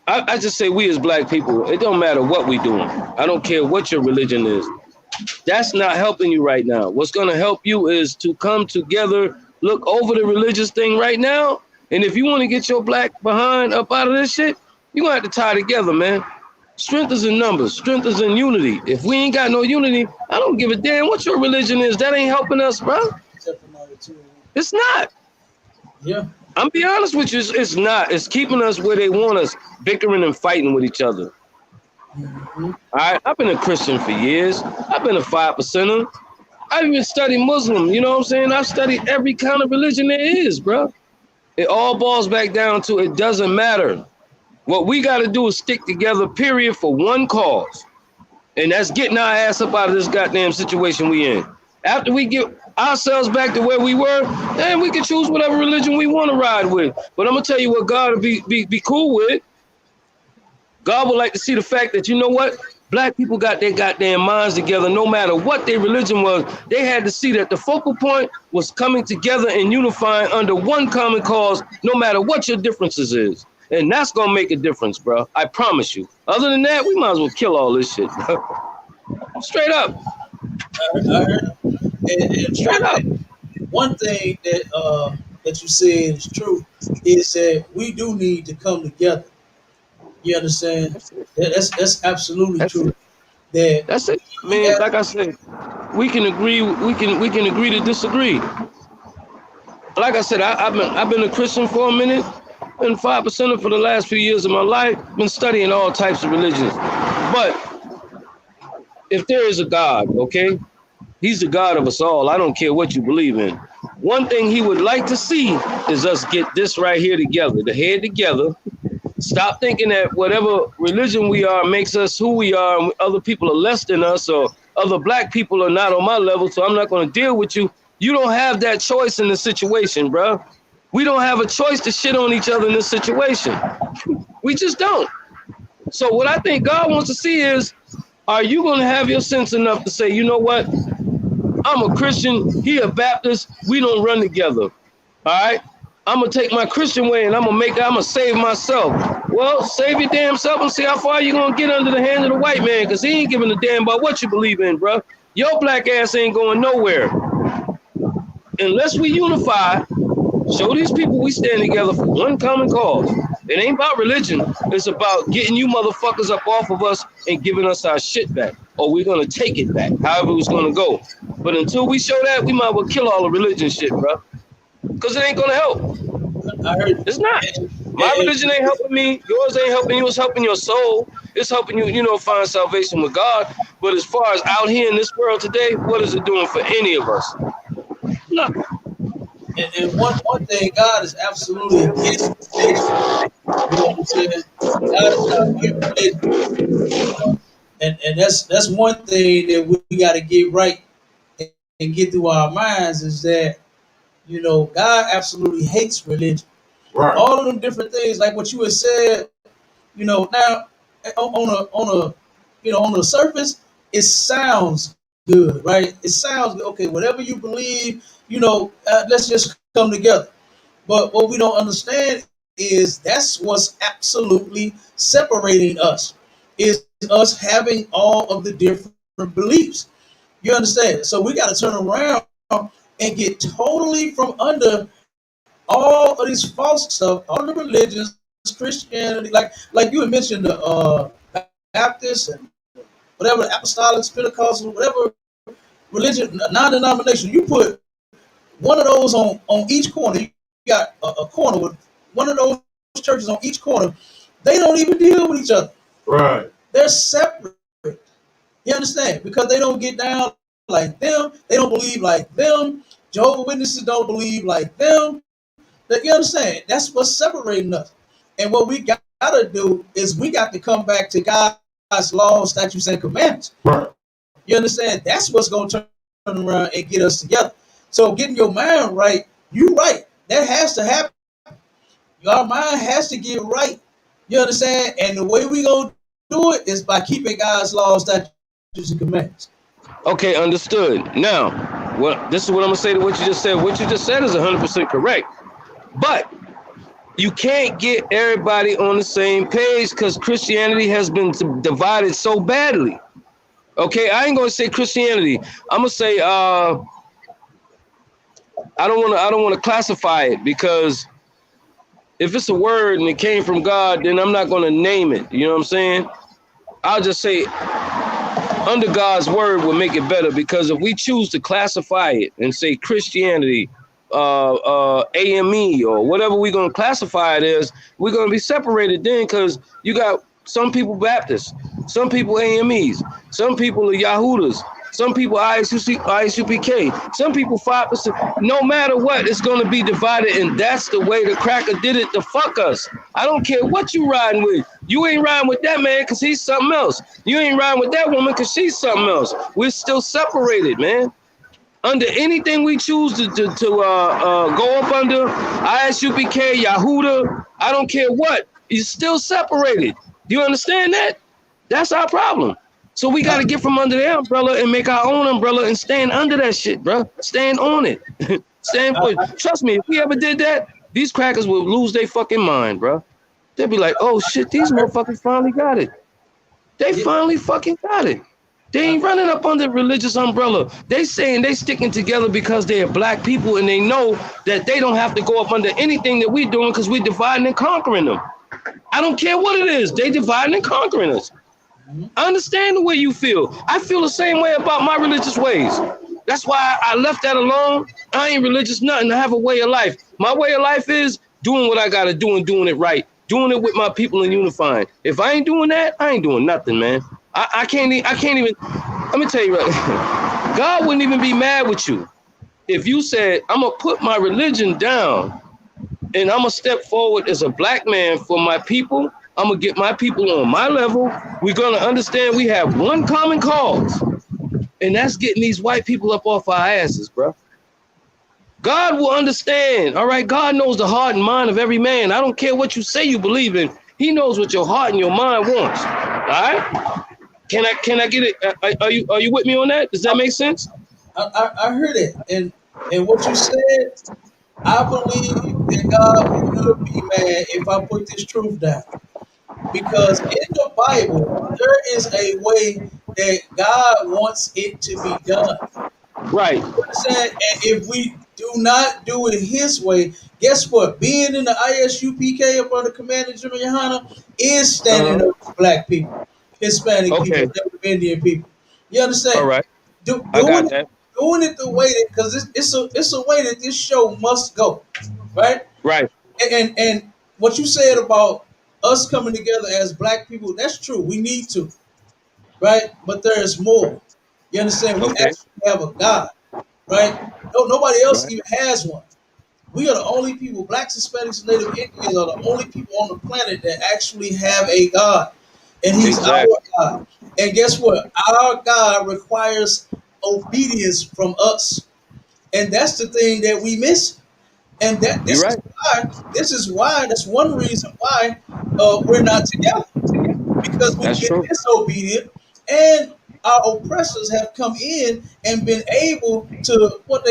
I just say we as black people, it don't matter what we doing. I don't care what your religion is. That's not helping you right now. What's going to help you is to come together, look over the religious thing right now. And if you want to get your black behind up out of this shit, you're going to have to tie together, man. Strength is in numbers. Strength is in unity. If we ain't got no unity, I don't give a damn what your religion is. That ain't helping us, bro. except for number two. It's not. Yeah, I'm be honest with you. It's not. It's keeping us where they want us, bickering and fighting with each other. mm-hmm. All right. I've been a Christian for years. I've been a 5%er. I've even studied Muslim. You know what I'm saying? I've studied every kind of religion there is, bro. It all boils back down to it doesn't matter. What we got to do is stick together, period, for one cause. And that's getting our ass up out of this goddamn situation we in. After we get ourselves back to where we were, then we can choose whatever religion we want to ride with. But I'm going to tell you what God will be cool with. God would like to see the fact that, you know what? Black people got their goddamn minds together no matter what their religion was. They had to see that the focal point was coming together and unifying under one common cause, no matter what your differences is. And that's going to make a difference, bro. I promise you. Other than that, we might as well kill all this shit, bro. Straight up. I heard and Straight up. one thing that you said is true is that we do need to come together. You understand? That's it. That's absolutely That's true. it. That That's it. I we mean, like I said, we can agree. We can agree to disagree. Like I said, I've been a Christian for a minute, been 5%er for the last few years of my life, been studying all types of religions. But if there is a God, okay, he's the God of us all. I don't care what you believe in. One thing he would like to see is us get this right here together, the head together. Stop thinking that whatever religion we are makes us who we are, and other people are less than us, or other black people are not on my level, so I'm not going to deal with you. You don't have that choice in the situation, bro. We don't have a choice to shit on each other in this situation. We just don't. So what I think God wants to see is, are you going to have your sense enough to say, you know what? I'm a Christian. He a Baptist. We don't run together. All right. I'm gonna take my Christian way and I'm gonna save myself. Well, save your damn self and see how far you gonna get under the hand of the white man, because he ain't giving a damn about what you believe in, bro. Your black ass ain't going nowhere unless we unify. Show these people we stand together for one common cause. It ain't about religion. It's about getting you motherfuckers up off of us and giving us our shit back. Or we're going to take it back, however it's going to go. But until we show that, we might well kill all the religion shit, bro. Because it ain't going to help. I heard. It's not. My religion ain't helping me. Yours ain't helping you. It's helping your soul. It's helping you, find salvation with God. But as far as out here in this world today, what is it doing for any of us? Nothing. And one thing, God is absolutely against religion. You know what I'm saying? God is not with religion. And that's one thing that we got to get right and get through our minds is that God absolutely hates religion. Right. All of them different things, like what you had said. Now on the surface, it sounds good, right? It sounds good. Okay, whatever you believe, let's just come together. But what we don't understand is that's what's absolutely separating us, is us having all of the different beliefs. You understand? So we got to turn around and get totally from under all of these false stuff, all the religions, Christianity, like you had mentioned the Baptists and whatever, Apostolics, Pentecostals, whatever religion, non-denomination. You put one of those on each corner. You got a corner with one of those churches on each corner. They don't even deal with each other. Right. They're separate. You understand? Because they don't get down like them. They don't believe like them. Jehovah's Witnesses don't believe like them. You understand? That's what's separating us. And what we got to do is we got to come back to God's laws, statutes, and commandments. Right. You understand? That's what's going to turn around and get us together. So getting your mind right, you right. That has to happen. Your mind has to get right. You understand? And the way we going to do it is by keeping God's laws, statutes, and commandments. Okay, understood. Now, this is what I'm going to say to what you just said. What you just said is 100% correct. But you can't get everybody on the same page because Christianity has been divided so badly. Okay, I ain't gonna say Christianity. I'm gonna say I don't want to classify it, because if it's a word and it came from God, then I'm not gonna name it. You know what I'm saying? I'll just say under God's word will make it better, because if we choose to classify it and say Christianity, AME, or whatever we're going to classify it as, we're going to be separated then, because you got some people Baptists, some people AMEs, some people are Yahudas, some people ISUPK, some people 5%. No matter what, it's going to be divided, and that's the way the cracker did it to fuck us. I don't care what you riding with. You ain't riding with that man because he's something else. You ain't riding with that woman because she's something else. We're still separated, man. Under anything we choose to go up under, ISUPK, Yahuda, I don't care what, you're still separated. Do you understand that? That's our problem. So we got to get from under their umbrella and make our own umbrella and stand under that shit, bro. Stand on it. Stand for it. Trust me, if we ever did that, these crackers would lose their fucking mind, bro. They'd be like, oh shit, these motherfuckers finally got it. They finally fucking got it. They ain't running up under religious umbrella. They saying they sticking together because they're black people and they know that they don't have to go up under anything that we doing because we dividing and conquering them. I don't care what it is. They dividing and conquering us. I understand the way you feel. I feel the same way about my religious ways. That's why I left that alone. I ain't religious nothing. I have a way of life. My way of life is doing what I got to do and doing it right. Doing it with my people and unifying. If I ain't doing that, I ain't doing nothing, man. I can't even, let me tell you right, God wouldn't even be mad with you if you said, I'm going to put my religion down and I'm going to step forward as a black man for my people. I'm going to get my people on my level. We're going to understand we have one common cause, and that's getting these white people up off our asses, bro. God will understand, all right? God knows the heart and mind of every man. I don't care what you say you believe in. He knows what your heart and your mind wants. All right? Can I get it? Are you with me on that? Does that make sense? I heard it, and what you said, I believe that God would be mad if I put this truth down. Because in the Bible, there is a way that God wants it to be done. Right. You understand? And if we do not do it His way, guess what? Being in the ISUPK up under Commander General Yohana is standing Uh-huh. up for Black people, Hispanic people, Okay. Native Indian people. You All understand? right. Do, I doing got it, that. doing it the way that because it's a way that this show must go, right? Right. And what you said about us coming together as Black people, that's true. We need to, right? But there is more. You understand? We Okay. actually have a God, right? No, nobody else Right. even has one. We are the only people, Blacks, Hispanics, and Native Indians are the only people on the planet that actually have a God, and He's our Exactly. God. And guess what? Our God requires obedience from us, and that's the thing that we miss. And that You're right. that's one reason why we're not together, because we've That's been true. disobedient, and our oppressors have come in and been able to what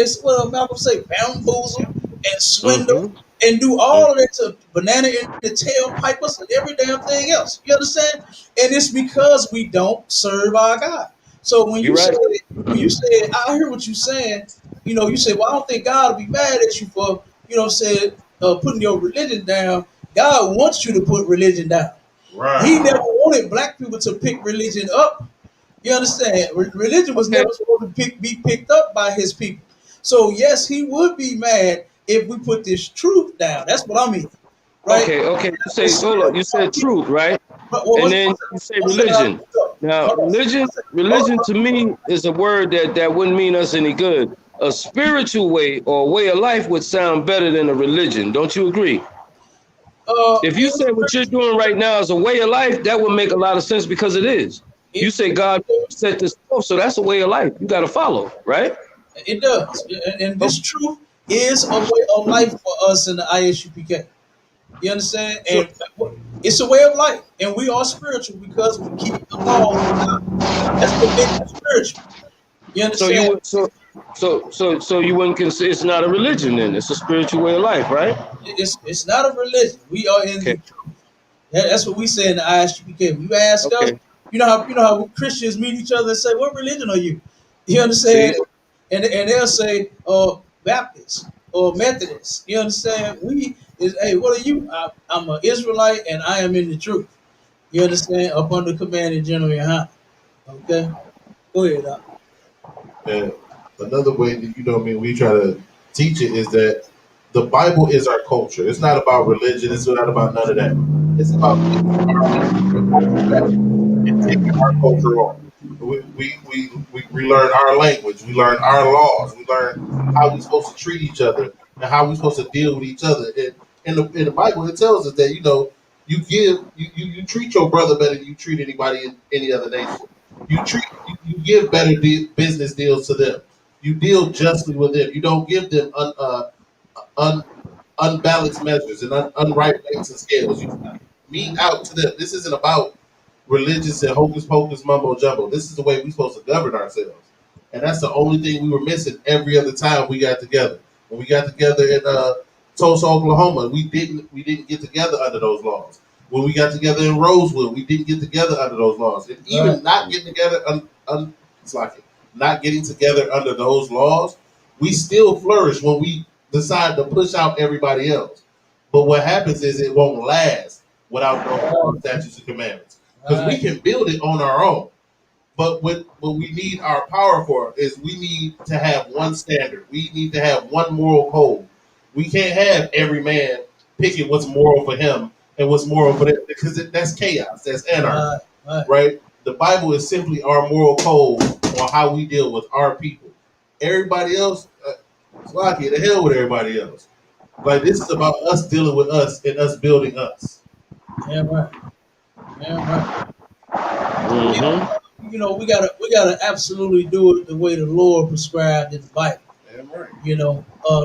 Malcolm say, bamboozle and swindle Mm-hmm. and do all of that to banana in the tail, pipe us, and every damn thing else. You understand? And it's because we don't serve our God. So You're right. when you say I hear what you're saying, you say, well, I don't think God will be mad at you for saying putting your religion down. God wants you to put religion down. He Right. never wanted Black people to pick religion up. You understand? Religion was Okay. never supposed to be picked up by His people. So yes, He would be mad if we put this truth down. That's what I mean, right? Okay. Okay. You And say some hold on. You said truth, right? but And then you say one second, religion. Now, hold on, religion, one second, hold religion on. to me is a word that wouldn't mean us any good. A spiritual way or a way of life would sound better than a religion. Don't you agree? If you In say what you're doing right now is a way of life, that would make a lot of sense because it is. You it, say God set this forth, so that's a way of life. You got to follow, right? it does, and Okay. this truth is a way of life for us in the ISUPK. You understand? So, And it's a way of life, and we are spiritual because we keep the laws of God. That's what makes you spiritual. You so you understand? would, so you wouldn't consider it's not a religion then? It's a spiritual way of life, right? It's not a religion. We are in Okay. the truth. That's what we say in the ISUPK. You ask us, Okay. you know how Christians meet each other and say, "What religion are you?" You See, understand? And they'll say, Baptist or Methodist. You understand? Hey, what are you? I'm an Israelite, and I am in the truth. You understand? Up under command of General Yohana. Okay, go ahead. And another way that what I mean we try to teach it is that the Bible is our culture. It's not about religion. It's not about none of that. It's about taking our culture back and taking our culture on. We learn our language. We learn our laws. We learn how we're supposed to treat each other and how we're supposed to deal with each other. And in the Bible, it tells us that you treat your brother better than you treat anybody in any other nation. You give better business deals to them. You deal justly with them. You don't give them un, unbalanced measures and unright weights and scales. You meet out to them. This isn't about religious and hocus pocus mumbo jumbo. This is the way we're supposed to govern ourselves. And that's the only thing we were missing every other time we got together. When we got together in Tulsa, Oklahoma, we didn't get together under those laws. When we got together in Rosewood, we didn't get together under those laws. And Right. even not getting together it's like it, not getting together under those laws, we still flourish when we decide to push out everybody else. But what happens is it won't last without those laws, statutes, and commandments. Because we Right. can build it on our own. But what we need our power for is we need to have one standard. We need to have one moral code. We can't have every man picking what's moral for him and what's moral for them because that's chaos. That's anarchy, Right. Right. right? The Bible is simply our moral code on how we deal with our people. Everybody else, sloppy, the hell with everybody else. Like this is about us dealing with us and us building us. Damn right. Damn right. Yeah, mm-hmm. we gotta absolutely do it the way the Lord prescribed in the Bible. Damn right.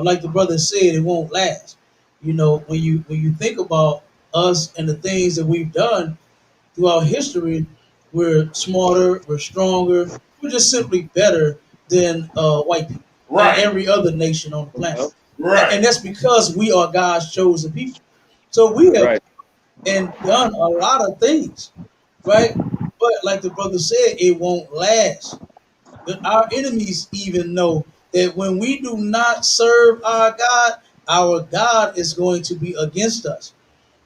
Like the brother said, it won't last. When you think about us and the things that we've done throughout history, we're smarter, we're stronger, we're just simply better than white people and Right. every other nation on the planet. Yep. And Right. that's because we are God's chosen people. So we have Right. and done a lot of things, right? But like the brother said, it won't last. But our enemies even know that when we do not serve our God is going to be against us.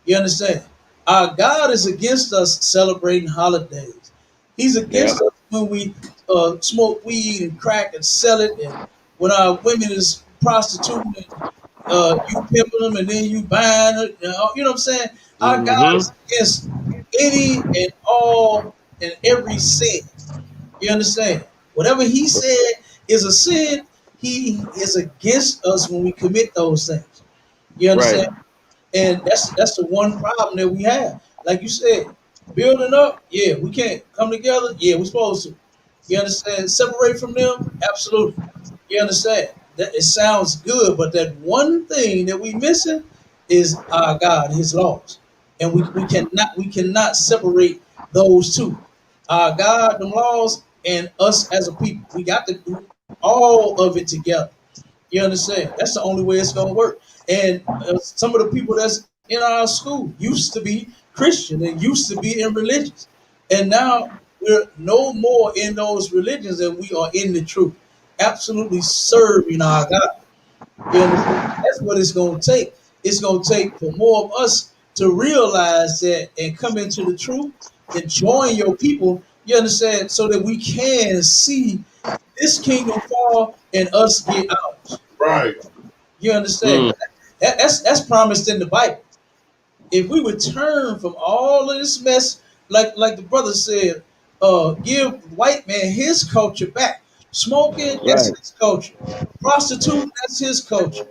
You understand? Our God is against us celebrating holidays. He's Yeah. against us when we smoke weed and crack and sell it, and when our women is prostituting and you pimping them and then you buying it. You know what I'm saying? Our God Mm-hmm. is against any and all and every sin. You understand? Whatever He said is a sin, He is against us when we commit those things. You Right. understand? And that's the one problem that we have. Like you said, building up, yeah, we can't come together, yeah, we're supposed to. You understand? Separate from them, absolutely. You understand? That it sounds good, but that one thing that we missing is our God, His laws, and we cannot separate those two. Our God, the laws, and us as a people. We got to do all of it together. You understand? That's the only way it's gonna work. And some of the people that's in our school used to be Christian and used to be in religions, and now we're no more in those religions, and we are in the truth, absolutely serving our God. You understand? That's what it's gonna take. It's gonna take for more of us to realize that and come into the truth and join your people. You understand? So that we can see this kingdom fall and us get ours. Right. You understand? Mm. That's promised in the Bible. If we would turn from all of this mess, like the brother said, give white man his culture back. Smoking, that's Right. his culture. Prostituting, that's his culture.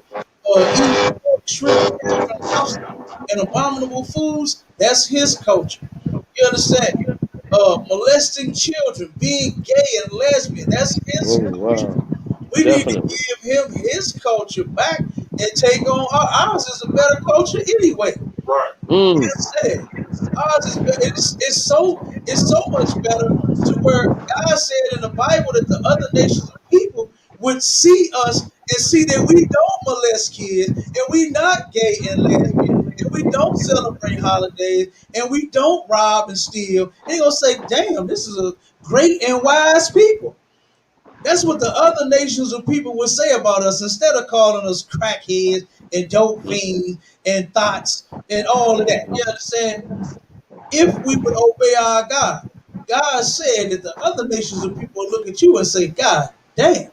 Eating shrimp, crab, and lobster, and abominable foods, that's his culture. You understand? Molesting children, being gay and lesbian, that's Oh his culture. wow. We need to Definitely. give him his culture back and take on ours is a better culture anyway. Right. Mm. Said ours is it's so much better to where God said in the Bible that the other nations of people would see us and see that we don't molest kids and we not gay and lesbian and we don't celebrate holidays and we don't rob and steal. And they gonna say, "Damn, this is a great and wise people." That's what the other nations of people would say about us instead of calling us crackheads and dope fiends and thoughts and all of that. You understand? If we would obey our God, God said that the other nations of people would look at you and say, God damn,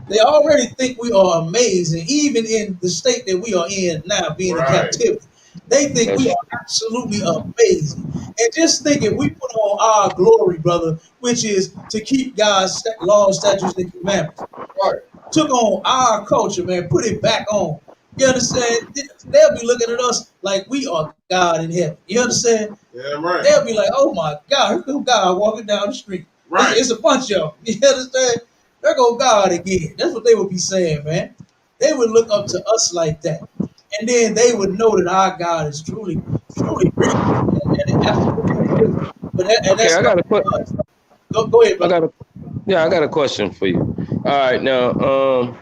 they already think we are amazing, even in the state that we are in now, being in Right. captivity. They think we That's are absolutely amazing. And just think if we put on our glory, brother, which is to keep God's laws, statutes, and commandments, Right. took on our culture, man, put it back on. You understand? They'll be looking at us like we are God in heaven. You understand? Yeah. Right. They'll be like, "Oh my God, here come God walking down the street. Right. It's a bunch of them." You understand? There go God again. That's what they would be saying, man. They would look up to us like that, and then they would know that our God is truly, truly real, and absolutely true. But and okay. that's I not got a que- us. Go ahead, I brother. got a yeah. I got a question for you. All right. Now,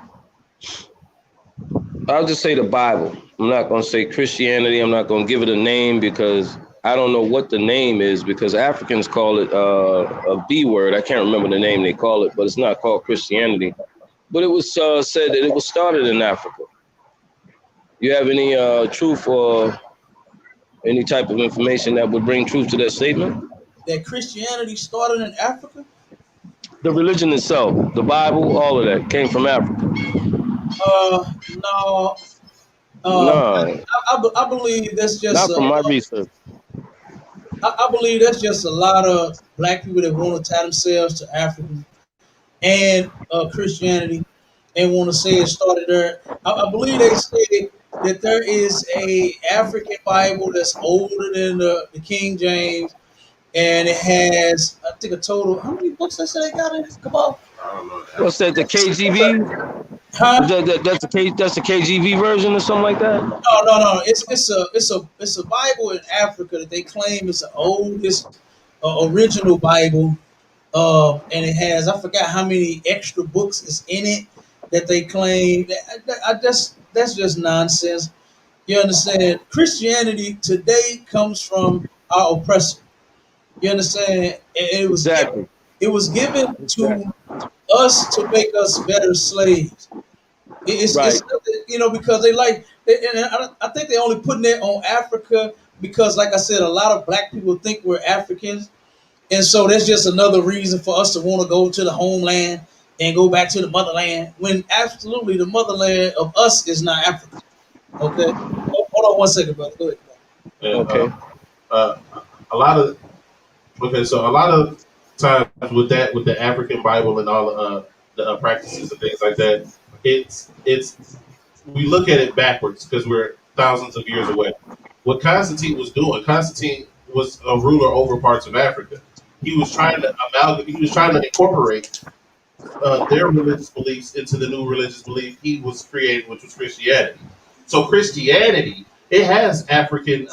I'll just say the Bible. I'm not gonna say Christianity. I'm not gonna give it a name because I don't know what the name is because Africans call it a B word. I can't remember the name they call it, but it's not called Christianity. But it was said that it was started in Africa. You have any truth or any type of information that would bring truth to that statement? That Christianity started in Africa. The religion itself, the Bible, all of that came from Africa. No, No, I believe that's just not from my research. I believe that's just a lot of black people that want to tie themselves to African and Christianity and want to say it started there. I believe they say that there is a African Bible that's older than the King James, and it has I think a total how many books they say they got in it? Come on, I don't know. What's that? The KGB? Huh? That's the KGV version or something like that. No. It's a Bible in Africa that they claim is the oldest original Bible. And it has, I forgot how many extra books is in it that they claim. That's just nonsense. You understand? Christianity today comes from our oppressor. You understand? And Exactly. it was given Exactly. to us to make us better slaves. It's Right. because and I think they only putting it on Africa because, like I said, a lot of black people think we're Africans, and so that's just another reason for us to want to go to the homeland and go back to the motherland when absolutely the motherland of us is not Africa. Okay, hold on one second, brother. Go ahead. And Okay. uh, a lot of okay, so a lot of times with the African Bible and all the practices and things like that, it's we look at it backwards because we're thousands of years away. What Constantine was doing, Constantine was a ruler over parts of Africa. He was trying to amalgamate. He was trying to incorporate their religious beliefs into the new religious belief he was creating, which was Christianity. So Christianity, it has African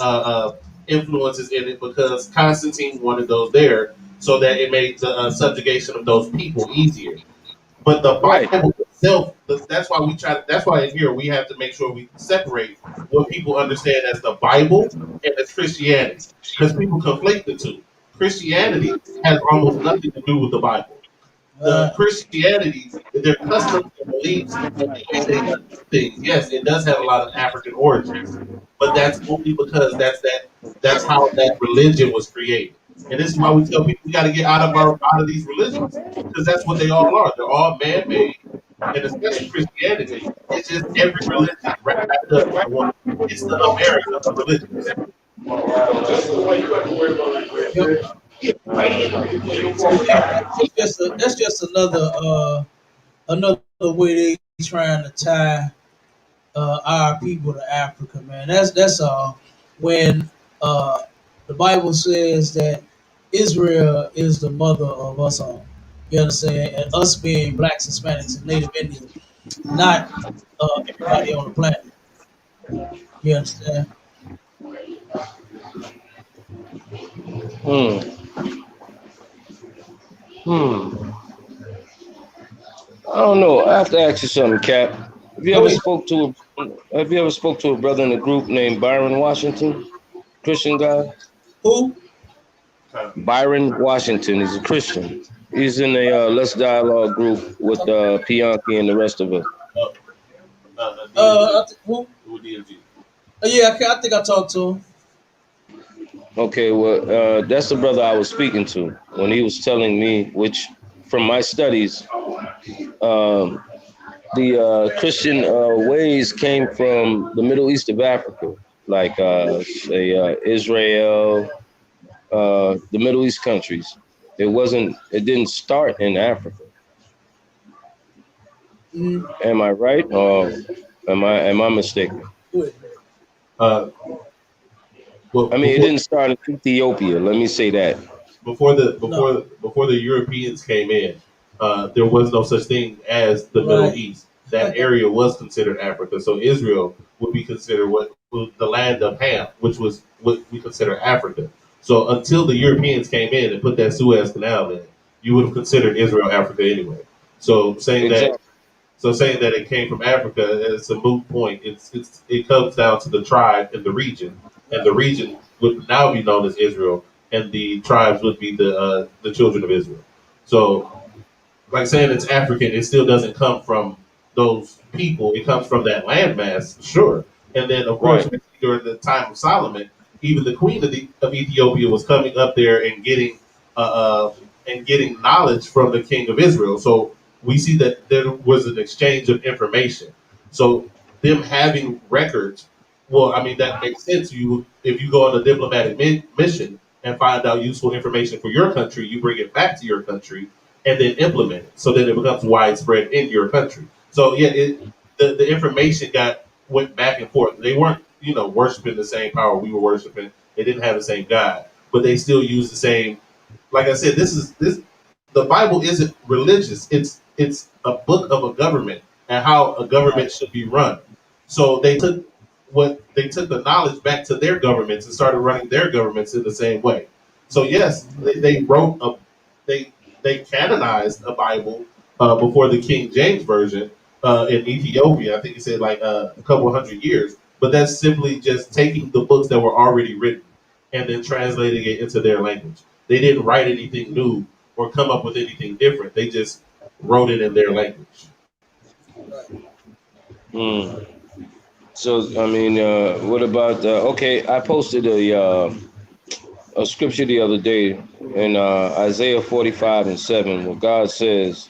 influences in it because Constantine wanted those there, so that it made the subjugation of those people easier. But the Right. Bible itself, that's why we try. That's why in here we have to make sure we separate what people understand as the Bible and as Christianity, because people conflate the two. Christianity has almost nothing to do with the Bible. The Christianity, their customs and beliefs and the way they do things, yes, it does have a lot of African origins, but that's only because that's how that religion was created. And this is why we tell people we got to get out of these religions because that's what they all are. They're all man made, and especially Christianity. It's just every religion wrapped up into one. It's the America of religions. Yep. So yeah, that's just another way they trying to tie our people to Africa, man. That's when uh the Bible says that Israel is the mother of us all. You understand? And us being blacks, Hispanics, and Native Indians, not everybody on the planet. You understand? Hmm. Hmm. I don't know. I have to ask you something, Cap. Have you Go ever ahead. spoke to Have you ever spoke to a brother in a group named Byron Washington? Christian guy. Who? Byron Washington. He's a Christian. He's in a Let's Dialogue group with Pianki and the rest of us. Uh, DMG, Who? with DMG. Yeah, I think I talked to him. Okay, well, that's the brother I was speaking to when he was telling me, which from my studies, um, the Christian ways came from the Middle East of Africa, like say Israel, the Middle East countries. It didn't start in Africa. Mm, Am I right, or am I mistaken? go ahead. Uh, well, I mean, it didn't start in Ethiopia. Let me say that. No. before the Europeans came in, there was no such thing as the Middle Right. East. That area was considered Africa. So Israel would be considered what was the land of Ham, which was what we consider Africa. So until the Europeans came in and put that Suez Canal in, you would have considered Israel Africa anyway. So Exactly. saying that it came from Africa is a moot point. It comes down to the tribe and Right. the region would now be known as Israel, and the tribes would be the children of Israel. So, like saying it's African, it still doesn't come from those people. It comes from that landmass, sure. And then, of course, Right. during the time of Solomon, even the queen of Ethiopia was coming up there and getting knowledge from the king of Israel. So we see that there was an exchange of information. So them having records, well, I mean that makes sense. You if you go on a diplomatic mission and find out useful information for your country, you bring it back to your country and then implement it. So then it becomes widespread in your country. So yeah, the information went back and forth. They weren't worshiping the same power we were worshiping. They didn't have the same God, but they still used the same. Like I said, this. The Bible isn't religious. It's a book of a government. and how a government should be run. So they took the knowledge back to their governments and started running their governments in the same way. So yes, they wrote a they they canonized a Bible before the King James version in Ethiopia. I think he said like a couple hundred years, but that's simply just taking the books that were already written and then translating it into their language. They didn't write anything new or come up with anything different. They just wrote it in their language. Mm. So I mean, what about? Okay, I posted a scripture the other day in Isaiah 45:7, where God says,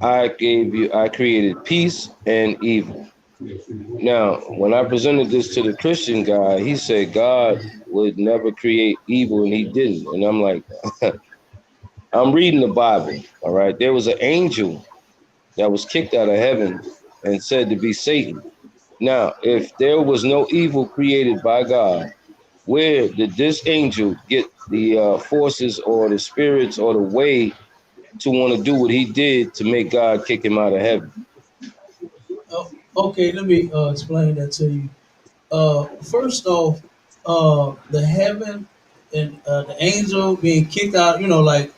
I created peace and evil. Now, when I presented this to the Christian guy, he said God would never create evil, and he didn't. And I'm like, I'm reading the Bible, all right? There was an angel that was kicked out of heaven and said to be Satan. Now, if there was no evil created by God, where did this angel get the forces or the spirits or the way to want to do what he did to make God kick him out of heaven? Oh, okay, let me explain that to you. First off, the heaven and the angel being kicked out, like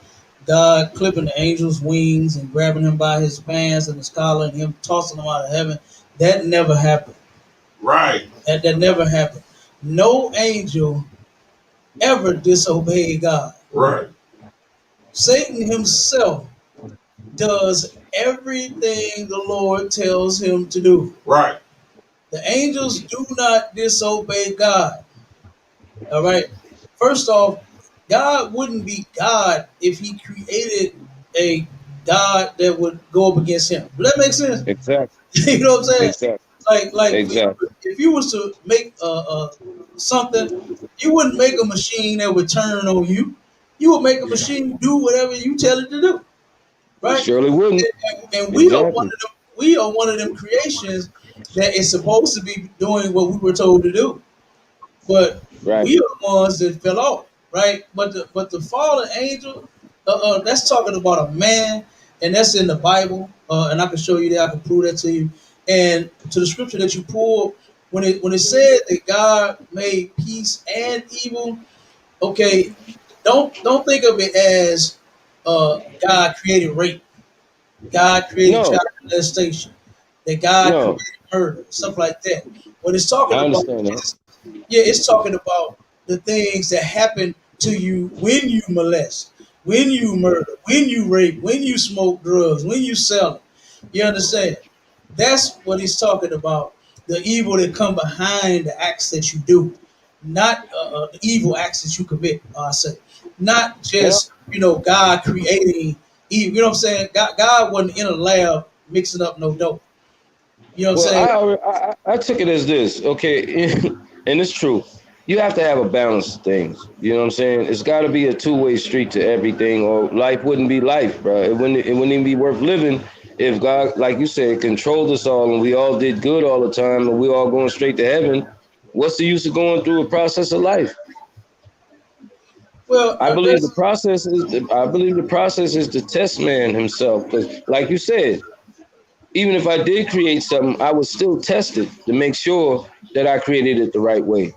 God clipping the angel's wings and grabbing him by his pants and his collar and him tossing him out of heaven, that never happened. Right. That never happened. No angel ever disobeyed God. Right. Satan himself does everything the Lord tells him to do. Right. The angels do not disobey God. All right. First off, God wouldn't be God if he created a God that would go up against him. Does that make sense? Exactly. You know what I'm saying? Exactly. Like Exactly. if you was to make something, you wouldn't make a machine that would turn on you. You would make a machine do whatever you tell it to do, It right? surely wouldn't. And we are one Exactly. of them. We are one of them creations that is supposed to be doing what we were told to do, but Right. we are the ones that fell off, right? But the fallen angel, that's talking about a man, and that's in the Bible, and I can show you that. I can prove that to you. And to the scripture that you pulled, when it said that God made peace and evil, okay, don't think of it as God created rape, God created No. child molestation, that God No. created murder, stuff like that. What it's talking I about understand that. is, yeah, it's talking about the things that happen to you when you molest, when you murder, when you rape, when you smoke drugs, when you sell it. You understand? That's what he's talking about. The evil that come behind the acts that you do, not the evil acts that you commit. I say, not And just God creating evil. You know what I'm saying? God wasn't in a lab mixing up no dope. You know what I'm well, saying? I took it as this, okay, and it's true. You have to have a balance of things. You know what I'm saying? It's got to be a two-way street to everything, or life wouldn't be life, bro. It wouldn't even be worth living if God, like you said, controlled us all and we all did good all the time and we all going straight to heaven. What's the use of going through a process of life? Well, I believe the that's process is. I believe the process is to test man himself, because, like you said, even if I did create something, I would still test it to make sure that I created it the right way.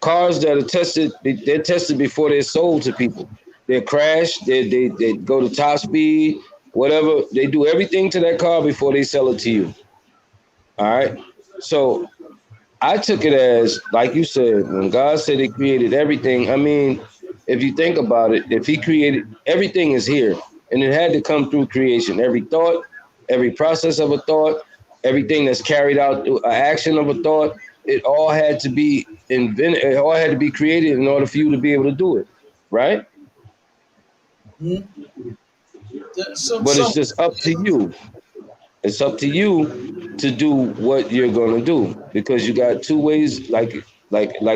Cars that are tested, they're tested before they're sold to people. They're crashed, they go to top speed, whatever. They do everything to that car before they sell it to you. All right. So I took it as, like you said, when God said he created everything, I mean, if you think about it, if he created everything is here and it had to come through creation, every thought, every process of a thought, everything that's carried out, an action of a thought, it all had to be invented, it all had to be created in order for you to be able to do it, right? mm, But it's some. just up to you. It's up to you to do what you're gonna do, because you got two ways. Like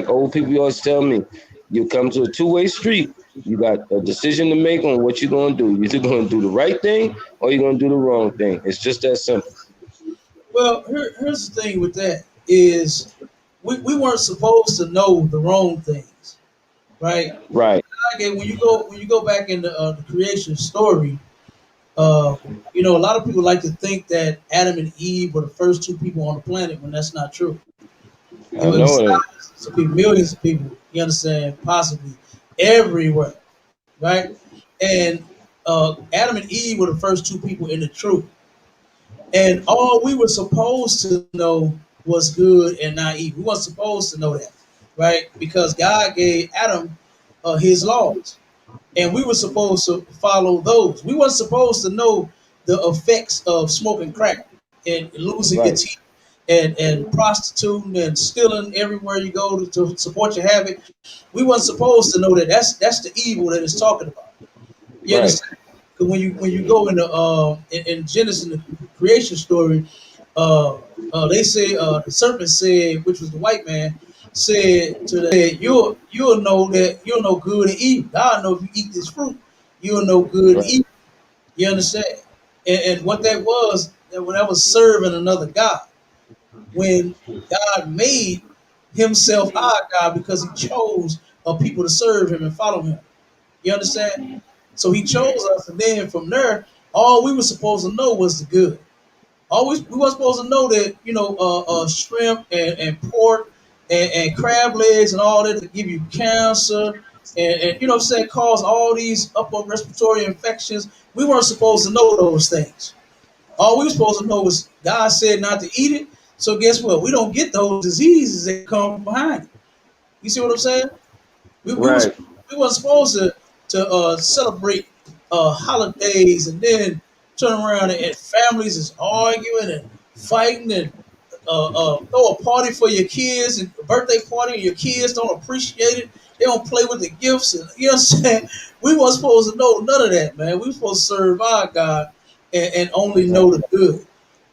old people always tell me, you come to a two-way street. You got a decision to make on what you're gonna do. You're either gonna do the right thing or you're gonna do the wrong thing. It's just that simple. Well, here's the thing with that is we weren't supposed to know the wrong things, right? Right. Like when you go back in the creation story, Uh, a lot of people like to think that Adam and Eve were the first two people on the planet when that's not true. I It was know it ain't. thousands of people, millions of people. You understand? Possibly everywhere, right? And Adam and Eve were the first two people in the truth, and all we were supposed to know was good and not evil. We weren't supposed to know that, right? Because God gave Adam his laws, and we were supposed to follow those. We weren't supposed to know the effects of smoking crack and losing your Right, teeth and prostituting and stealing everywhere you go to support your habit. We weren't supposed to know that. That's the evil that it's talking about. You right, understand? 'Cause when you go into in Genesis in the creation story, uh, they say the serpent said, which was the white man, said to the you'll know that you'll know good and evil. God know if you eat this fruit, you'll know good and right, evil. You understand? And what that was serving another God. When God made himself our God because he chose a people to serve him and follow him. You understand? So he chose us, and then from there, all we were supposed to know was the good. Always, we were supposed to know that shrimp and pork and crab legs and all that to give you cancer and you know what I'm saying cause all these upper respiratory infections. We weren't supposed to know those things. All we were supposed to know was God said not to eat it. So guess what? We don't get those diseases that come behind it. You see what I'm saying? We, we was right. we weren't supposed to celebrate holidays and then turn around and families is arguing and fighting and throw a party for your kids and a birthday party and your kids don't appreciate it. They don't play with the gifts and you know what I'm saying. We weren't supposed to know none of that, man. We were supposed to serve our God and only know the Exactly. good.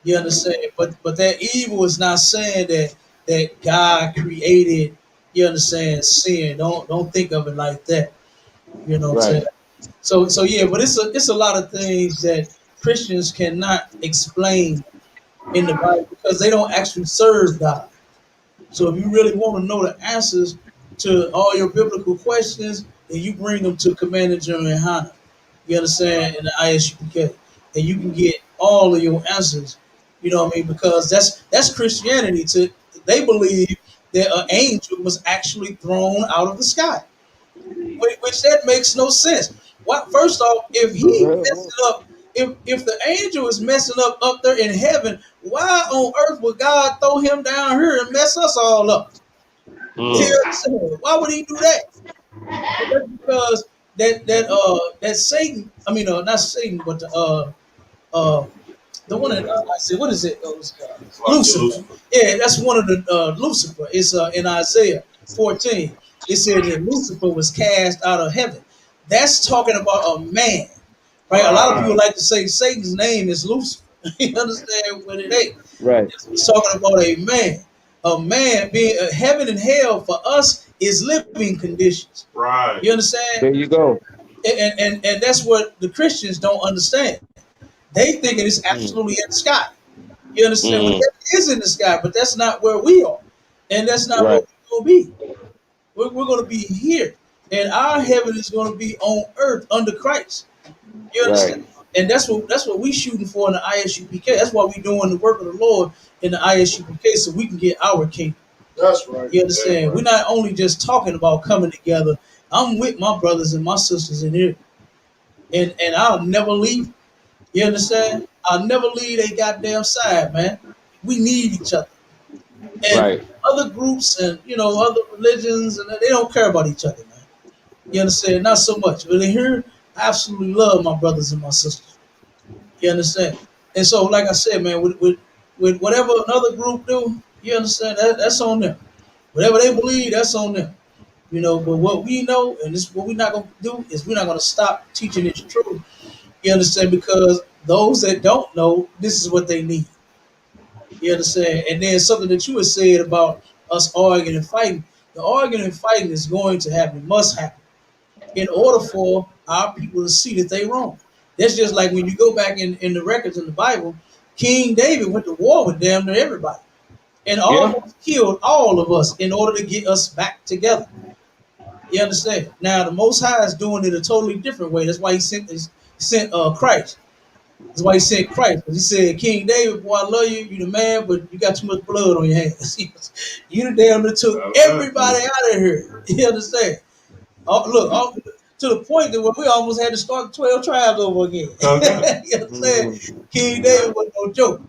You understand? But that evil is not saying that God created. You understand? Sin. Don't think of it like that. You know what I'm saying? Right, So yeah, but it's a lot of things that Christians cannot explain in the Bible because they don't actually serve God. So if you really want to know the answers to all your biblical questions, then you bring them to Commander General Hannah. You understand? In the ISUPK, and you can get all of your answers. You know what I mean? Because that's Christianity. They believe that an angel was actually thrown out of the sky, which that makes no sense. What? First off, if he messing up, if the angel is messing up there in heaven, why on earth would God throw him down here and mess us all up? You know mm, what I'm saying? Why would he do that? But that's because that Satan, I mean not Satan, but uh the one that I said, what is it? It was, It's like your Lucifer. Lucifer. Yeah, that's one of the Lucifer. It's in Isaiah 14. It said that Lucifer was cast out of heaven. That's talking about a man, right? A lot of people Right. like to say Satan's name is Lucifer. You understand what it ain't? right, It's talking about a man. A man being heaven and hell for us is living conditions. Right. You understand? there you go. And that's what the Christians don't understand. They think it is Mm, absolutely in the sky. You understand? Well, mm, that is in the sky, but that's not where we are, and that's not where right, we're going to be. We're going to be here, and our heaven is going to be on earth under Christ. You understand? right, And that's what we shooting for in the ISUPK. That's why we doing the work of the Lord in the ISUPK, so we can get our kingdom. That's right. You That's understand? We're right. not only just talking about coming together. I'm with my brothers and my sisters in here, and I'll never leave. You understand? I'll never leave a goddamn side, man. We need each other. And right. other groups and other religions and they don't care about each other, man. You understand? Not so much. But in here, I absolutely love my brothers and my sisters. You understand? And so, like I said, man, with whatever another group do, you understand that's on them. Whatever they believe, that's on them. But what we know, and this what we're not gonna do is we're not gonna stop teaching this truth. You understand? Because those that don't know, this is what they need. You understand? And then something that you had said about us arguing and fighting. The arguing and fighting is going to happen, must happen, in order for our people to see that they wrong. That's just like when you go back in the records in the Bible, King David went to war with damn near everybody and Yeah, almost killed all of us in order to get us back together. You understand? Now the Most High is doing it a totally different way. That's why he sent Christ. That's why he said Christ. Because he said, King David, boy, I love you. You the man, but you got too much blood on your hands. You the damn that took everybody out of here. You understand? Look, to the point that we almost had to start 12 tribes over again. You understand? Mm-hmm. King David was no joke.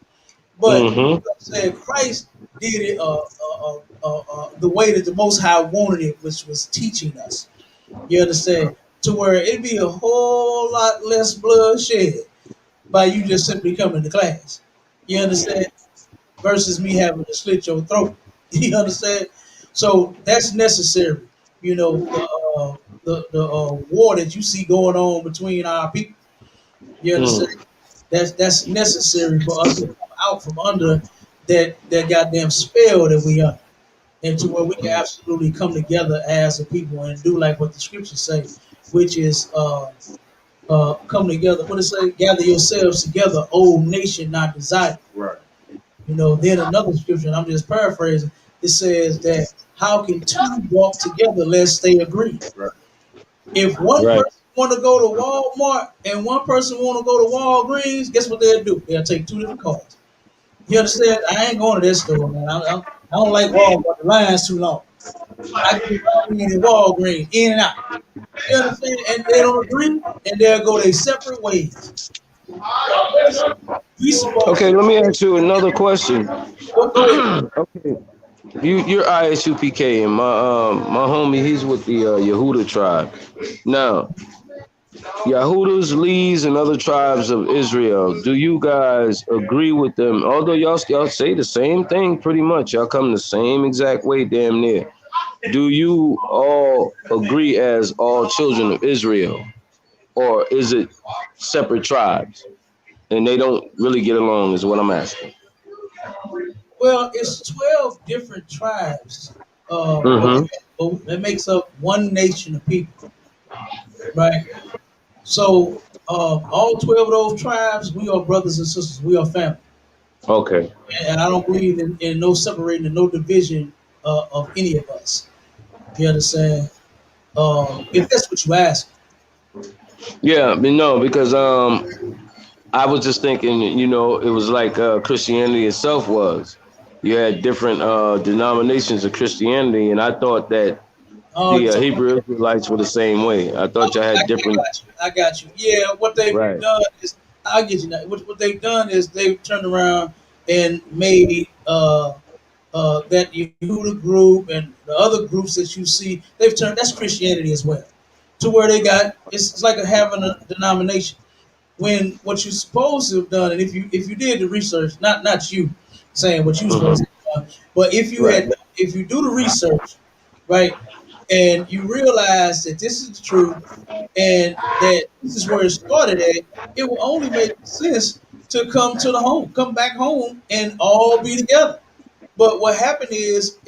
But Mm-hmm. I'm saying Christ did it the way that the Most High wanted it, which was teaching us. You understand? To where it'd be a whole lot less bloodshed by you just simply coming to class. You understand? Versus me having to slit your throat. You understand? So that's necessary. You know, the war that you see going on between our people. You understand? Mm. That's necessary for us to come out from under that goddamn spell that we are, and to where we can absolutely come together as a people and do like what the scriptures say, which is come together. What it say? Gather yourselves together, old nation not desired. Right. You know, then another scripture, and I'm just paraphrasing, it says that how can two walk together lest they agree? Right. If one Right. person want to go to Walmart and one person want to go to Walgreens, guess what they'll do? They'll take two different cars. You understand? I ain't going to this store, man. I don't like Walmart. The line's too long. I can get me in Walgreens, in and out. You understand? And they don't agree, and they'll go their separate ways. We supposed Okay, to let me ask you another question. go ahead. Okay, you're ISUPK, and my homie, he's with the Yehuda tribe. Now, Yahudas, Lees, and other tribes of Israel, do you guys agree with them? Although y'all say the same thing pretty much, y'all come the same exact way, damn near. Do you all agree as all children of Israel, or is it separate tribes and they don't really get along? Is what I'm asking. Well, it's 12 different tribes, but Mm-hmm. it makes up one nation of people, right? So, all 12 of those tribes, we are brothers and sisters. We are family. Okay. And I don't believe in no separating and no division of any of us. You understand? If that's what you ask. Yeah, but no, because I was just thinking, it was like Christianity itself was. You had different denominations of Christianity, and I thought that Oh, the so Hebrew Israelites were the same way. I thought y'all okay, had I different. got you. I got you. Yeah, what they've Right. done is, I'll get you now. What they've done is they've turned around and made that Yehuda group and the other groups that you see, they've turned that's Christianity as well. To where they got it's like having a denomination. When what you're supposed to have done, and if you did the research, not you saying what you supposed Mm-hmm. to have done, but Right. if you do the research, right, and you realize that this is the truth and that this is where it started at, it will only make sense to come back home and all be together. But what happened is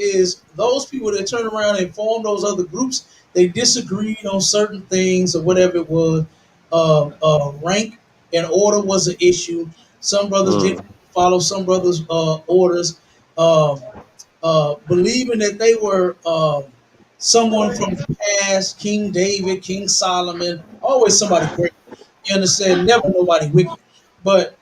those people that turned around and formed those other groups, they disagreed on certain things or whatever it was. Rank and order was an issue. Some brothers didn't Mm. follow some brothers' orders, um, believing that they were someone from the past, King David, King Solomon, always somebody great. You understand? Never nobody wicked. But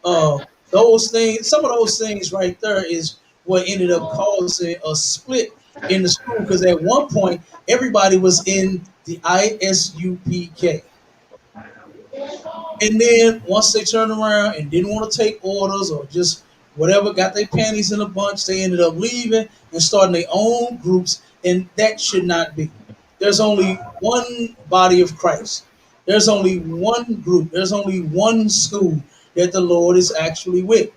those things, some of those things right there is what ended up causing a split in the school because at one point everybody was in the ISUPK. And then once they turned around and didn't want to take orders or just whatever, got their panties in a bunch, they ended up leaving and starting their own groups. And that should not be. There's only one body of Christ. There's only one group. There's only one school that the Lord is actually with.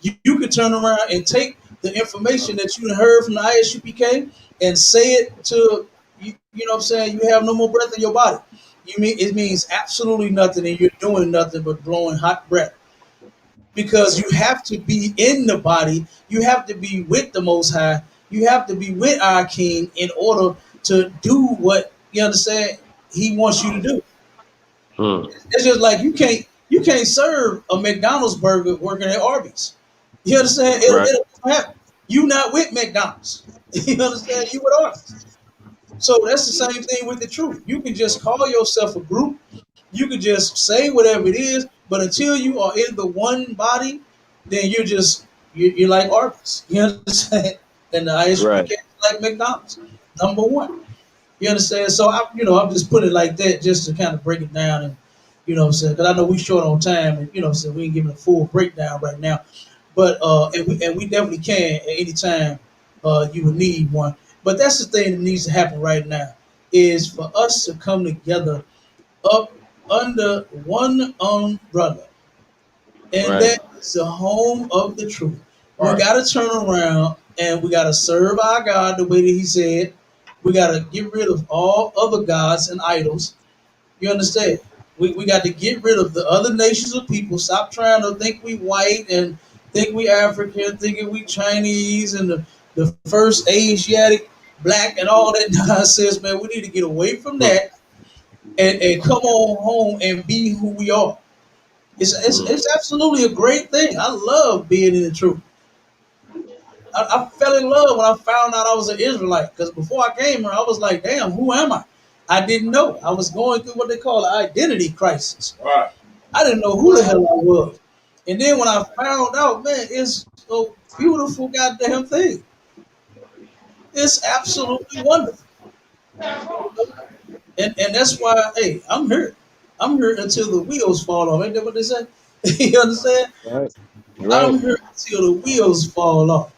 You could turn around and take the information that you heard from the ISUPK and say it to you know what I'm saying, you have no more breath in your body. You mean it means absolutely nothing and you're doing nothing but blowing hot breath. Because you have to be in the body, you have to be with the most high, you have to be with our king in order to do what you understand he wants you to do. Mm. It's just like you can't serve a McDonald's burger working at Arby's. You understand? Right. It'll happen. You not with McDonald's. You understand? You with Arby's. So that's the same thing with the truth. You can just call yourself a group. You can just say whatever it is, But until you are in the one body, then you're like Arby's. You understand? And the ice cream Right. cake is like McDonald's, number one. You understand? So I'm just putting it like that just to kind of break it down, and what I'm saying, because I know we short on time, and what I'm saying, we ain't giving a full breakdown right now, but and we definitely can at any time you would need one. But that's the thing that needs to happen right now is for us to come together up under one umbrella, and Right. that is the home of the truth. We Right. got to turn around and we got to serve our God the way that He said. We got to get rid of all other gods and idols. You understand? We got to get rid of the other nations of people. Stop trying to think we white and think we African, thinking we Chinese and the first Asiatic black and all that nonsense, man. We need to get away from Hmm. that and come on home and be who we are. Hmm. It's absolutely a great thing. I love being in the truth. I fell in love when I found out I was an Israelite because before I came here, I was like, damn, who am I? I didn't know. I was going through what they call an identity crisis. Right. I didn't know who the hell I was. And then when I found out, man, it's a beautiful goddamn thing. It's absolutely wonderful. And that's why, hey, I'm here. I'm here until the wheels fall off. Ain't that what they say? You understand? Right. Right. I'm here until the wheels fall off.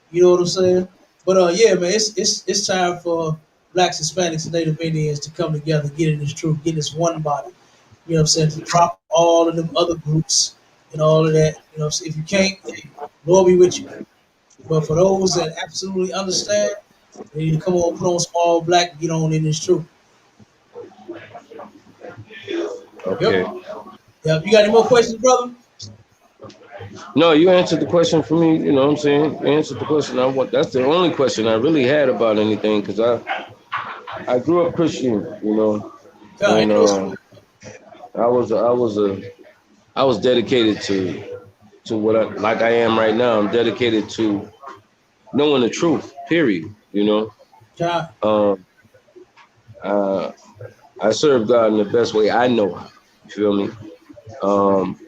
You know what I'm saying? But yeah, man, it's time for blacks, Hispanics, and Native Indians to come together, get in this truth, get this one body. You know what I'm saying? To drop all of them other groups and all of that. You know, if you can't, hey, Lord be with you. But for those that absolutely understand, they need to come on, put on small black, and get on in this truth. Yep. Okay. Yep. You got any more questions, brother? No, you answered the question for me. You know what I'm saying? You answered the question. I want. That's the only question I really had about anything because I grew up Christian. You know, God, and ain't that what's cool? I was dedicated to what like I am right now. I'm dedicated to knowing the truth. Period. You know. God, Um. Uh. I serve God in the best way I know how. You feel me? Um.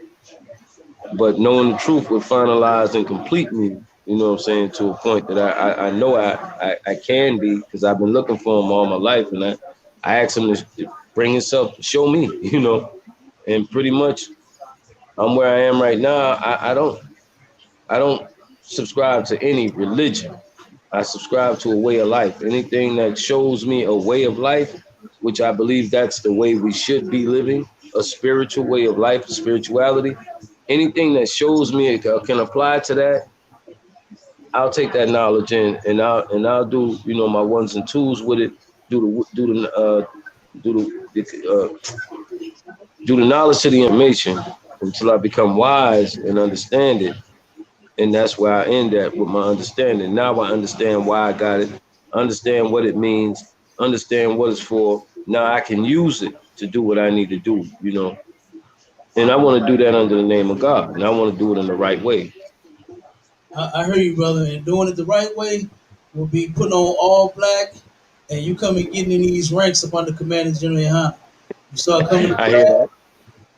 But knowing the truth would finalize and complete me, you know what I'm saying, to a point that I know I can be because I've been looking for him all my life. And I asked him to bring himself to show me, you know. And pretty much I'm where I am right now. I don't subscribe to any religion. I subscribe to a way of life. Anything that shows me a way of life, which I believe that's the way we should be living, a spiritual way of life, spirituality. Anything that shows me it can apply to that, I'll take that knowledge in, and I'll do my ones and twos with it. Do the knowledge to the information until I become wise and understand it. And that's where I end at with my understanding. Now I understand why I got it, understand what it means, understand what it's for. Now I can use it to do what I need to do, you know. And I want to do that under the name of God, and I want to do it in the right way. I hear you, brother. And doing it the right way will be putting on all black, and you come and getting in these ranks up under Commander General Han. You start coming to I hear class. that.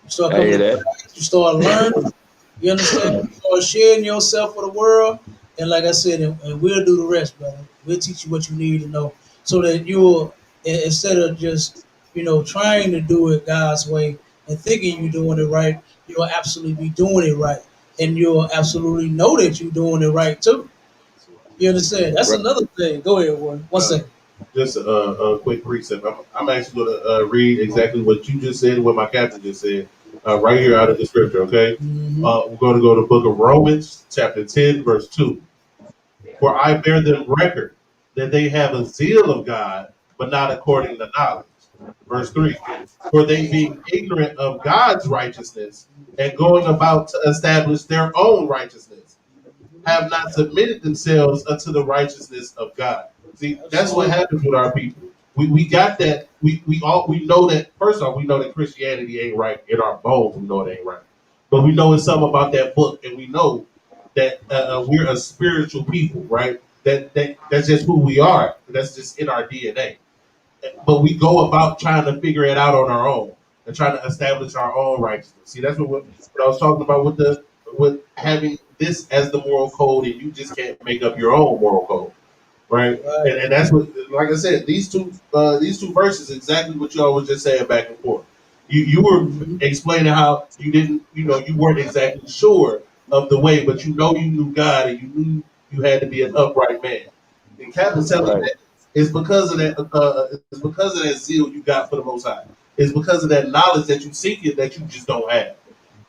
You start I coming hear to that. class. You start learning. You understand? You start sharing yourself with the world. And like I said, and we'll do the rest, brother. We'll teach you what you need to know, so that you'll instead of just trying to do it God's way and thinking you're doing it right, you'll absolutely be doing it right, and you'll absolutely know that you're doing it right too. You understand? That's Right. another thing. Go ahead, one. One Uh, second. just a quick precept. I'm actually going to read exactly what you just said and what my captain just said right here out of the scripture, okay? Mm-hmm. We're going to go to the book of Romans, chapter 10, verse 2. For I bear them record that they have a zeal of God, but not according to knowledge. Verse 3. For they being ignorant of God's righteousness and going about to establish their own righteousness, have not submitted themselves unto the righteousness of God. See, that's what Absolutely. happens with our people. We got that. We know that. First off, we know that Christianity ain't right in our bones. We know it ain't right, but we know it's something about that book, and we know that we're a spiritual people, right? That's just who we are. That's just in our DNA. But we go about trying to figure it out on our own. and trying to establish our own righteousness. See, that's what I was talking about with having this as the moral code, and you just can't make up your own moral code, right? Right. And that's what, like I said, these two verses exactly what y'all was just saying back and forth. You were Mm-hmm. explaining how you didn't, you weren't exactly sure of the way, but you knew God, and you knew you had to be an upright man. And Captain telling you Right. that it's because of that. It's because of that zeal you got for the Most High. It's because of that knowledge that you seek it that you just don't have,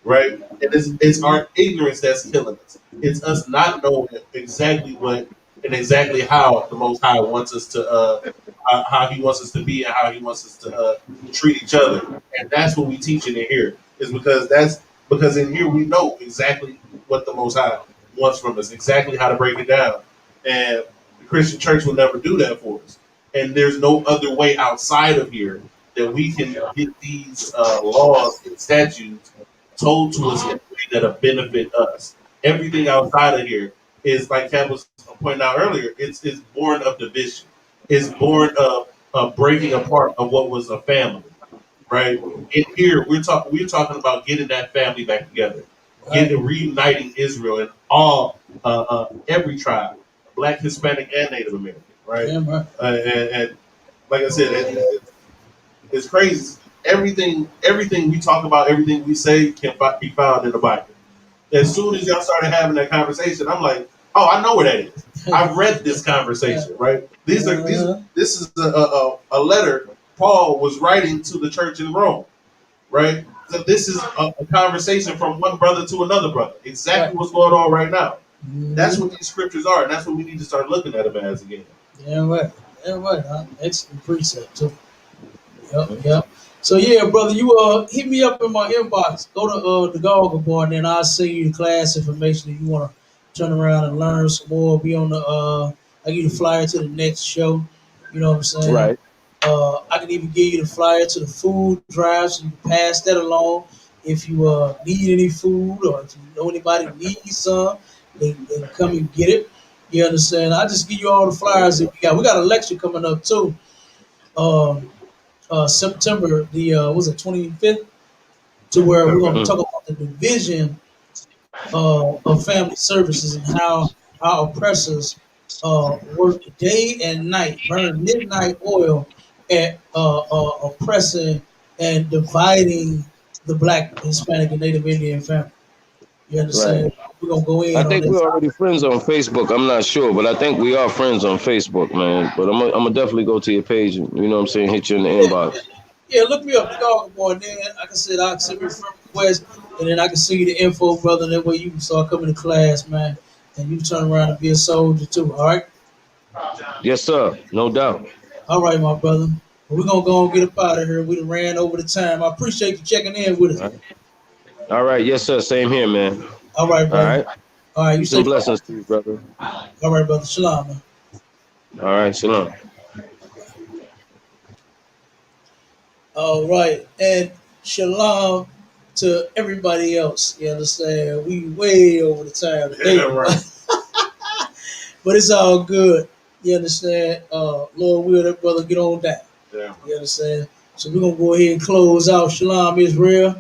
right? And it's Mm-hmm. our ignorance that's killing us. It's us not knowing exactly what and exactly how the Most High wants us to, how He wants us to be, and how He wants us to treat each other. And that's what we teach in here. Is because in here we know exactly what the Most High wants from us, exactly how to break it down. And the Christian church will never do that for us. And there's no other way outside of here that we can get these laws and statutes told to us in a way that'll benefit us. Everything outside of here is, like Cap was pointing out earlier, it's born of division. It's born of breaking apart of what was a family, right? In here, we're talking about getting that family back together, Right. reuniting Israel and all every tribe, Black, Hispanic, and Native American, right? Damn right. And like I said, it's crazy. Everything we talk about, everything we say can be found in the Bible. As soon as y'all started having that conversation, I'm like, oh, I know where that is. I've read this conversation, right? Uh-huh. This is a letter Paul was writing to the church in Rome, right? So this is a conversation from one brother to another brother. Right. Exactly what's going on right now. That's Mm-hmm. what these scriptures are, and that's what we need to start looking at them as again. Damn right. Damn right. Huh? Excellent precept too. Yep. Yep. So yeah, brother, you hit me up in my inbox. Go to the Goggle Bar, and then I'll send you the class information if you want to turn around and learn some more. Be on the I give you the flyer to the next show. You know what I'm saying? Right. I can even give you the flyer to the food drive, so you can pass that along. If you need any food, or if you know anybody who needs some, they can come and get it. You understand? I just give you all the flyers that we got. We got a lecture coming up too. Um, September the was it 25th, to where we're going to Mm. talk about the division of family services and how oppressors work day and night, burn midnight oil at oppressing and dividing the Black, Hispanic, and Native Indian family. You Right. understand? We're gonna go I in on think we're this. already friends on Facebook. I'm not sure, but I think we are friends on Facebook, man. But I'm gonna definitely go to your page. You know what I'm saying? Hit you in the Yeah, yeah, inbox. yeah. Look me up, the dog boy. And then, like I said, I can send you a friend request, and then I can send you the info, brother. And that way you can start coming to class, man, and you turn around and be a soldier too. All right, Yes, sir. No doubt. all right, my brother. But we're gonna go and get up out of here. We done ran over the time. I appreciate you checking in with us. All right. All right. Yes, sir. Same here, man. All right, All brother. right. All right, you Peace and stay. blessings to you, brother. All right, brother. Shalom, man. All right. Shalom. All right, and shalom to everybody else. You understand? We way over the time today, Yeah, right. but it's all good. You understand? Lord will that brother get on down. Yeah. You understand? So we're gonna go ahead and close out. Shalom, Israel.